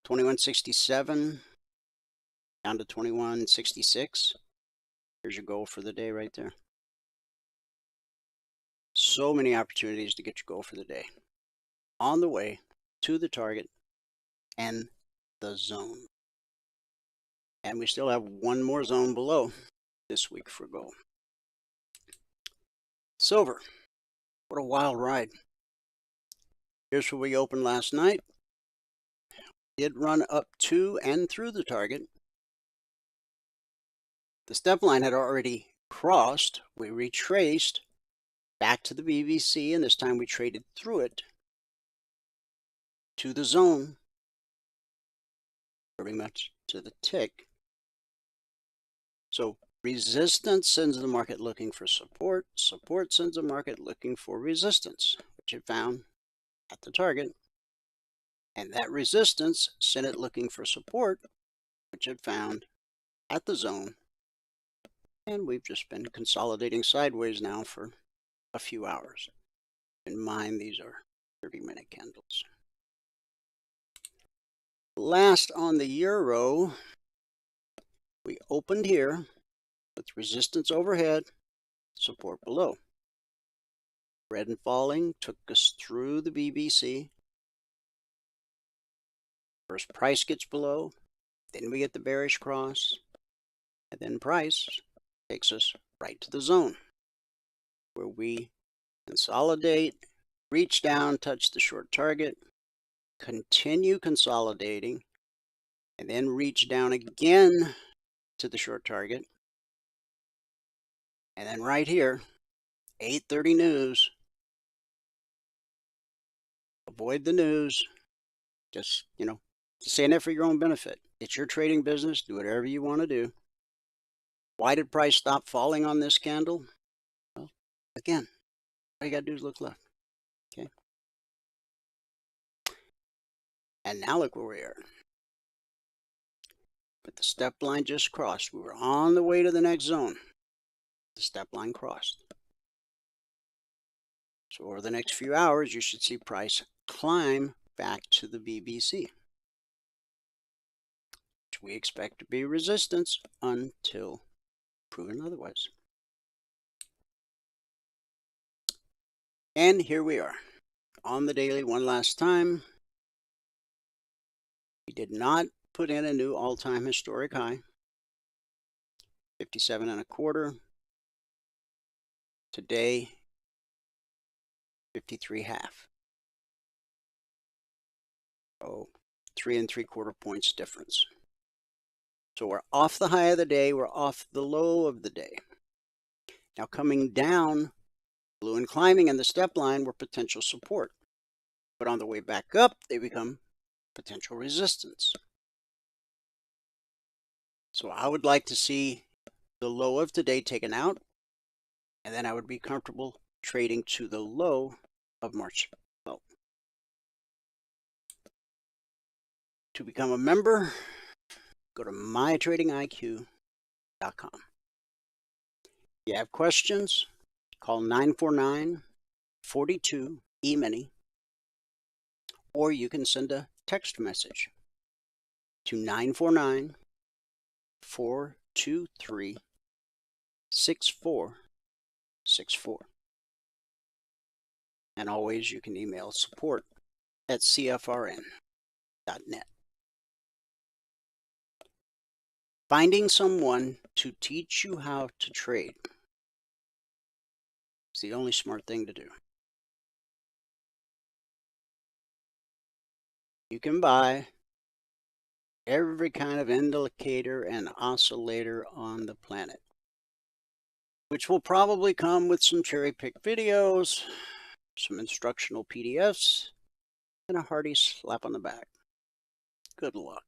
2167 down to 2166. Here's your goal for the day right there. So many opportunities to get your goal for the day. On the way to the target and the zone. And we still have one more zone below this week for gold. Silver, what a wild ride. Here's where we opened last night. Did run up to and through the target. The step line had already crossed. We retraced back to the BBC, and this time we traded through it to the zone, pretty much to the tick. So resistance sends the market looking for support. Support sends the market looking for resistance, which it found at the target. And that resistance sent it looking for support, which it found at the zone. And we've just been consolidating sideways now for a few hours. In mind, these are 30-minute candles. Last on the euro, we opened here with resistance overhead, support below. Red and falling took us through the BBC. First price gets below, then we get the bearish cross, and then price takes us right to the zone where we consolidate, reach down, touch the short target, continue consolidating, and then reach down again to the short target. And then right here, 8:30 news. Avoid the news. Just, saying that for your own benefit. It's your trading business. Do whatever you want to do. Why did price stop falling on this candle? Well, again, all you got to do is look left. Okay. And now look where we are. But the step line just crossed. We were on the way to the next zone. The step line crossed. So over the next few hours, you should see price climb back to the BBC, which we expect to be resistance until proven otherwise. And here we are on the daily one last time. We did not put in a new all-time historic high, 57.25. Today, 53.5. Oh, 3 3/4 points difference. So we're off the high of the day, we're off the low of the day. Now coming down, blue and climbing in the step line were potential support. But on the way back up, they become potential resistance. So I would like to see the low of today taken out, and then I would be comfortable trading to the low of March 12th. To become a member, go to mytradingiq.com. If you have questions, call 949-42-EMINI, or you can send a text message to 949-423-6464. And always you can email support@cfrn.net. Finding someone to teach you how to trade is the only smart thing to do. You can buy every kind of indicator and oscillator on the planet, which will probably come with some cherry-picked videos, some instructional PDFs, and a hearty slap on the back. Good luck.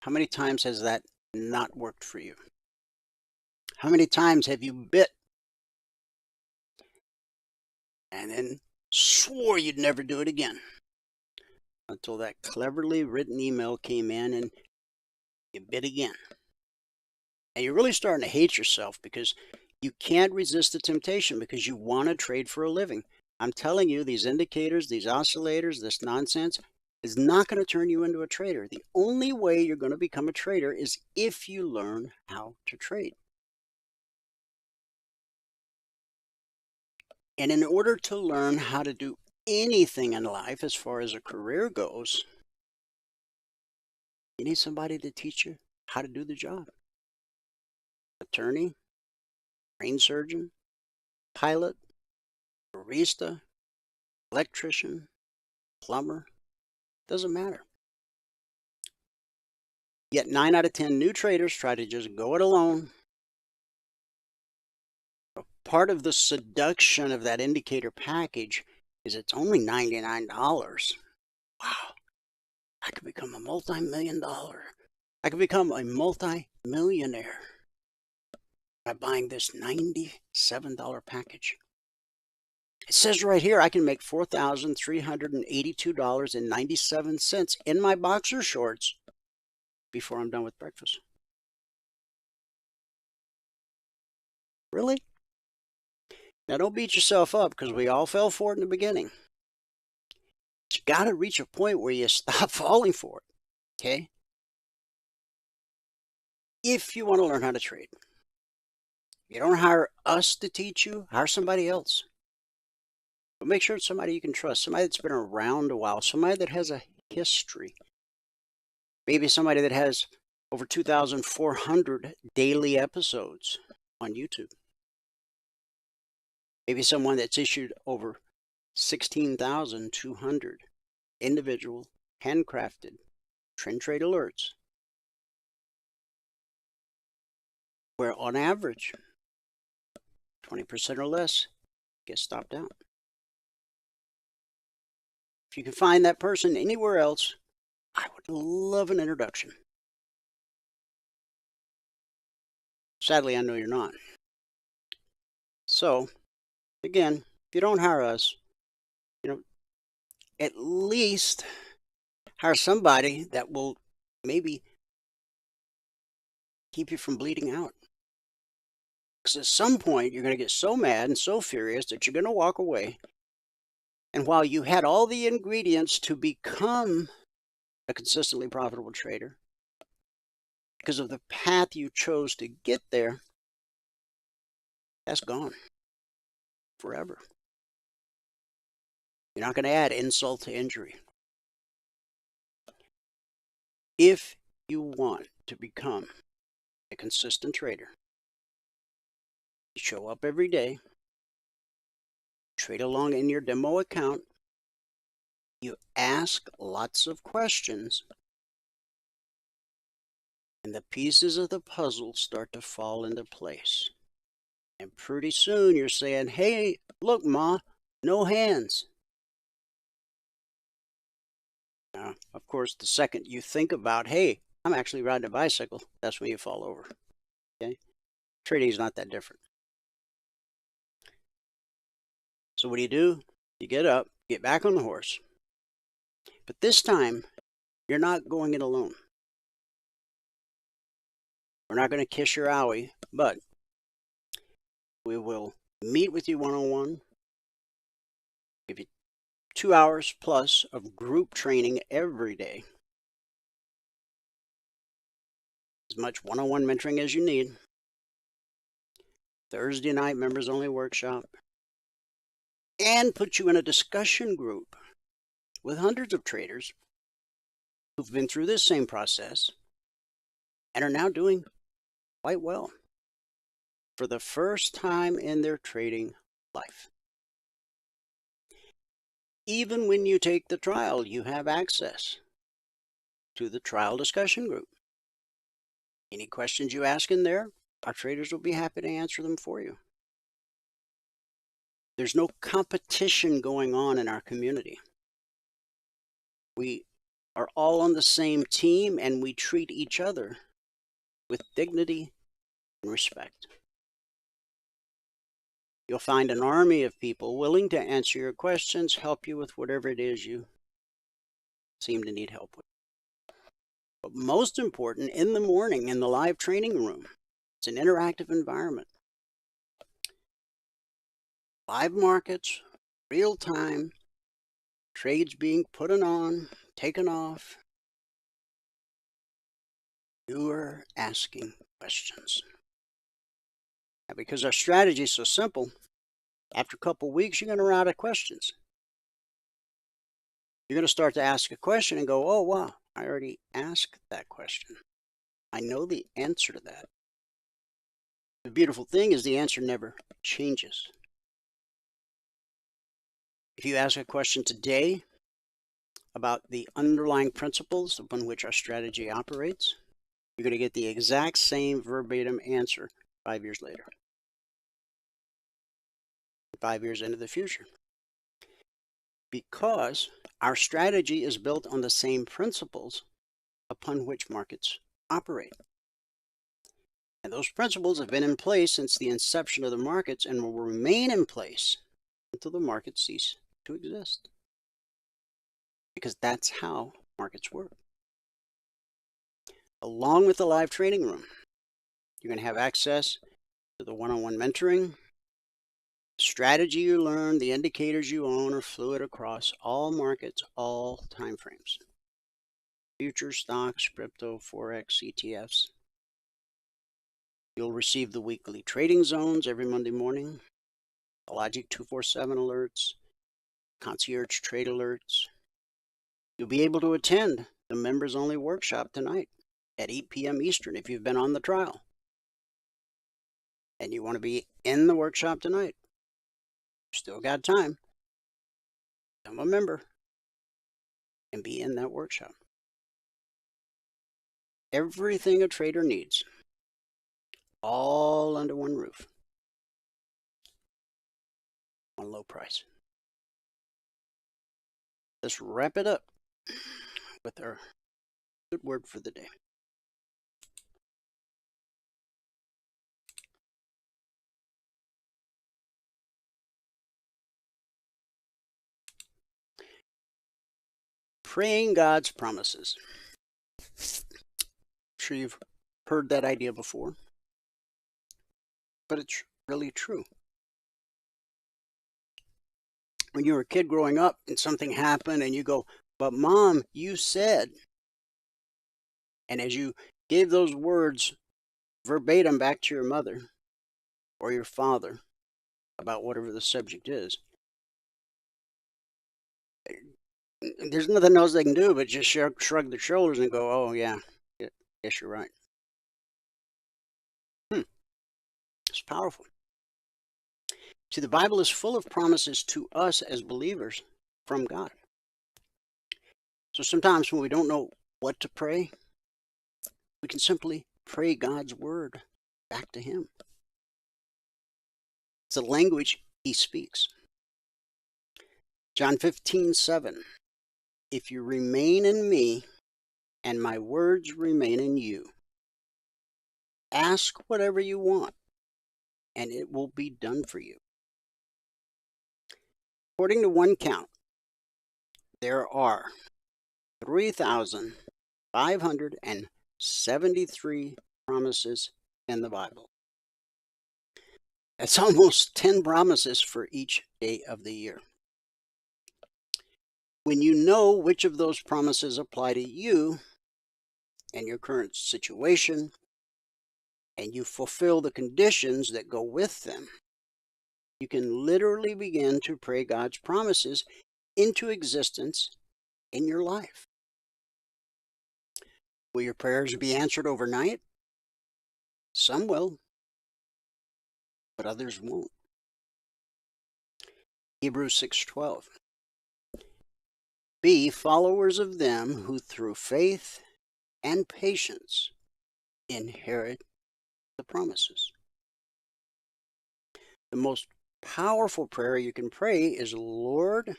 How many times has that not worked for you? How many times have you bit and then swore you'd never do it again until that cleverly written email came in and you bit again? And you're really starting to hate yourself because you can't resist the temptation because you want to trade for a living. I'm telling you, these indicators, these oscillators, this nonsense is not going to turn you into a trader. The only way you're going to become a trader is if you learn how to trade. And in order to learn how to do anything in life as far as a career goes, you need somebody to teach you how to do the job. Attorney, brain surgeon, pilot, barista, electrician, plumber, doesn't matter. Yet 9 out of 10 new traders try to just go it alone. Part of the seduction of that indicator package is it's only $99. Wow, I could become a multi-million-dollar. I could become a multi-millionaire by buying this $97 package. It says right here I can make $4,382.97 in my boxer shorts before I'm done with breakfast. Really? Now, don't beat yourself up because we all fell for it in the beginning. But you got to reach a point where you stop falling for it, okay? If you want to learn how to trade, you don't hire us to teach you, hire somebody else. But make sure it's somebody you can trust, somebody that's been around a while, somebody that has a history. Maybe somebody that has over 2,400 daily episodes on YouTube. Maybe someone that's issued over 16,200 individual, handcrafted trend trade alerts, where on average, 20% or less get stopped out. If you can find that person anywhere else, I would love an introduction. Sadly, I know you're not. So, again, if you don't hire us, at least hire somebody that will maybe keep you from bleeding out. Because at some point, you're going to get so mad and so furious that you're going to walk away. And while you had all the ingredients to become a consistently profitable trader, because of the path you chose to get there, that's gone forever. You're not going to add insult to injury. If you want to become a consistent trader, you show up every day, trade along in your demo account, you ask lots of questions, and the pieces of the puzzle start to fall into place. And pretty soon you're saying, hey, look, Ma, no hands. Now, of course, the second you think about, hey, I'm actually riding a bicycle, that's when you fall over. Okay? Trading is not that different. So what do? You get up, get back on the horse. But this time, you're not going it alone. We're not going to kiss your owie, but we will meet with you one-on-one, give you 2 hours plus of group training every day. As much one-on-one mentoring as you need. Thursday night members only workshop. And put you in a discussion group with hundreds of traders who've been through this same process and are now doing quite well for the first time in their trading life. Even when you take the trial, you have access to the trial discussion group. Any questions you ask in there, our traders will be happy to answer them for you. There's no competition going on in our community. We are all on the same team and we treat each other with dignity and respect. You'll find an army of people willing to answer your questions, help you with whatever it is you seem to need help with. But most important, in the morning in the live training room, it's an interactive environment. Live markets, real time, trades being put on, taken off. You're asking questions. Now, because our strategy is so simple, after a couple of weeks, you're going to run out of questions. You're going to start to ask a question and go, oh, wow, I already asked that question. I know the answer to that. The beautiful thing is the answer never changes. If you ask a question today about the underlying principles upon which our strategy operates, you're going to get the exact same verbatim answer 5 years later. 5 years into the future. Because our strategy is built on the same principles upon which markets operate. And those principles have been in place since the inception of the markets and will remain in place until the markets cease to exist. Because that's how markets work. Along with the live trading room, you're going to have access to the one-on-one mentoring. Strategy you learn, the indicators you own are fluid across all markets, all time frames. Futures, stocks, crypto, Forex, ETFs. You'll receive the weekly trading zones every Monday morning, the Logic 247 alerts, concierge trade alerts. You'll be able to attend the members-only workshop tonight at 8 p.m. Eastern if you've been on the trial. And you want to be in the workshop tonight. Still got time. Become a member and be in that workshop. Everything a trader needs, all under one roof, one low price. Let's wrap it up with our good word for the day. Praying God's promises. I'm sure you've heard that idea before, but it's really true. When you were a kid growing up and something happened and you go, but Mom, you said, and as you gave those words verbatim back to your mother or your father about whatever the subject is, there's nothing else they can do but just shrug their shoulders and go, oh yeah, yes, you're right. It's powerful. See, the Bible is full of promises to us as believers from God. So sometimes when we don't know what to pray, we can simply pray God's word back to Him. It's the language He speaks. John 15:7. If you remain in me and my words remain in you, ask whatever you want and it will be done for you. According to one count, there are 3,573 promises in the Bible. That's almost 10 promises for each day of the year. When you know which of those promises apply to you and your current situation, and you fulfill the conditions that go with them, you can literally begin to pray God's promises into existence in your life. Will your prayers be answered overnight? Some will, but others won't. Hebrews 6:12. Be followers of them who through faith and patience inherit the promises. The most powerful prayer you can pray is, Lord,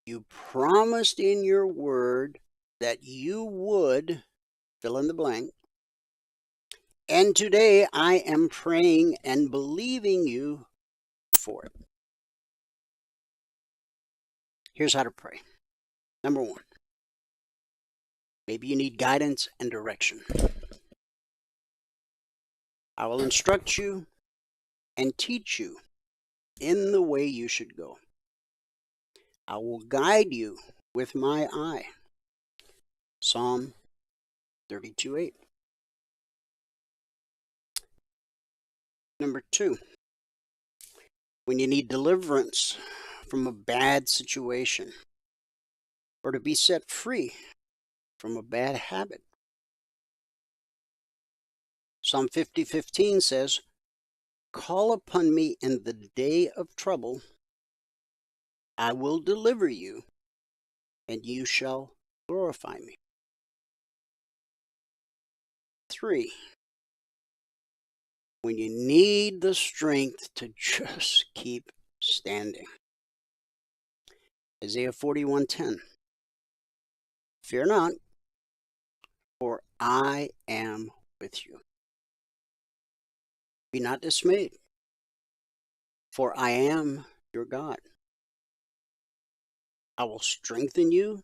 you promised in your word that you would fill in the blank. And today I am praying and believing you for it. Here's how to pray. Number one, maybe you need guidance and direction. I will instruct you and teach you in the way you should go. I will guide you with my eye. Psalm 32:8. Number two, when you need deliverance from a bad situation or to be set free from a bad habit, Psalm 50:15 says, Call upon me in the day of trouble. I will deliver you, and you shall glorify me. 3. When you need the strength to just keep standing. Isaiah 41:10. Fear not, for I am with you. Be not dismayed, for I am your God. I will strengthen you.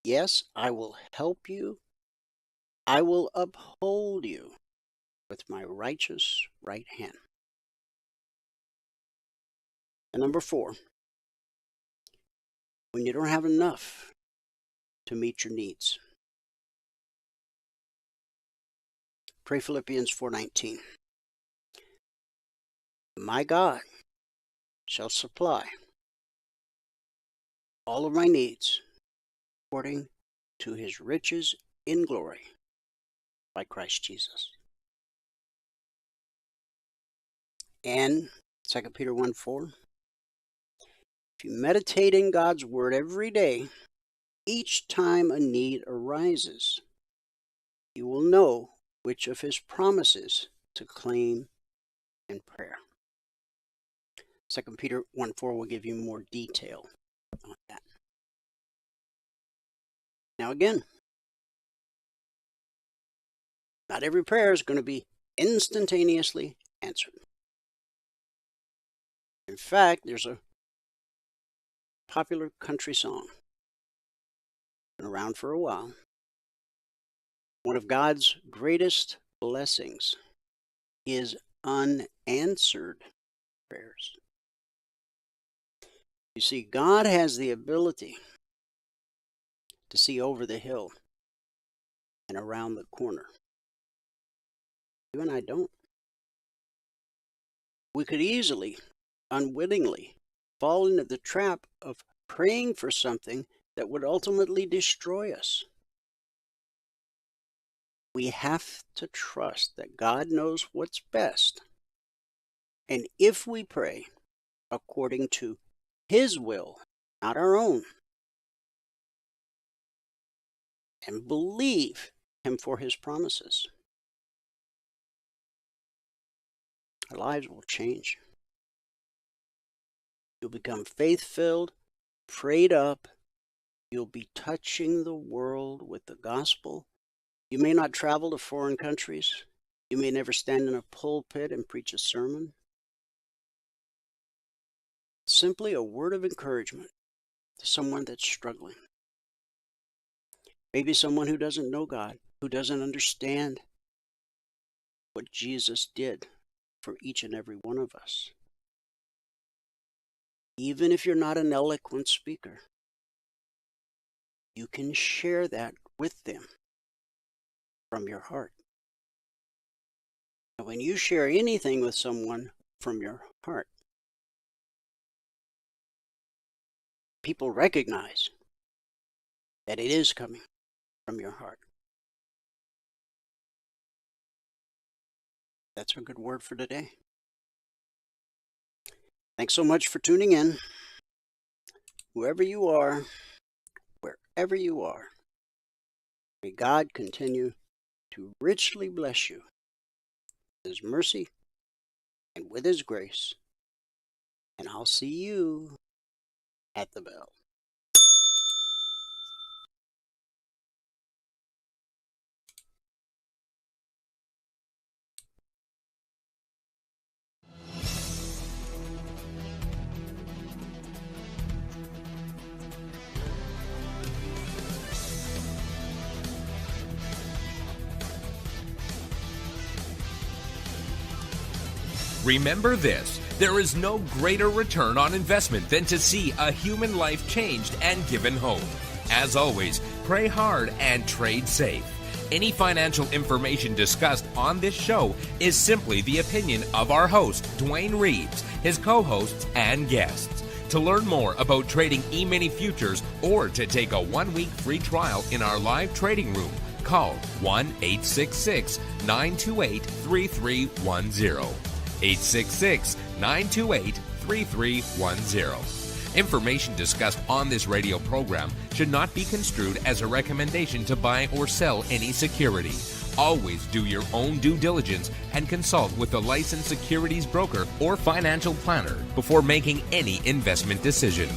Yes, I will help you. I will uphold you with my righteous right hand. And number 4, when you don't have enough to meet your needs. Pray Philippians 4:19. My God shall supply all of my needs according to his riches in glory by Christ Jesus. And 2 Peter 1:4. If you meditate in God's word every day, each time a need arises, you will know which of his promises to claim in prayer. 2 Peter 1:4 will give you more detail on that. Now again, not every prayer is going to be instantaneously answered. In fact, there's a popular country song, been around for a while. One of God's greatest blessings is unanswered prayers. You see, God has the ability to see over the hill and around the corner. You and I don't. We could easily, unwittingly, fall into the trap of praying for something that would ultimately destroy us. We have to trust that God knows what's best. And if we pray according to his will, not our own, and believe him for his promises, our lives will change. You'll become faith-filled, prayed up. You'll be touching the world with the gospel. You may not travel to foreign countries. You may never stand in a pulpit and preach a sermon. Simply a word of encouragement to someone that's struggling. Maybe someone who doesn't know God, who doesn't understand what Jesus did for each and every one of us. Even if you're not an eloquent speaker, you can share that with them from your heart. And when you share anything with someone from your heart, people recognize that it is coming from your heart. That's a good word for today. Thanks so much for tuning in. Whoever you are, wherever you are, may God continue to richly bless you with his mercy and with his grace. And I'll see you at the bell. Remember this, there is no greater return on investment than to see a human life changed and given hope. As always, pray hard and trade safe. Any financial information discussed on this show is simply the opinion of our host, Dwayne Reeves, his co-hosts, and guests. To learn more about trading E-mini futures or to take a 1-week free trial in our live trading room, call 1-866-928-3310. 866-928-3310. Information discussed on this radio program should not be construed as a recommendation to buy or sell any security. Always do your own due diligence and consult with a licensed securities broker or financial planner before making any investment decision.